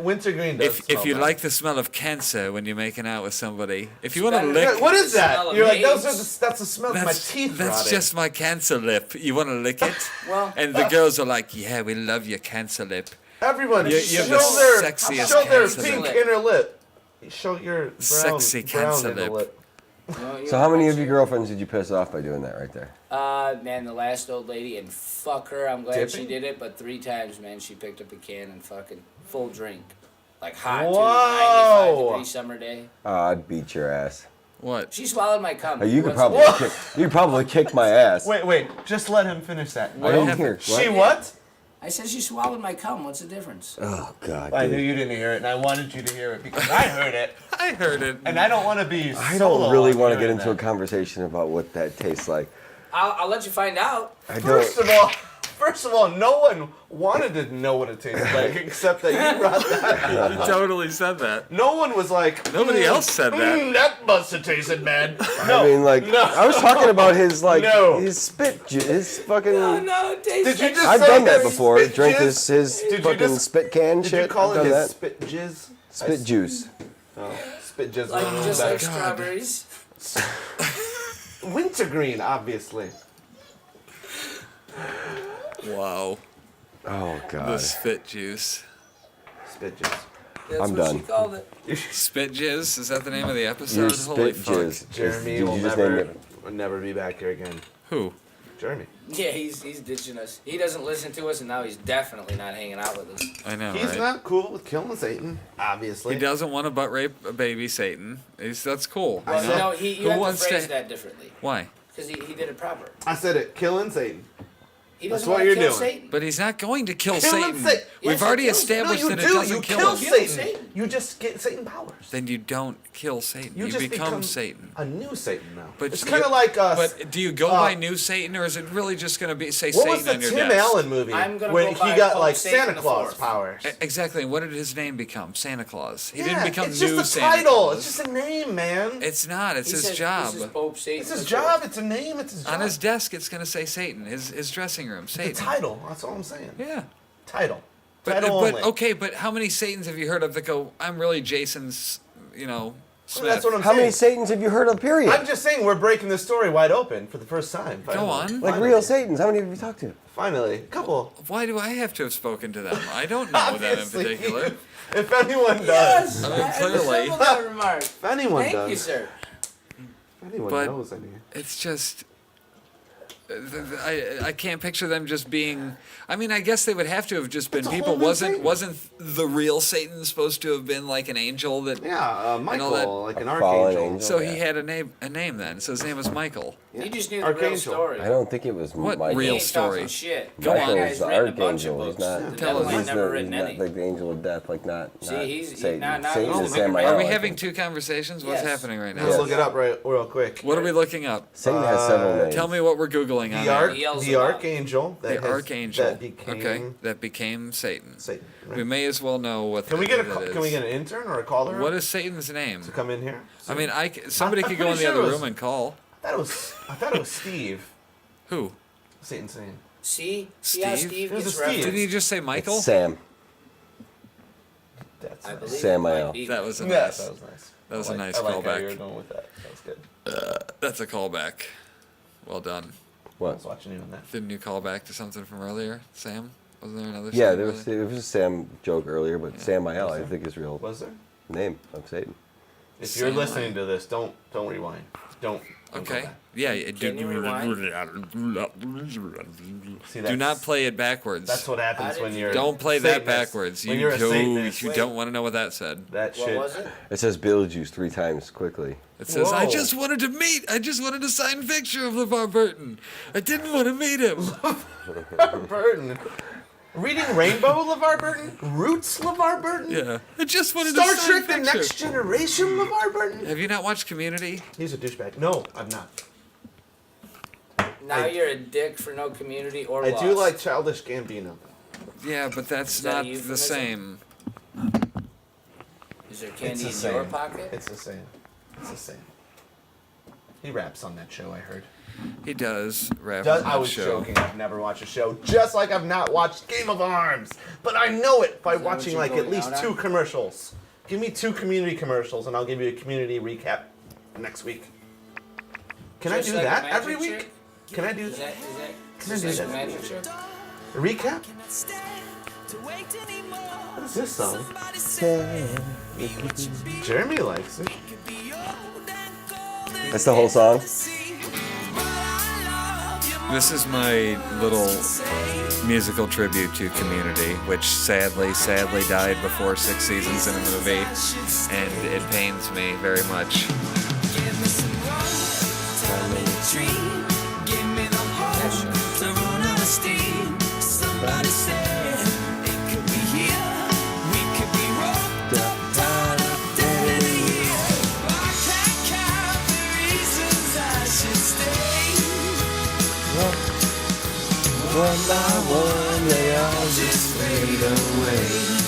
wintergreen does. If you smell like the smell of cancer when you're making out with somebody, if you want to Better- nice. lick, What is The that? smell of You're like AIDS. that's the smell of my teeth that's rotting. just my cancer lip. You want to lick it? Well, And the girls are like, yeah, we love your cancer lip. Everyone, You- show you have the their sexiest show their cancer pink lip. inner lip. Show your brown, Sexy brown cancer inner lip. So how many of your girlfriends did you piss off by doing that right there? Man, the last old lady, and fuck her. I'm glad she Dipping? did it, but 3 times, man, she picked up a can and fucking full drink, like hot, Whoa. 95-degree summer day. I'd beat your ass. What? She swallowed my cum. You could What's the probably you probably kick my ass. Wait, just let him finish that. I didn't hear. She What? what? I said she swallowed my cum. What's the difference? Oh God. I dude. knew you didn't hear it, and I wanted you to hear it because I heard it, I heard it. and I don't want to be. I don't really want to get into a that. conversation about what that tastes like. I'll let you find out. I don't. First of all, no one wanted to know what it tasted like except that you brought that. You totally said that. No one was like. Nobody else said that. That must have tasted bad. No, I mean, like, no. I was talking about his like No. his spit, his fucking. Oh no, it tastes Did you like just I've say done that his before. spit Drink jizz? his Did you fucking just- spit can Did shit. you call I've it done his that. spit jizz? Spit juice. Oh, spit jizz. like was just better. like strawberries. Wintergreen, obviously. Wow. Oh The God. spit juice. Spit jizz. That's I'm what done. she called it. Spit jizz? Is that the name of the You episode? Holy spit fuck. jizz. Jeremy Did will you just name never, it? will never be back here again. Who? Jeremy. Yeah, he's ditching us. He doesn't listen to us, and now he's definitely not hanging out with us. I know, He's right? not cool with killing Satan, obviously. He doesn't want to butt rape a baby Satan. That's cool. Well, you know? no, you Who have to wants phrase to- that differently Why? because he did it proper. I said it, killing Satan. He That's doesn't what want to you're kill doing. Satan. But he's not going to kill Kill Satan. him, Satan. We've Yes, already he kills- established no, that you it do. doesn't You kill kill him. Satan. Satan. You just get Satan powers. Then you don't kill Satan. You just become Satan. A new Satan now. But it's you- kind of like us. But do you go by new Satan, or is it really just going to be say what Satan was the on your Tim desk? Allen movie I'm gonna when go by he got Pope like Satan Santa the Claus Fourth. powers? Exactly. And what did his name become? Santa Claus. He Yeah, didn't become it's new just a Santa title. Claus. It's just a name, man. It's not. It's He his says, job. This is Pope Satan. It's his the job. Fourth. It's a name. It's his job. On his desk, it's going to say Satan. His dressing room, Satan. the title. That's all I'm saying. Yeah. Title. But, Title but only. okay, but how many Satans have you heard of that go, I'm really Jason's, Smith? That's what I'm How saying. many Satans have you heard of, period? I'm just saying we're breaking this story wide open for the first time. Go Finally. on. Like Finally. real Satans. How many have you talked to? Finally. A couple. Why do I have to have spoken to them? I don't know them in Obviously. particular. If anyone does. Yes. I mean, I clearly. assembled that remark. If anyone Thank does. you, sir. If anyone But- knows any. It's just. I can't picture them just being. I mean, I guess they would have to have just been It's a people. whole new Wasn't the real Satan supposed to have been like an angel that? Yeah, Michael, that- like an A fallen archangel. angel. So Yeah. he had a name then. So his name was Michael. You just knew the real Archangel. story. I don't think it was What Michael. He real ain't story? talking Shit. Go That on. Michael guy's is the written a bunch of archangel. He's books. not. The Tell devil us. ain't He's never the, written he's not any. like the angel of death. Like not. See, not he's- Satan. now Satan he's is making Samael. it Are we like having two conversations? What's Yes. happening right now? Let's Yes. look it up real quick. What are we looking up? Satan has several names. Tell me what we're googling on. The, air. He yells the about it. archangel. The That has, archangel. That became Okay, that became Satan. Satan. Right? We may as well know what. Can we get a that Can we is. get an intern or a caller? What is Satan's name? to come in here? I mean, somebody I'm could go in pretty the sure other it was- room and call. I thought it was Steve. Who? Satan's name. See how Steve? Steve It was gets a Steve. referenced? Did he just say Michael? It's Sam. That's I nice. believe Samael. it might be. That was a Yeah, nice. that was nice. That was I a like- nice I like how callback. you were going with that. That was good. That's a callback. Well done. I What? was watching you on that. Didn't you call back to something from earlier, Sam? Wasn't there another? Yeah, Sam there was earlier? it was a Sam joke earlier, but Samael I think is real Was there? name of Satan. If you're Sam. listening to this, don't rewind. Don't go Okay. back. Yeah. Can you rewind? See, Do not play it backwards. That's what happens How when did you're. Don't play that Satanist. backwards. When You you're a Satanist, you don't want to know what that said. that What shit. was it? It says Beetlejuice 3 times quickly. It says, I Whoa. just wanted to meet. I just wanted a signed picture of LeVar Burton. I didn't want to meet him. Burton. Reading Rainbow, LeVar Burton. Roots, LeVar Burton. Yeah. I just wanted Star a signed Trek: The picture. Next Generation, LeVar Burton. Have you not watched Community? He's a douchebag. No, I'm not. Now you're a dick for no community or I loss. do like Childish Gambino. Yeah, but that's Is that a not the euphemism? same. Is there candy It's the in your same. pocket? It's the same. It's the same. He raps on that show, I heard. He does rap Does, on that I was show. joking. I've never watched a show, just like I've not watched Game of Arms. But I know it by Is that what watching you're like at going least out on? 2 commercials. Give me 2 community commercials, and I'll give you a community recap next week. Can Just I do like a that magic every week? trick? Can I do Is that? that Can I is do this like a that? magic trick? A recap? What is this song? Jeremy likes it. That's the whole song. This is my little musical tribute to Community, which sadly died before 6 seasons in a movie, and it pains me very much. One by one, they all just fade away.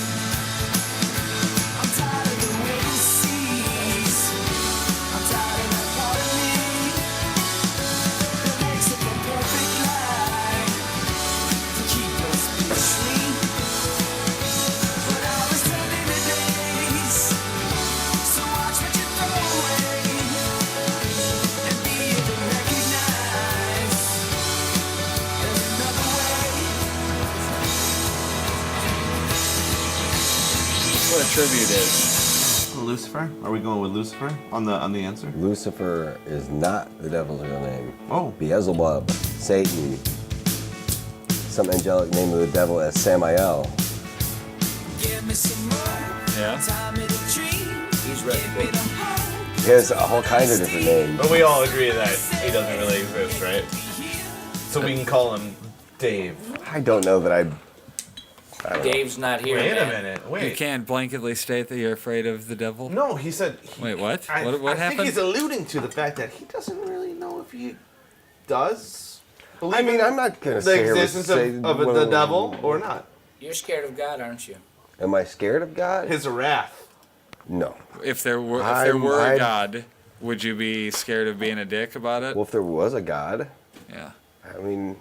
That's what a tribute is. Lucifer? Are we going with Lucifer on the answer? Lucifer is not the devil's real name. Oh. Beelzebub, Satan, some angelic name of the devil as Samael. Yeah. He's read the book. He has a whole kind of different names. But we all agree that he doesn't really exist, right? So we can call him Dave. I don't know that I don't know. Dave's not here. Wait a man. minute. You Wait. can't blanketly state that you're afraid of the devil. No, he said. Wait, what? I What think happened? he's alluding to the fact that he doesn't really know if he does. I mean, I'm not gonna the say existence of the devil or not. You're scared of God, aren't you? Am I scared of God? His wrath. No. If there were I'm- a God, would you be scared of being a dick about it? Well, if there was a God, Yeah. I mean,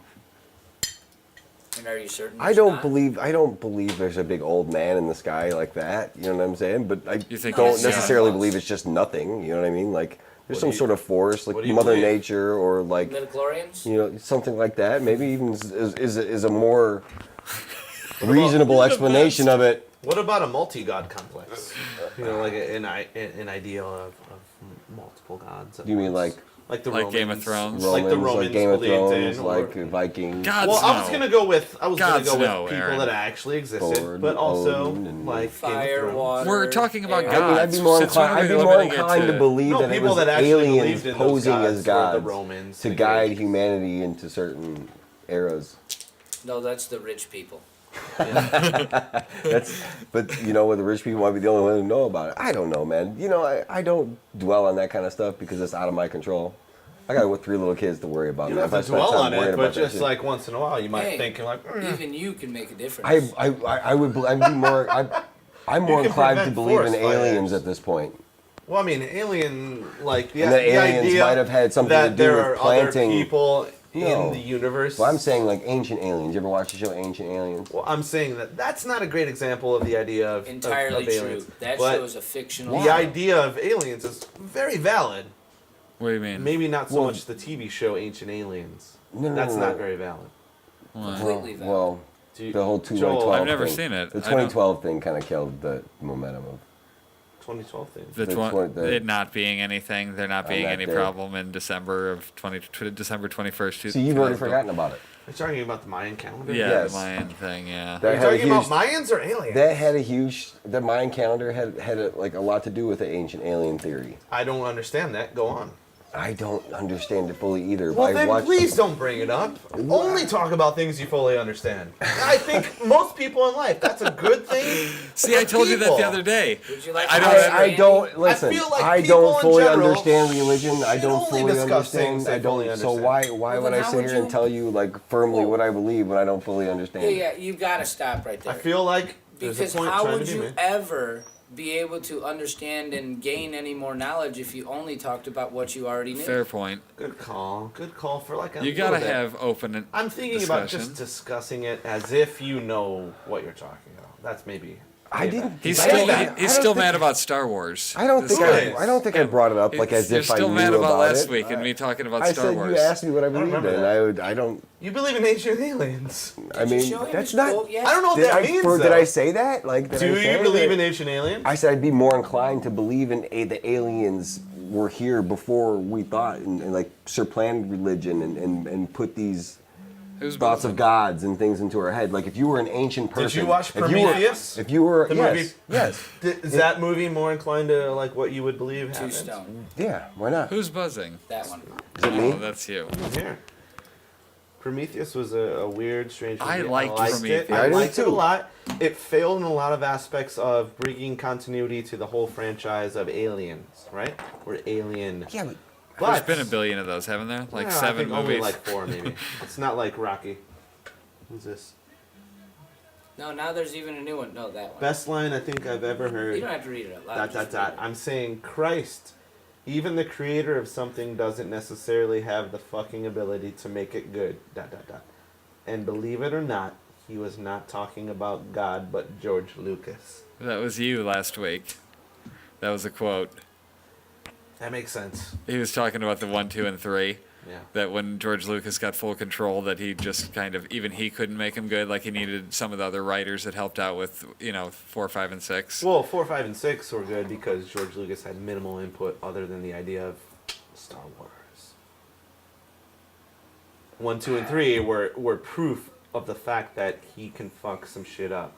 And are you certain? I there's don't not? believe there's a big old man in the sky like that. You know what I'm saying? But I You think don't it's necessarily Santa Claus? believe it's just nothing. You know what I mean? Like there's What some do you- sort of force, like what do you Mother believe? Nature, or like Midichlorians? you know something like that. Maybe even is a more reasonable explanation of it. What about a multi-god complex? You know, like an idea of multiple gods. at Do you mean once. like the Like Romans? Game of Thrones? Like the Romans, Romans like Game of believed Thrones, in, or- like Vikings? Gods Well, I was no. gonna go with Gods no, people Aaron. that actually existed, Thor, but also Odin, and like Fire, Game of Thrones. water. We're talking about air. gods. I mean, I'd be more Since when inclined. are I'd we be more limiting it inclined to believe No, that it people was that actually aliens believed in those posing gods as were gods the Romans, to the guide Greeks. humanity into certain eras. No, that's the rich people. But you know what? The rich people might be the only ones who know about it. I don't know, man. You know, I don't dwell on that kind of stuff because it's out of my control. I got 3 little kids to worry about. You man. don't have If to I spend dwell time on worrying it, but about that just shit. like once in a while, you might Hey, think you're like, Even you can make a difference. I'd be more. I'm more can inclined to prevent believe in forest aliens fires. at this point. well, I mean, alien, like the, And the the aliens idea might have had something that to do there with are planting- other people No. in the universe. Well, I'm saying like ancient aliens. You ever watch the show Ancient Aliens? Well, I'm saying that that's not a great example of the idea of Entirely of aliens. true. That But show is a fictional. the show. idea of aliens is very valid. What do you mean? Maybe not so Well- much the TV show Ancient Aliens. No, That's no. not very valid. Completely valid. Well, Do you- the whole Joel, 2012 I've never thing. seen it. The I don't- 2012 thing kind of killed the momentum of. 2012 thing. The The twen- twen- the- it not being anything, there not On being that any day. problem in December of December 21st. See, you've already forgotten about it. Are you talking about the Mayan calendar? Yeah, Yes. the Mayan thing. Yeah. That Are you had a talking about huge- Mayans or aliens? That had a huge. The Mayan calendar had like a lot to do with the ancient alien theory. I don't understand that. Go on. I don't understand it fully either. Well, but I then watched, please don't bring it up. Only talk about things you fully understand. I think most people in life, that's a good thing. See, I for told you that the people. other day. Would you like I to don't- ask I Randy? don't listen. feel like I people don't in fully general understand religion. I should don't only fully discuss things understand. they I don't. fully So understand. why Well, would then I how sit would here and you- tell you like firmly what I believe when I don't fully understand? Yeah, you gotta stop right there. I feel like there's Because a point how trying would to be you made. ever be able to understand and gain any more knowledge if you only talked about what you already knew? Fair point. Good call. Good call for like a You gotta little bit. have open. I'm thinking about discussion. just discussing it as if you know what you're talking about. That's maybe. I didn't. He's I still don't- I he's don't still think- mad about Star Wars. I don't think Really? I don't think I brought it up like as You're if I still knew mad about last it. week and me talking about I Star said Wars. you asked me what I believed remember in. that. I don't. You believe in ancient aliens? I Did you mean, show him that's his not. quote yet? I don't know what Did that I, means. did though. I say that? Like, did Do I say you believe that? in ancient aliens? I said I'd be more inclined to believe in the aliens were here before we thought and like supplanted religion and put these Who's thoughts of gods and things into our head. Like if you were an ancient person. Did you watch if you were- Prometheus? If you were, The yes, movie? yes, Is that movie more inclined to like what you would believe Two happened? stone. yeah. Why not? Who's buzzing? That one. Is it me? Oh, that's you. Here. Prometheus was a weird, strange movie. I liked It. Prometheus. I I did liked it a too. lot. It failed in a lot of aspects of bringing continuity to the whole franchise of Aliens, right? We're Alien. Yeah, but There's But been a billion of those, haven't there? Like yeah, 7 I think movies. Only like 4 maybe. It's not like Rocky. Who's this? No, now there's even a new one. No, that one. Best line I think I've ever heard. You don't have to read it out loud. Dot just dot read dot. it. I'm saying Christ, even the creator of something doesn't necessarily have the fucking ability to make it good. Dot dot dot. And believe it or not, he was not talking about God, but George Lucas. That was you last week. That was a quote. That makes sense. He was talking about the 1, 2, and 3. Yeah. That when George Lucas got full control, that he just kind of, even he couldn't make him good. Like he needed some of the other writers that helped out with, 4, 5, and 6. Well, 4, 5, and 6 were good because George Lucas had minimal input other than the idea of Star Wars. 1, 2, and 3 were proof of the fact that he can fuck some shit up.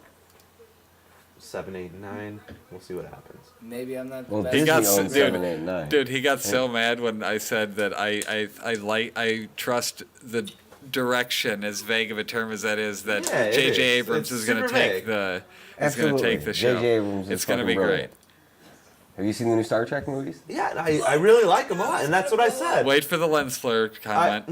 7, 8, and 9. We'll see what happens. Maybe I'm not the well, best. Disney got owns dude, 7, 8, 9. Dude, he got so mad when I said that I trust the direction, as vague of a term as that is, that Yeah, it J.J. is. Abrams It's is going to super take vague. the Absolutely. show. J.J. Abrams is It's going to fucking be brilliant. great. Have you seen the new Star Trek movies? Yeah, I really like them a lot, and that's what I said. Wait for the lens flare comment.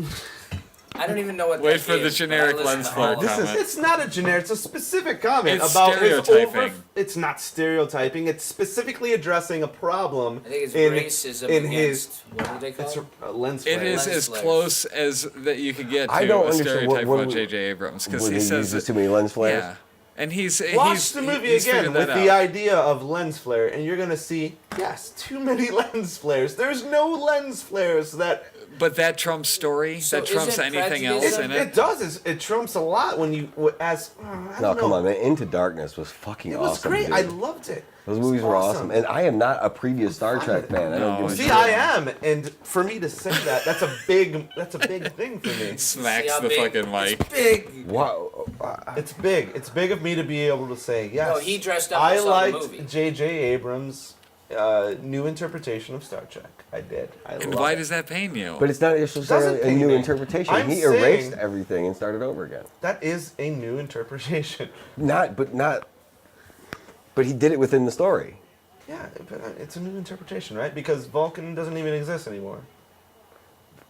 I don't even know what. Wait that for the is, but I generic listen lens to flare all of them. comment. It's not a generic. It's a specific comment It's about stereotyping. It's not stereotyping. It's specifically addressing a problem. I think it's in, racism in against what do they call It's it? a lens It flare. is Lens as flares. close as that you could get I to don't a understand stereotype what- about J.J. Abrams, because When he says uses that, too many lens flares. yeah, and he's Watch the movie he's again figured with that the out. idea of lens flare, and you're gonna see, yes, too many lens flares. There's no lens flares that. But that trumps story. So that trumps isn't anything prejudice- else in It it. does. It trumps a lot when you as. I No, don't come know. on, man. Into Darkness was fucking It was awesome. great. dude. I loved it. Those It was movies were awesome. And I am not a previous Star Trek fan. I don't No, give a See, shit. I am, and for me to say that, that's a big thing for me. Smacks See how the big- fucking mic. Big. Wow. It's big. It's big of me to be able to say yes. No, he dressed up I and saw the liked movie. J.J. Abrams' new interpretation of Star Trek. I did. I And love why it. does that pain you? But it's not necessarily Doesn't a pain new me. interpretation. I'm He erased saying- everything and started over again. That is a new interpretation. But he did it within the story. Yeah, but it's a new interpretation, right? Because Vulcan doesn't even exist anymore.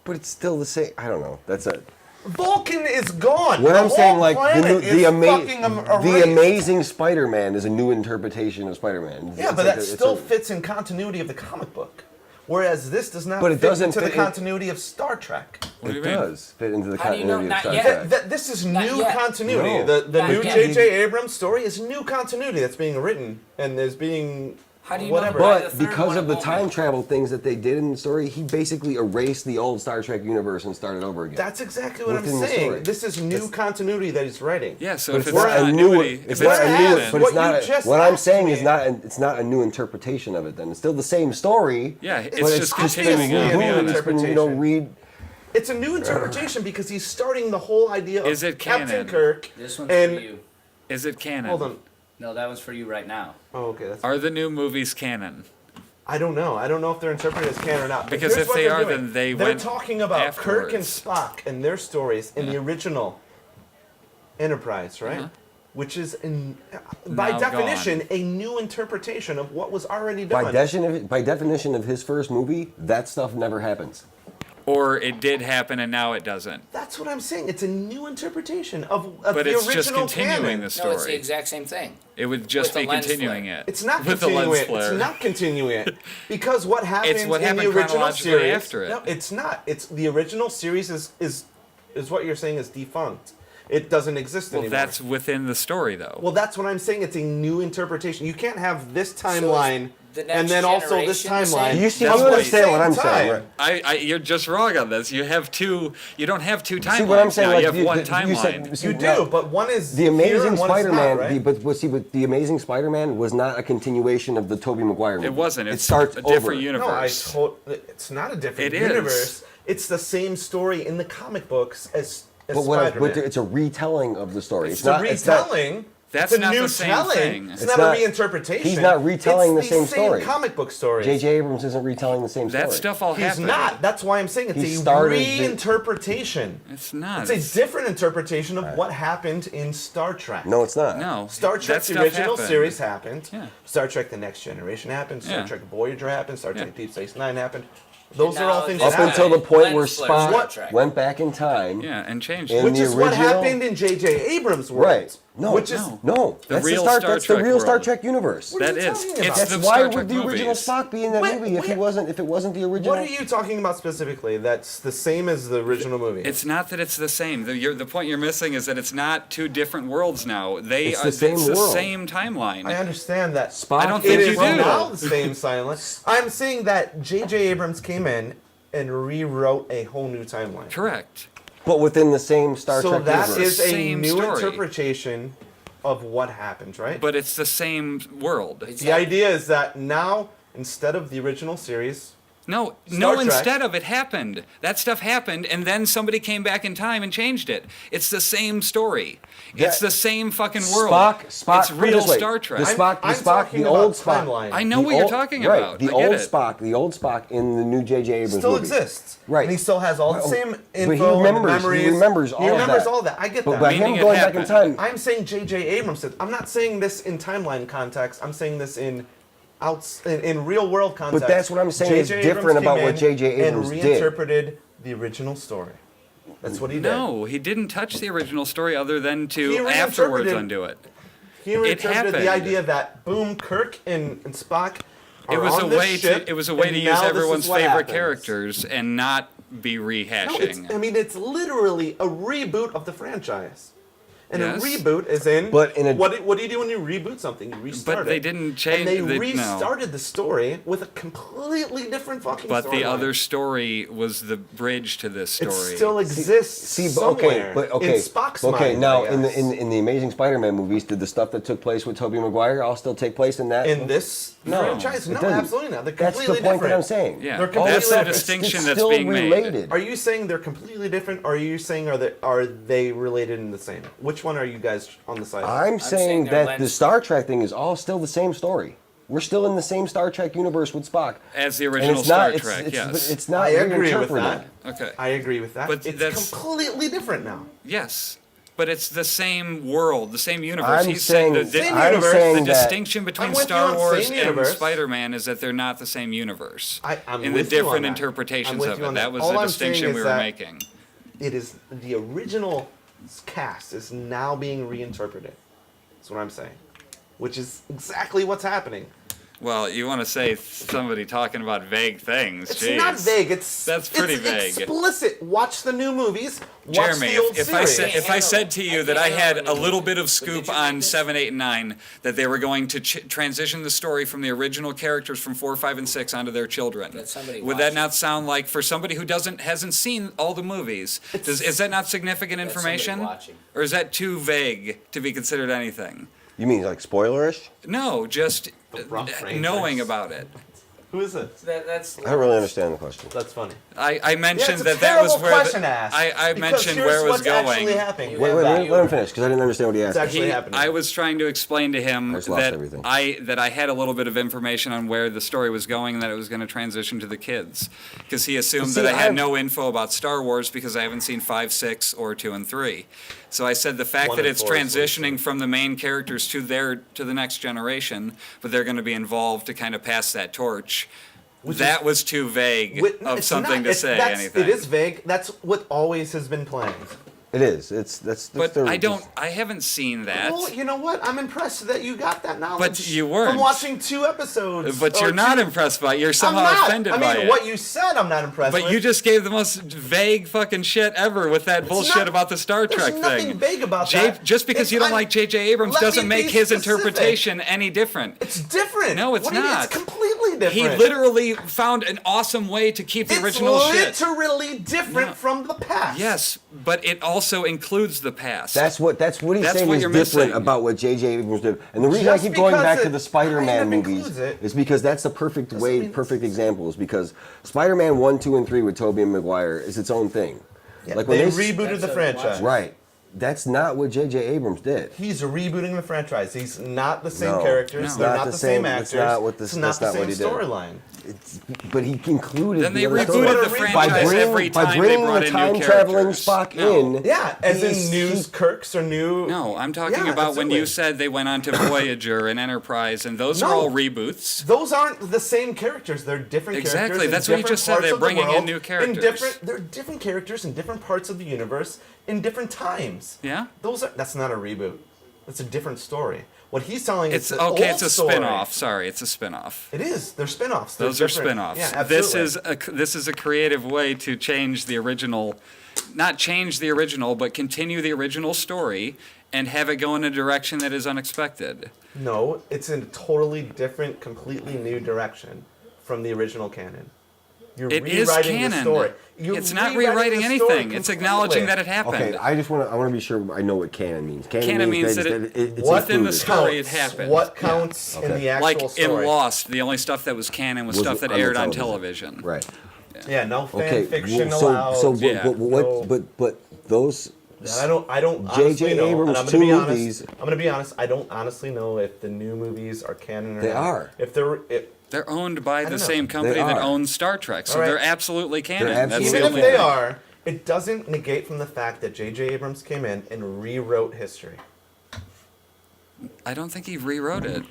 But it's still the same. I don't know. That's a. Vulcan is gone. What The I'm saying, whole like planet is fucking the erased. Amazing Spider-Man is a new interpretation of Spider-Man. Yeah, It's but like that it's still a- fits in continuity of the comic book. Whereas this does not But it fit doesn't into the fit in- continuity of Star Trek. What do It you mean? does fit into the How do you know? continuity of Not Star yet. Trek. This is Not new yet. continuity. No. The Not new yet. J.J. Abrams story is new continuity that's being written and is being How do you know whatever. by But the third because one of it the won't time make- travel things that they did in the story, he basically erased the old Star Trek universe and started over again. That's exactly what Within I'm the saying. story. This is new continuity that he's writing. Yeah, so But if it's it's not a new. continuity, if It's it's not a new. canon, But What it's not. you just What I'm asked saying me- is not. It's not a new interpretation of it. Then it's still the same story. yeah, it's but just obviously continuing a on new beyond it. interpretation. Read. It's a new interpretation because he's starting the whole idea of Is it Captain canon? Kirk. This one's and for you. Is it canon? hold on. No, that one's for you right now. Oh, okay. That's. Are the new movies canon? I don't know. I don't know if they're interpreted as canon or not. But Because here's if what they they're are, doing. then they they're went talking about Kirk and afterwards. Spock and their stories in the original Enterprise, right? Uh-huh. Which is, by Now definition, gone. a new interpretation of what was already done. By definition of his first movie, that stuff never happens. Or it did happen and now it doesn't. That's what I'm saying. It's a new interpretation of But the it's original just continuing canon. the No, it's the story. exact same thing. It would just With be the lens continuing flare. it. It's not with continuing the lens it. flare. It's not continuing it because what happened It's what in happened the original chronologically series. after it. No, it's not. It's the original series is what you're saying is defunct. It doesn't exist Well, anymore. that's within the story, though. Well, that's what I'm saying. It's a new interpretation. You can't have this timeline the next and then also this generation the same? timeline. Do you see? That's You what understand same what I'm time. saying, right? You're just wrong on this. You have two. You don't have two timelines See what I'm saying? now. Like, You have one you timeline. said, see, You do, now, but one is The here Amazing and one is Spider-Man, not, right? but the Amazing Spider-Man was not a continuation of the Tobey Maguire movie. It wasn't. It It's starts a different over. universe. No, it's not a different It is. universe. It's the same story in the comic books as But Spider-Man. it's a retelling of the story. It's a retelling. That's it's a not new the same telling. thing. It's It's not not- a reinterpretation. he's not retelling it's the same story. comic book story. J.J. Abrams isn't retelling the same story. That stuff all He's happened. not. That's why I'm saying it's He a started the- reinterpretation. It's not. It's a different interpretation of what happened in Star Trek. No, it's not. No. Star that Trek, the stuff original happened. series happened. Yeah. Star Trek, the Next Generation happened. Star Yeah. Trek Voyager happened. Star Trek Yeah. Deep Space Nine happened. Those And are all now things this that Up happened. until the point Lens where flares Spock Star Trek. went back in time. Yeah, and changed In it. Which the is what original- happened in J.J. Abrams' world. Right. No. Which is No. The That's real the Star That's the Trek real Star world. Trek universe. What are That you is. talking It's about? the That's why Star would Trek the original movies. Spock be in that Wait, movie if wait. it wasn't the original? What are you talking about specifically? That's the same as the original movie. It's not that it's the same. The point you're missing is that it's not two different worlds now. It's the same It's world. the same timeline. I understand that. Spock I don't It think is you do. now the same silence. I'm saying that J.J. Abrams came in and rewrote a whole new timeline. Correct. But within the same Star So Trek that universe. is a Same new story. interpretation of what happened, right? But it's the same world. the idea is that now, instead of the original series, No, Star Trek. instead of it happened. That stuff happened, and then somebody came back in time and changed it. It's the same story. It's the same fucking world. Spock. It's put it real this way. Star Trek. I'm talking the old about Spock. timeline. I know what you're talking right, about. The I get old it. Spock, the old Spock in the new J.J. Abrams Still movie. exists. Right. And he still has all the same info But he remembers. and memories. He remembers all He remembers of that. all that. I get But that. by Meaning him it going back in happened. time, I'm saying J.J. Abrams said. I'm not saying this in timeline context. I'm saying this in real world context. But that's what I'm saying is J.J. different Abrams about came what in J.J. Abrams and did. reinterpreted the original story. That's what he did. No, he didn't touch the original story other than He to reinterpreted- afterwards undo it. He reinterpreted happened. the idea that boom, Kirk and Spock are It was on a this way ship, to. It was a way and to use now this is everyone's what favorite happens. characters and not be No, rehashing. it's literally a reboot of the franchise. And Yes. a reboot is in. But in a- what do you do when you reboot something? You restart it. But they didn't change. And they no. restarted the story with a completely different fucking But the storyline. other story was the bridge to this story. It still exists See, but somewhere okay, in Spock's okay. mind. Now, I in guess. the Amazing Spider-Man movies, did the stuff that took place with Tobey Maguire all still take place in that? in this No, franchise, it no, doesn't. absolutely not. They're That's completely the point different. that I'm saying. Yeah, They're that's completely the different. distinction it's that's still being related. made. Are you saying they're completely different, or are you saying are they related in the same? Which one are you guys on the side of? I'm saying saying their that the lens- Star Trek thing is all still the same story. We're still in the same Star Trek universe with Spock. As the And original it's Star not, Trek, it's, yes. it's not I agree with reinterpreted. that. Okay. I agree with that. But it's that's- completely different now. Yes. But it's the same world, the same universe. I'm He's saying, saying Same I'm universe. saying the that distinction between I'm with you Star on Wars same and universe. Spider-Man is that they're not the same universe. I'm in the with you on different that. I'm interpretations with of you it. on That that. was All the I'm distinction saying we is were that- making. It is the original cast is now being reinterpreted. That's what I'm saying, which is exactly what's happening. Well, you want to say somebody talking about vague things. It's Jeez. not vague. That's pretty vague. Explicit. Watch the new movies. Watch Jeremy, the old if I series. said if I said to you that I had a little bit of But scoop did you read on this? 7, 8, and 9, that they were going to transition the story from the original characters from 4, 5, and 6 onto their children, That somebody would that watched. not sound like, for somebody who hasn't seen all the movies, is that not significant That's somebody information, watching. or is that too vague to be considered anything? You mean like spoilerish? No, just rough Rangers. knowing about it. Who is it? That's. I don't really understand the question. That's funny. I mentioned it's a that was terrible where question to ask, I because mentioned here's where it was what's going. actually happening. Wait, let him finish because I didn't understand what he asked. It's actually happening. I was trying to explain to him I just lost that everything. I had a little bit of information on where the story was going and that it was going to transition to the kids, because he assumed See, that I had I've- no info about Star Wars because I haven't seen 5, 6, or 2 and 3. So I said the fact 1 that and it's 4 is transitioning from the main characters to the next generation, but they're going to be involved to kind of pass that torch. That was too vague of It's something not- to it's- say that's- anything. It is vague. That's what always has been planned. It is. That's But the- I haven't seen that. Well, you know what? I'm impressed that you got that knowledge. But you weren't. From watching 2 episodes. But or you're not 2 impressed by it. You're I'm somehow not. offended I by mean, it. what you said, I'm not impressed with. But you just gave the most vague fucking shit ever with that bullshit not- about the Star there's Trek nothing thing. vague about that. Just because It's you don't un- like J.J. Abrams Let me doesn't make be his specific. interpretation any different. It's different. No, it's What do you mean? not. It's completely different. He literally found an awesome way to keep the It's original shit. literally different No. from the past. Yes, but it also includes the past. That's what he's That's saying what is you're different missing. about what J.J. Abrams did. And the reason I Just keep going because back to it the Spider-Man kind of movies includes it. is because that's the perfect way, mean- perfect example is because Spider-Man 1, 2, and 3 with Tobey and Maguire is its own thing. Yeah, Like they when rebooted the That's a franchise. right. That's not what J.J. Abrams did. He's rebooting the franchise. He's not the same No. characters. No. They're Not not the the same same- actors. that's not what this- it's not that's the not what same he did. storyline. But he included Then they the other rebooted story. the franchise every by time they bringing brought the in new time-traveling characters. Spock No. in. Yeah, as he's- in news Kirks or new. No, I'm talking Yeah, about when you absolutely. said they went on to Voyager and Enterprise, and those are No. all reboots. Those aren't the same characters. They're different Exactly, characters. in that's what you different just said, parts they're of the bringing in world, new characters. They're different characters in different parts of the universe in different times. Yeah? That's not a reboot. That's a different story. What he's telling It's is okay. old It's a story. spin-off. Sorry, it's a spin-off. It is. They're spin-offs. They're Those are different. spin-offs. Yeah, This absolutely. is a creative way to change the original, not change the original, but continue the original story and have it go in a direction that is unexpected. No, it's in a totally different, completely new direction from the original canon. You're It is rewriting the canon. story. You're It's not rewriting rewriting the story anything. It's acknowledging that completely. it happened. Okay, I want to be sure I know what canon means. Canon means that it's What within the included. story it counts? happened. What counts in the actual Like story? in Lost, the only stuff that was canon was stuff that on the aired on television. Right. Yeah, no fan Okay. fiction so allowed. so Yeah. but those. I don't J.J. honestly know, and Abrams' I'm two gonna be honest. movies- I'm gonna be honest. I don't honestly know if the new movies are canon or They not. are. If they're, They're owned by the know. same company They that are. owns Star Trek, so All right. they're absolutely canon. They're That's even the if only they thing. are, it doesn't negate from the fact that J.J. Abrams came in and rewrote history. I don't think he rewrote it.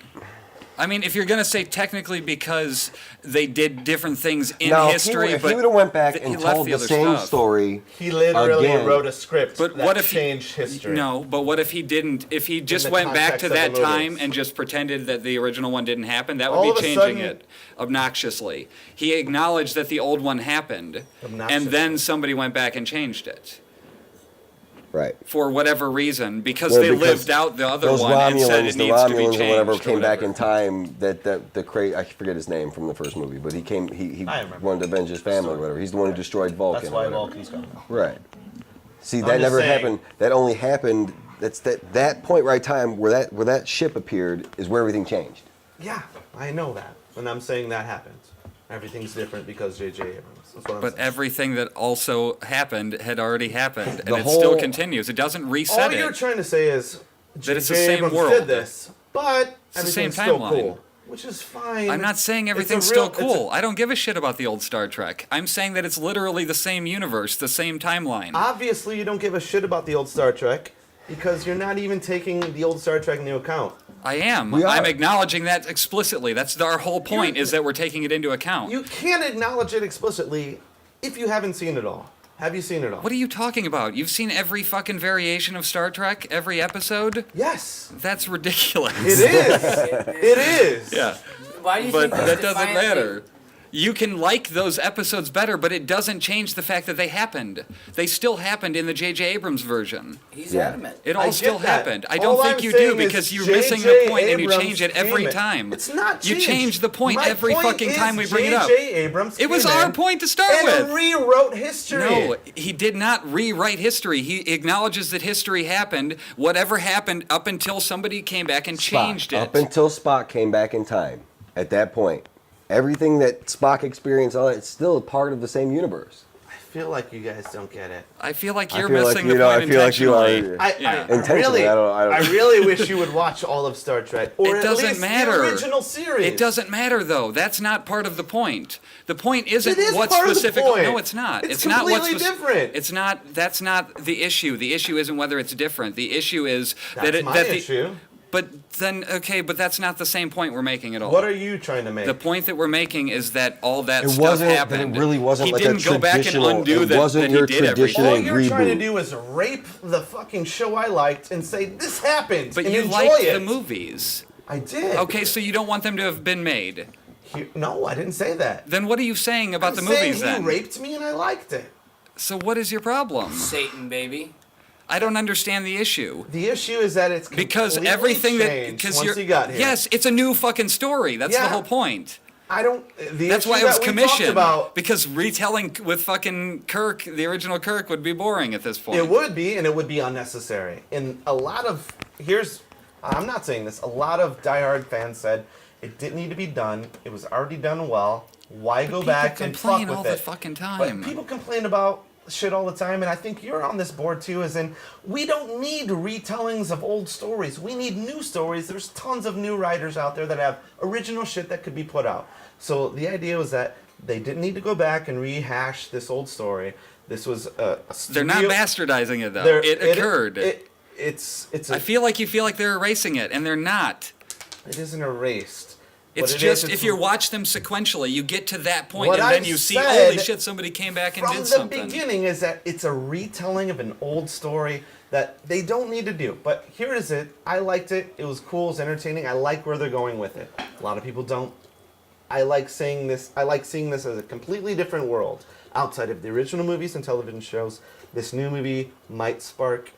I mean, if you're gonna say technically because they did different things in Now, history, if but he would have went back he and left told the the other same stuff. story, He literally Again. wrote a script But that what if changed history. No, but what if he didn't? If he just the went back context to of the that time movies. and just pretended that the original one didn't happen, that All would of be a changing sudden- it obnoxiously. He acknowledged that the old one happened, and then Obnoxiously. somebody went back and changed it right? for whatever reason because Well, they because lived out the other Those one and said Romulans, it the needs to be Romulans changed or whatever or came back in whatever. time. I forget his name from the first movie, but he came. He I remember. wanted to avenge his family or whatever. He's the one who destroyed Vulcan. That's or why whatever. Vulcan's coming. Right. See, I'm that just never saying. happened. That only happened. That's that point right time where that ship appeared is where everything changed. Yeah, I know that, and I'm saying that happened. Everything's different because J.J. Abrams. That's what I'm But saying. everything that also happened had already happened, and The it still whole- continues. It doesn't All reset you're it. trying to say is That it's the J.J. same Abrams world. did this, but the same everything's still timeline. cool, which is fine. I'm not saying It's a everything's real- still cool. I don't give a shit about the old Star Trek. I'm saying that it's literally the same universe, the same timeline. Obviously, you don't give a shit about the old Star Trek because you're not even taking the old Star Trek into account. I am. We are. I'm acknowledging that explicitly. That's our whole point, is that we're taking it into account. You can't acknowledge it explicitly if you haven't seen it all. Have you seen it all? What are you talking about? You've seen every fucking variation of Star Trek, every episode? Yes, That's ridiculous. it is. It is. Yeah. Why do you But think that doesn't matter. You can like those episodes better, but it doesn't change the fact that they happened. They still happened in the J.J. Abrams version. He's Yeah. adamant. It I all get still that. happened. I All don't think I'm you saying do is because you're J.J. missing the point and you Abrams change it every came in- time. It's not You changed. change the point My every point fucking is time we bring it up. J.J. Abrams It was came our in point to start and with. rewrote history. No, he did not rewrite history. He acknowledges that history happened. Whatever happened up until somebody came back and changed Spock. it. Up until Spock came back in time. At that point, everything that Spock experienced, all that, it's still a part of the same universe. I feel like you guys don't get it. I feel like I you're feel like, missing you the know, point I feel like you are. intentionally. Yeah. Intentionally, I don't- I really wish you would watch all of Star Trek, or It at doesn't least matter. the original series. It doesn't matter though. That's not part of the point. The point isn't It is what part of the specific. point. No, it's not. It's not what's completely different. It's not. That's not the issue. The issue isn't whether it's different. The issue is That's my issue. But then okay, but that's not the same point we're making at all. What are you trying to make? The point that we're making is that all that It stuff wasn't. happened. It really wasn't He like didn't a go back and traditional. undo it that, wasn't that your he did traditional everything. All you're trying to reboot. do is rape the fucking show I liked and say this happened But and you enjoy liked it. the movies. I did. Okay, so you don't want them to have been made. No, I didn't say that. Then what are you saying about I'm the movies saying then? he raped me and I liked it. So what is your problem? Satan, baby. I don't understand the issue. The issue is that it's Because completely everything that changed because once you're he got here. yes, it's a new fucking story. That's the Yeah. whole point. I don't. The That's issue why it was that we talked commissioned. about. Because retelling with fucking Kirk, the original Kirk, would be boring at this point. It would be, and it would be unnecessary. And a lot of I'm not saying this. A lot of diehard fans said it didn't need to be done. It was already done well. Why go People back and fuck complain with all it? the fucking time. But people complain about shit all the time, and I think you're on this board too. As in, we don't need retellings of old stories. We need new stories. There's tons of new writers out there that have original shit that could be put out. So the idea was that they didn't need to go back and rehash this old story. This was a They're not studio- bastardizing it though. There- It occurred. It's a, I feel like you feel like they're erasing it, and they're not. it isn't erased. It's What it just is, if you watch them sequentially, you get to that point, What and then I've you see, said holy shit, somebody came back and from did the something. beginning is that it's a retelling of an old story that they don't need to do. But here is it. I liked it. It was cool. It was entertaining. I like where they're going with it. A lot of people don't. I like seeing this as a completely different world outside of the original movies and television shows. This new movie might spark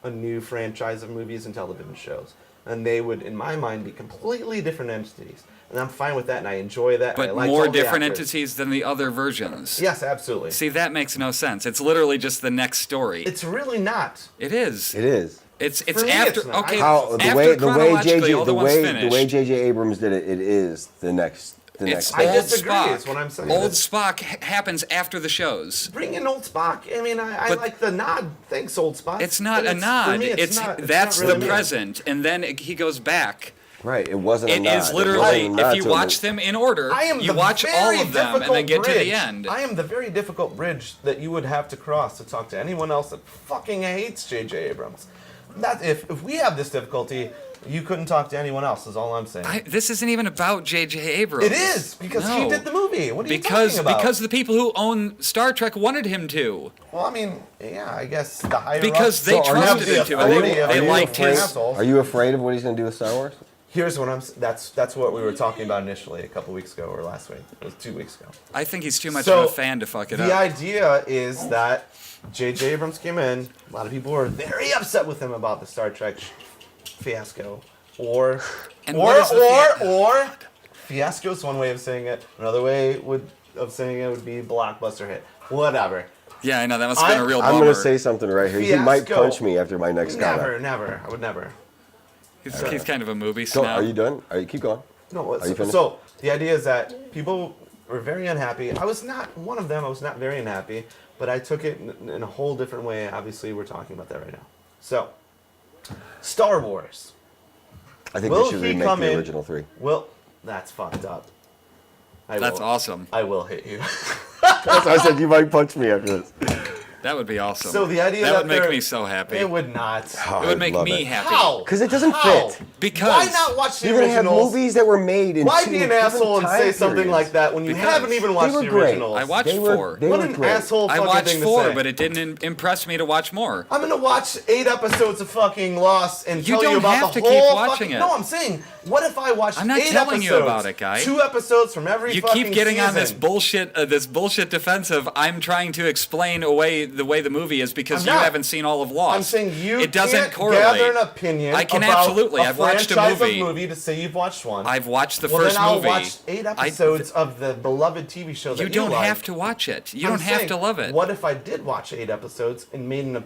a new franchise of movies and television shows. And they would, in my mind, be completely different entities. and I'm fine with that, and I enjoy that. But and I liked more all the different actors. entities than the other versions. Yes, absolutely. See, that makes no sense. It's literally just the next story. It's really not. It is. It is. It's For me, after. it's not. Okay. How the after way chronologically, all the ones the finished. way J.J. Abrams did it, it is the next. It's I old disagree, Spock. is what I'm saying. Old Spock happens after the shows. Bring in old Spock. I mean, I But- like the nod. Thanks, old Spock. It's not But a nod. For me, it's not, that's not really the me. present, and then he goes back. Right. It wasn't. It a nod. is It literally wasn't a nod if you to watch it. them in order, I am you the watch all very of them and then difficult get to the bridge. end. I am the very difficult bridge that you would have to cross to talk to anyone else that fucking hates J.J. Abrams. That if we have this difficulty, you couldn't talk to anyone else. Is all I'm saying. This isn't even about J.J. Abrams. It is because he No. did the movie. What are you Because talking about? because the people who own Star Trek wanted him to. well, I mean, yeah, I guess the higher Because they ups So are you- trusted him to. are And you- they, are they you liked afraid- his. assholes. Are you afraid of what he's gonna do with Star Wars? Here's what that's what we were talking about initially a couple weeks ago or last week. It was 2 weeks ago. I think he's too much So, of a fan to fuck it The up. idea is that J.J. Abrams came in. A lot of people were very upset with him about the Star Trek fiasco, or And what is the or fiasco is one way of saying it. Another way of saying it would be blockbuster hit. Whatever. Yeah, I know that must have been a real I'm bummer. gonna say something right here. He might Fiasco. punch me after my next comment. Never. I would never. He's kind of a movie Go, snob. are you done? Are you keep going? No. Are you finished? So the idea is that people were very unhappy. I was not one of them. I was not very unhappy, but I took it in a whole different way. Obviously, we're talking about that right now. So, Star Wars. I think Will they should he remake come the in? original 3. Well, that's fucked up. That's awesome. I will hit you. That's why I said you might punch me after this. That would be awesome. So the idea that would make they're- me so happy. It would not. It would make me happy. How? Because it doesn't How? fit. Because Why not watch the You're gonna have originals? movies that were made in Why two be an different asshole and time say something periods. like that when you Because haven't even they watched were the great. originals? I watched They were, 4. they What were an great. asshole I fucking watched thing to 4, say. but it didn't impress me to watch more. I'm gonna watch 8 episodes of fucking Lost and You tell you don't about have the to keep whole watching fucking. it. No, I'm saying, what if I watched I'm not 8 telling you episodes, about it, guy. 2 episodes from every You fucking keep getting on this season? bullshit defensive. I'm trying to explain away the way the movie is because I'm you not. haven't seen all of Lost. I'm saying you it doesn't can't correlate. gather an opinion I can about absolutely. a I've watched a franchise movie. of movie to say you've watched one. I've watched the well, first then I'll movie. watch 8 episodes of the beloved TV show that You you don't like. have to watch it. You I'm don't have saying, to love it. What if I did watch 8 episodes and made an?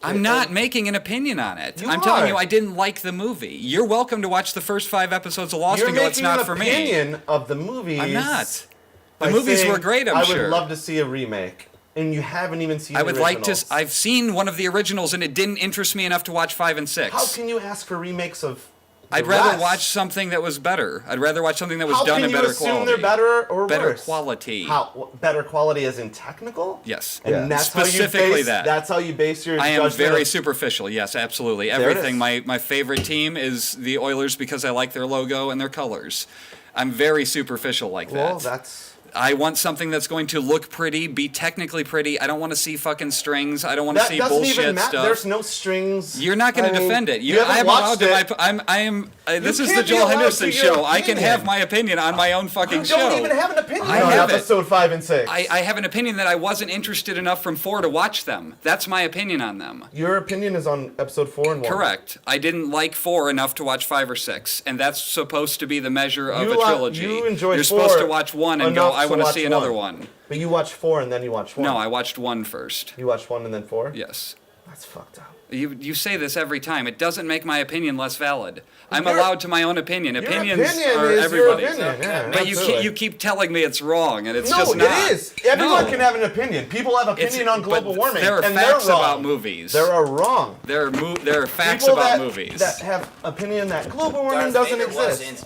I'm not making an opinion on it. You I'm telling are. you, I didn't like the movie. You're welcome to watch the first 5 episodes of Lost You're and go, it's making not an for me. opinion of the movies. I'm not. The by movies saying, were great, I'm I sure. would love to see a remake, and you haven't even seen. I the would like to. originals. I've seen one of the originals, and it didn't interest me enough to watch 5 and 6. How can you ask for remakes of? the I'd rather rest? watch something that was better. I'd rather watch something that was How done can in you better assume quality. they're better or Better worse? quality. How better quality as in technical? Yes. And Yeah. that's Specifically how you base, that. That's how you base your. I am judgment very of- superficial. Yes, absolutely. There it Everything. is. My favorite team is the Oilers because I like their logo and their colors. I'm very superficial like Well, that. that's. I want something that's going to look pretty, be technically pretty. I don't want to see fucking strings. I don't want to That see doesn't bullshit even matter. stuff. There's no strings. You're not going I to mean, defend it. you haven't I am watched allowed it. to. This is the can't be Joel allowed Henderson to your show. I can opinion. have my opinion on my own fucking You show. don't even have an opinion I on have it. episode 5 and 6. I have an opinion that I wasn't interested enough from 4 to watch them. That's my opinion on them. Your opinion is on episode 4 and 1. Correct. I didn't like 4 enough to watch 5 or 6, and that's supposed to be the measure of You a li- trilogy. you enjoyed You're supposed 4 to watch 1 and go, enough I to want to watch see another 1. one. But you watched 4 and then you watched 1. No, I watched 1 first. You watched 1 and then 4? Yes. That's fucked up. You say this every time. It doesn't make my opinion less valid. I'm Your- allowed to my own opinion. Your Opinions opinion are is everybody's. your opinion. Yeah, But absolutely. you keep telling me it's wrong, and it's No, just not. it is. Everyone No. can have an opinion. People have opinion on global but warming, There are and facts they're wrong. about movies. There are wrong. There are facts People about that, movies. that have opinion that global warming Darth doesn't Vader exist. wasn't.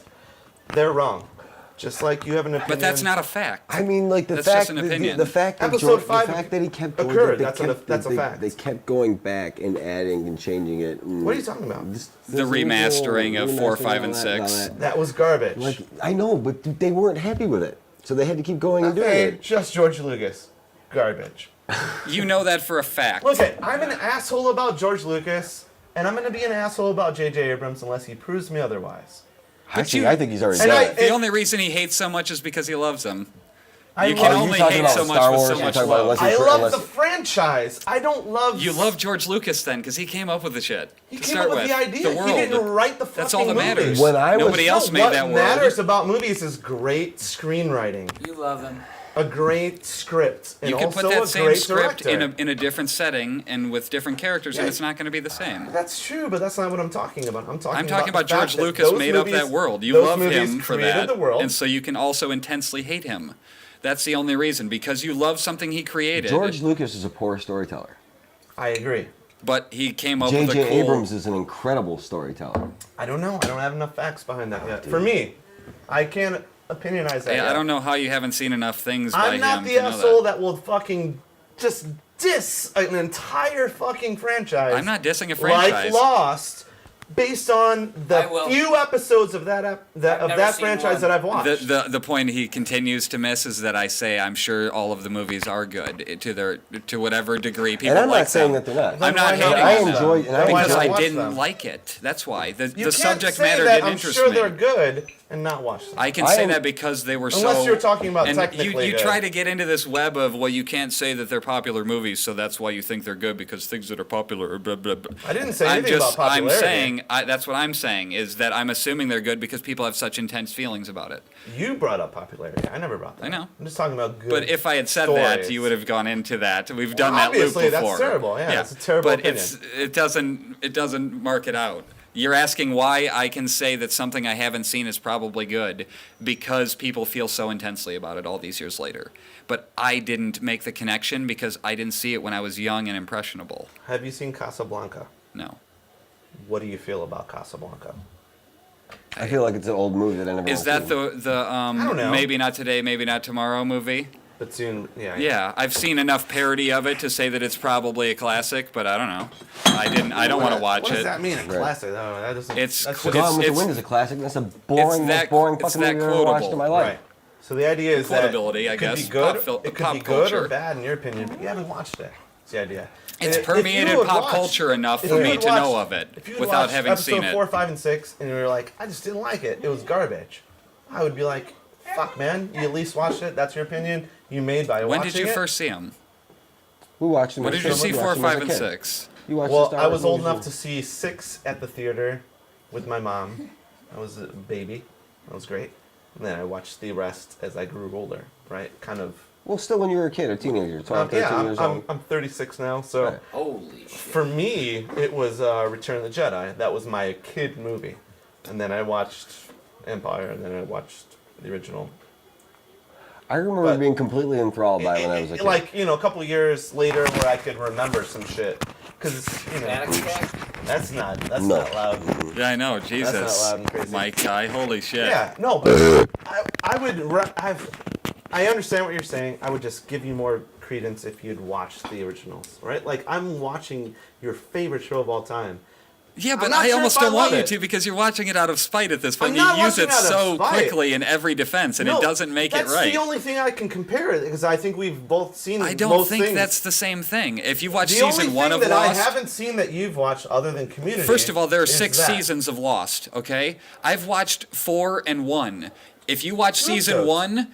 They're wrong. Just like you have an opinion. But that's not a fact. I mean, like the That's fact, just an opinion. the fact that Episode the 5 fact that he kept going, occurred. they That's kept, a fact. They kept going back and adding and changing it. And What are you talking about? The remastering of 4, 5, and all 6. That was garbage. Like I know, but they weren't happy with it, so they had to keep going and doing Okay, it. just George Lucas. Garbage. You know that for a fact. Look, I'm an asshole about George Lucas, and I'm going to be an asshole about J.J. Abrams unless he proves me otherwise. Actually, I think he's already And done I- it. The only reason he hates so much is because he loves him. You love- can Are you only talking hate about so Star much with Wars? so You're much talking about love. unless I love unless- the franchise. I don't love. You love George Lucas then, because he came up with the shit. He to came start up with the idea. The world. He didn't write the fucking That's all that matters. movies. When I was- Nobody else No, made that what world. matters about movies is great screenwriting, You love him. a great script, and You can also put that a same great script director. in a different setting and with different characters, and Yeah. it's not going to be the same. That's true, but that's not what I'm talking about. I'm talking about the fact George that Lucas those made up movies- that world. You those love movies him for created that, the world. and so you can also intensely hate him. That's the only reason, because you love something he created. George Lucas is a poor storyteller. I agree. But he came up with a J.J. cool... Abrams is an incredible storyteller. I don't know. I don't have enough facts behind that yet. For me, I can't opinionize that. Yeah, yet. I don't know how you haven't seen enough things by I'm not him the to know asshole that. that will fucking just diss an entire fucking franchise. I'm not dissing a franchise. Like Lost, based on the I will. few episodes of that never seen franchise one. that I've watched. The point he continues to miss is that I say I'm sure all of the movies are good to whatever degree people And I'm like not saying them. that they're not. I'm not Why not hating I on them. enjoy and I Then why because not I watch didn't them? like it. That's why the You can't subject say matter that. didn't I'm interest sure me. they're good and not watch them. I can I say am- that because they were Unless so. you're talking about and technically you good. try to get into this web of, well, you can't say that they're popular movies, so that's why you think they're good, because things that are popular. Blah, blah, blah. I didn't say anything about I'm popularity. saying that's what I'm saying is that I'm assuming they're good because people have such intense feelings about it. You brought up popularity. I never brought that. I know. I'm just talking about good. But if I had said that, stories. you would have gone into that. We've done Well, that loop obviously, before. that's terrible. Yeah, it's a terrible But opinion. it doesn't mark it out. You're asking why I can say that something I haven't seen is probably good because people feel so intensely about it all these years later. But I didn't make the connection because I didn't see it when I was young and impressionable. Have you seen Casablanca? No. What do you feel about Casablanca? I feel like it's an old movie that I never. Is that seen. the I don't know. maybe not today, maybe not tomorrow movie? But soon, yeah. Yeah, I've seen enough parody of it to say that it's probably a classic, but I don't know. I don't want to watch What it. does that mean? A Right. classic? No, that doesn't. It's that's qu- just- Gone with the it's- Wind is a classic. That's a boring, that- most boring it's fucking that movie I've ever watched in quotable. my life. right. So the idea is that Quotability, I it could guess. be good. Pop It could pop be good culture. or bad in your opinion, but you haven't watched it. That's the idea. It's If you permeated had pop watched- culture enough if for you me had to know watched- of it if you had without watched having episode seen it. 4, 5, and 6, and you were like, I just didn't like it. It was garbage. I would be like, fuck, man. You at least watched it. That's your opinion. You made by When watching did you it. first see them? We watched them. When as did you kids. see We 4, watched them as 5, a and kid. 6? You watched the Well, Star I Wars was old movies enough to see 6 at the theater with my mom. I was a baby. That was great. And then I watched the rest as I grew older, right? Kind of. Well, still when you were a kid or teenager, 12, 13 yeah, years I'm, old. I'm 36 now, so Right. Holy shit. for me, it was Return of the Jedi. That was my kid movie. And then I watched Empire, and then I watched the original. I remember but- being completely enthralled by it when I was a kid. Like, you know, a couple of years later where I could remember some shit. Because, you know, Panic attack? that's not No. loud. Yeah, I know. Jesus. loud and crazy. Mike guy. Holy shit. Yeah, no, but I would. I understand what you're saying. I would just give you more credence if you'd watched the originals, right? Like I'm watching your favorite show of all time. Yeah, but not I sure almost if I don't want love you it. to because you're watching it out of spite at this point. I'm You not use watching it out of so spite. quickly in every defense, and No, it doesn't make it right. That's the only thing I can compare it because I think we've both seen. I don't most think things. that's the same thing. If you watch the only season 1 thing of that Lost, I haven't seen that you've watched other than Community. first of all, there are is 6 that. seasons of Lost. Okay, I've watched 4 and 1. If you watch season those. 1.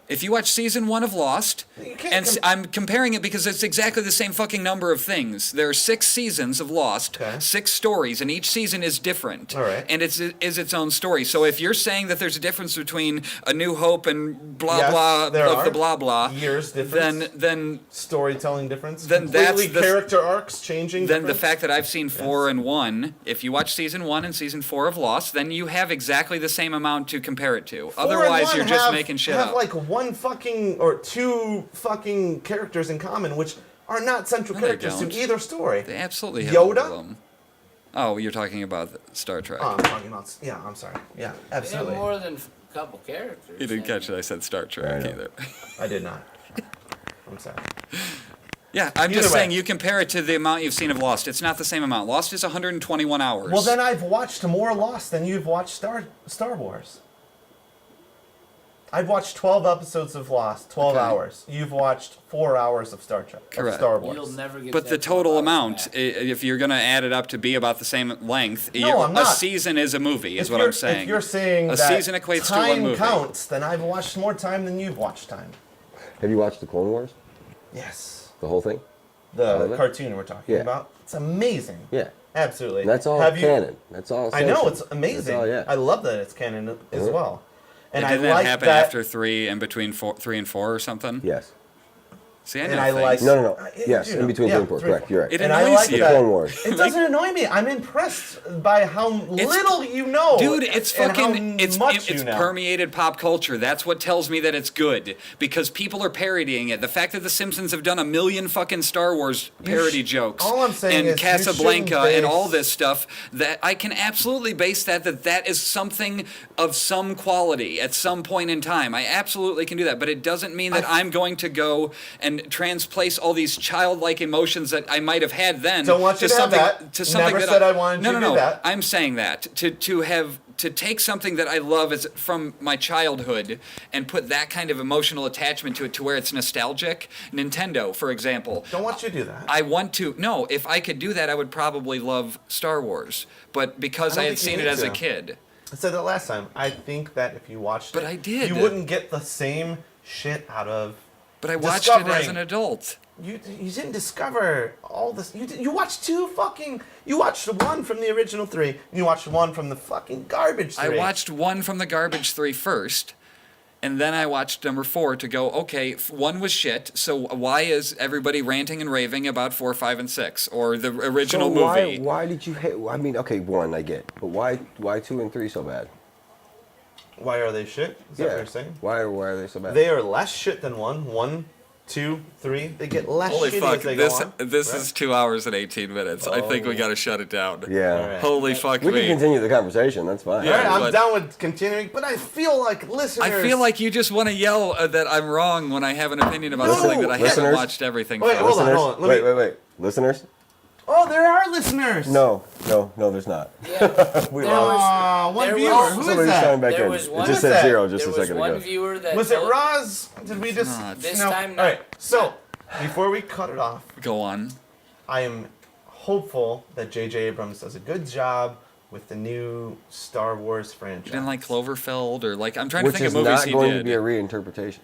If you watch season 1 of Lost, You can't and com- I'm comparing it because it's exactly the same fucking number of things. There are 6 seasons of Lost, Okay. 6 stories, and each season is different. All right. And is its own story. So if you're saying that there's a difference between A New Hope and blah Yes, blah there of are. the blah blah, Years difference. then Storytelling difference. Then that's completely the- character arcs changing. then the difference? fact that I've seen 4 and 1, if you watch season 1 and season 4 of Lost, then you have exactly the same amount to compare it to. 4 and Otherwise, 1 you're just have- making shit have up. like one fucking or 2 fucking characters in common, which are not central No, they characters don't. to either story. They absolutely have all of Yoda? them. Oh, you're talking about Star Trek. Oh, I'm talking about. Yeah, I'm sorry. Yeah, They have absolutely. more than a couple characters. You didn't catch it. I said Star Trek know. either. I did not. I'm sorry. Yeah, I'm Either just way. saying you compare it to the amount you've seen of Lost. It's not the same amount. Lost is 121 hours. Well, then I've watched more Lost than you've watched Star Wars. I've watched 12 episodes of Lost, 12 Okay. hours. You've watched 4 hours of Star Trek, Correct. of Star Wars. You'll never get But that the total 12 hours amount, back. if you're going to add it up to be about the same length, I'm a not. season is a movie, is If what you're- I'm saying. If you're saying a that season equates to time one movie. counts, then I've watched more time than you've watched time. Have you watched the Clone Wars? Yes. The whole thing? The cartoon we're talking Yeah. about. It's amazing. Yeah. Absolutely. And that's all Have you- canon. That's all. I know, essential. it's amazing. That's all, yeah. I love that it's canon as well. And And I didn't that like happen that. after 3 and between 3 and 4 or something? Yes. See, I And know I like- things. No. Yes, you in know, between yeah, 3 and 4. 3 and Correct. 4. You're right. It And I annoys like you. The that. Clone Wars. It doesn't annoy me. I'm impressed by how little you know. Dude, it's and how fucking it's much it's you know. permeated pop culture. That's what tells me that it's good because people are parodying it. The fact that the Simpsons have done a million fucking Star Wars parody jokes all I'm saying and is you Casablanca shouldn't and all base- this stuff, that I can absolutely base that is something of some quality at some point in time. I absolutely can do that, but it doesn't mean that I'm going to go and transplace all these childlike emotions that I might have had then Don't want you to have something that. to something Never that said I wanted no, you no, to do that. I'm saying that to take something that I love as from my childhood and put that kind of emotional attachment to it to where it's nostalgic. Nintendo, for example. Don't want you to do that. I want to. No, if I could do that, I would probably love Star Wars. But because I I don't had think you seen it need as a to. kid. I said that last time. I think that if you watched But it, I did. you wouldn't get the same shit out of. But I watched it as Discovering. an adult. You didn't discover all this. You watched You watched one from the original 3. And you watched one from the fucking garbage 3. I watched one from the garbage 3 first. And then I watched number 4 to go, okay, 1 was shit, so why is everybody ranting and raving about 4, 5, and 6? Or the original So movie? why did you hate? I mean, okay, 1 I get, but why 2 and 3 so bad? Why are they shit? Is that what you're saying? Why are they so bad? They are less shit than 1. 1, 2, 3. They get less Holy shitty fuck, as they this go on. this Right? is 2 hours and 18 minutes. I think we Oh. gotta shut it down. yeah. All right. Holy fuck We can me. continue the conversation. That's fine. Yeah. All right, I'm but- down with continuing, but I feel like listeners. I feel like you just want to yell that I'm wrong when I have an opinion about No. something that I haven't Listeners? watched everything Wait, from. hold on, Listeners, hold on. Let me- wait. Listeners? Oh, there are listeners. No, there's not. Yeah, We there lost. was, One there viewer. was- Who is Somebody's that? shouting back There in. was It one- just Who is said that? 0 just there a was second one ago. viewer that Was it told- Roz? Did we just not. This no. time All not. right. So before we cut it off, Go on. I am hopeful that J.J. Abrams does a good job with the new Star Wars franchise. You didn't like Cloverfield or like I'm trying Which to think is of movies not he going did. to be a reinterpretation.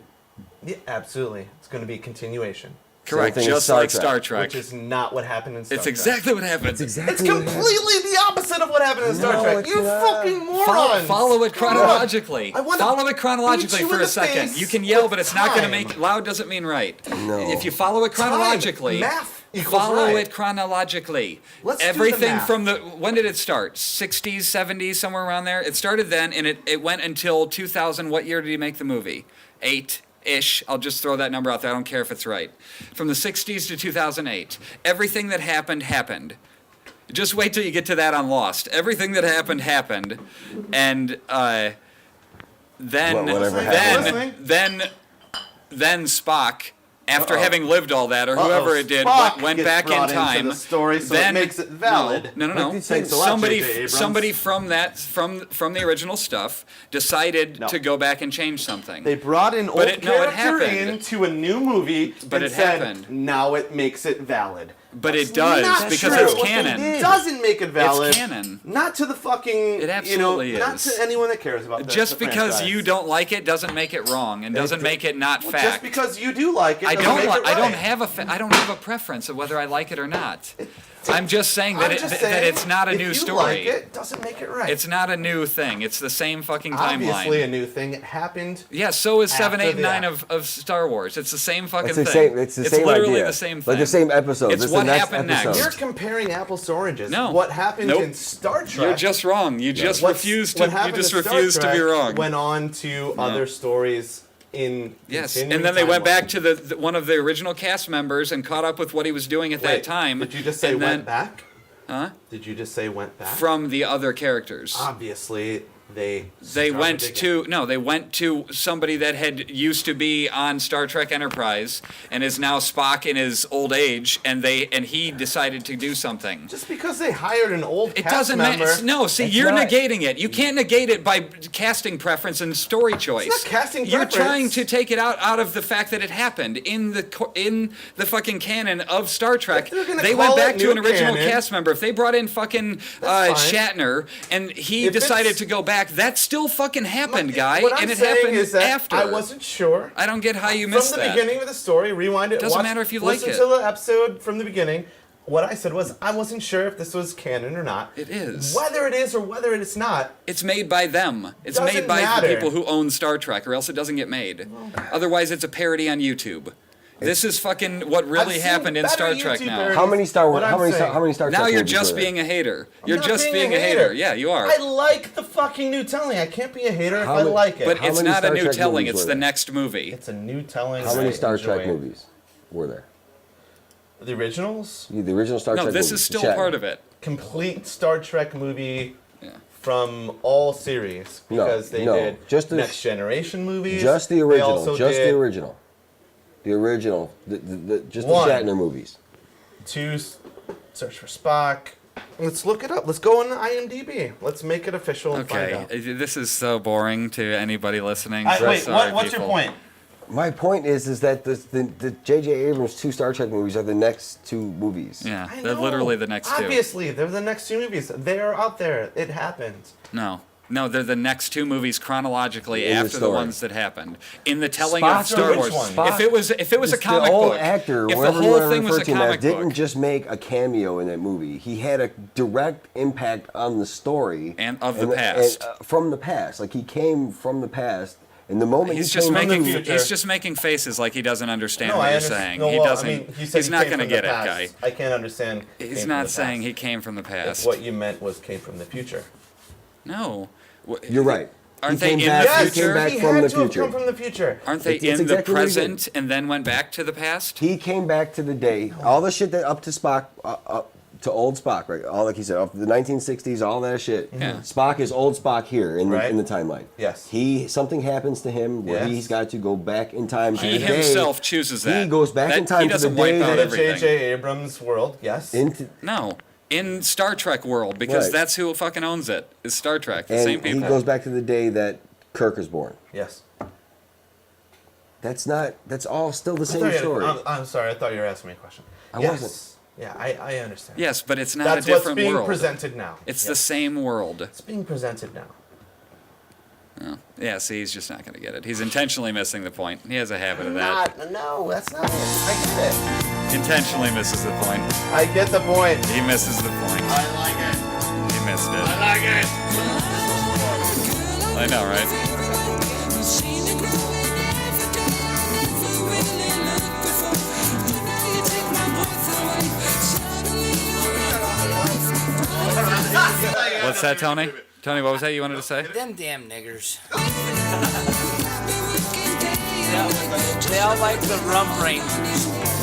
Yeah, absolutely. It's going to be a continuation, Correct, Same thing as just Star like Trek, Star Trek. which is not what happened in Star It's Trek. exactly what happened. It's completely the opposite of what happened in Star No, Trek. it's You not. fucking morons. Follow it chronologically. I wanna Follow it chronologically beat you for in a the second. face You can yell, with but it's not going to time. make loud. Doesn't mean right. No. If you follow it chronologically, Math equals follow right. it chronologically. Let's do the Everything math. from the when did it start? 60s, 70s, somewhere around there. It started then, and it went until 2000. What year did he make the movie? 8-ish. I'll just throw that number out there. I don't care if it's right. From the 60s to 2008, everything that happened. Just wait till you get to that on Lost. Everything that happened, and then Whatever then Spock, after Uh-oh. having lived all that, or whoever it did, Spock went gets back in brought into time. the story, so it then, makes it valid. No. Thanks a lot, J.J. Abrams. Somebody from the original stuff decided No. to go back and change something. They brought an old But it character happened. into a new movie But and it said, happened. now it makes it valid. But That's it does, not because true. it's What they canon. did doesn't make it valid. canon. Not to the fucking, It absolutely not is. to anyone that cares about the Just the because franchise. you don't like it doesn't make it wrong, and doesn't make it not Well, fact. Just because you do like it I doesn't don't. make it I don't right. have I don't have a preference of whether I like it or not. I'm just saying that I'm just that saying, it's not a if new you story. like it, doesn't make it right. It's not a new thing. It's the same fucking obviously timeline. a new thing. It happened. Yeah, so is 7, after 8, the 9 act. of Star Wars. It's the same fucking It's the thing. same. It's the same literally idea. the same thing. Like the same episode. It's It's what the next happened episode. next. You're comparing apples to oranges. No. What happened Nope. in Star Trek? You're just wrong. You just What's- refuse what to. You happened just in Star refuse to be Trek wrong. Went on to other stories in Yes, continuing and then they went timelines. back to the one of the original cast members and caught up with what he was doing at that Wait, time. Did you just say and went then, back? Huh? Did you just say went back? From the other characters. Obviously, they. They started went again. to they went to somebody that had used to be on Star Trek Enterprise and is now Spock in his old age, and he decided to do something. Just because they hired an old It cast doesn't member. matter. No, see, It's you're not- negating it. You can't negate it by casting preference and story choice. not casting You're preference. trying to take it out of the fact that it happened in the fucking canon of Star Trek. If they're gonna They call went back it to an new original canon, cast member. If they brought in fucking That's fine. Shatner and he If decided it's- to go back back, that still fucking happened, guy, What I'm and it saying happened is that after. I wasn't sure. I don't get how you missed From the that. beginning of the story, rewind it. Doesn't matter if you like listen it. to the episode from the beginning. What I said was I wasn't sure if this was canon or not. It is. Whether it is or whether it's not. It's made by them. It's Doesn't made by matter. the people who own Star Trek, or else it doesn't get made. Otherwise, it's a parody on YouTube. This is fucking what really seen happened in better Star Trek YouTube now. parodies. How many Star Wars? What I'm saying. How many Star Trek Now you're movies just were there? being a hater. You're I'm not just being being a hater. Yeah, you are. I like the fucking new telling. I can't be a hater How if I many- like it. But How it's many not a Star new Trek telling. movies It's were the there? next movie. it's a new telling. How many I Star Trek enjoy. movies were there? The originals? The original Star Trek No, this movies, is still Shatner. part of it. Complete Star Trek movie Yeah. from all series No, because they no, did just the- Next Generation movies. Just the They original. also Just did the original. The original. Just One. the Shatner movies. Search for Spock. Let's look it up. Let's go on IMDb. Let's make it official and find Okay, out. this is so boring to anybody listening. Wait, Sorry, what's your people. point? My point is that the J.J. Abrams 2 Star Trek movies are the next 2 movies. Yeah, I they're know. literally the next two. Obviously, they're the next 2 movies. They are out there. It happened. No, they're the next 2 movies chronologically In the after the story. ones that happened in the telling Spock- of Star Which Wars. one? Spock- If it was a It's comic the old book, actor, if the whatever you whole wanna thing was refer a to him as, comic didn't book just make a cameo in that movie. He had a direct impact on the story And of the past. from the past. Like he came from the past, and the moment he's he just came the making future. he's just making faces like he doesn't understand No, what I you're understand. saying. No, He well, doesn't. I mean, he said he's he not came going to from the get it, past. guy. I can't understand. He's came from not the saying past. he came from the If past. what you meant was came from the future. No. You're right. Aren't He they came in back- the he Yes, future? came back he from had the to have future. come from the future. Aren't they It's in the exactly what he did. present and then went back to the past? He came back to the day, all the shit that up to Spock, up to old Spock, right? All like he said, up to the 1960s, all that shit. Yeah. Spock is old Spock here in the Right. in the timeline. Yes. Something happens to him where Yes. he's got to go back in time. to He the day. himself chooses that. He goes back in time He to doesn't the day wipe out that The everything. J.J. Abrams world, yes. into, No. In Star Trek world, because Right. that's who fucking owns it. Is Star Trek. The and same he people. goes back to the day that Kirk is born. Yes. That's all still the I same thought you- story. I'm sorry. I thought you were asking me a question. I Yes. wasn't. Yeah, I understand. Yes, but it's not That's a what's different being world. presented now. It's Yes. the same world. It's being presented now. Oh. Yeah, see, he's just not going to get it. He's intentionally missing the point. He has a habit of that. No, that's not it. I get it. Intentionally misses the point. I get the point. He misses the point. I like it. He missed it. I like it. I know, right? What's that, Tony? Tony, what was that you wanted to say? Them damn niggers. They all like the Rum Rangers.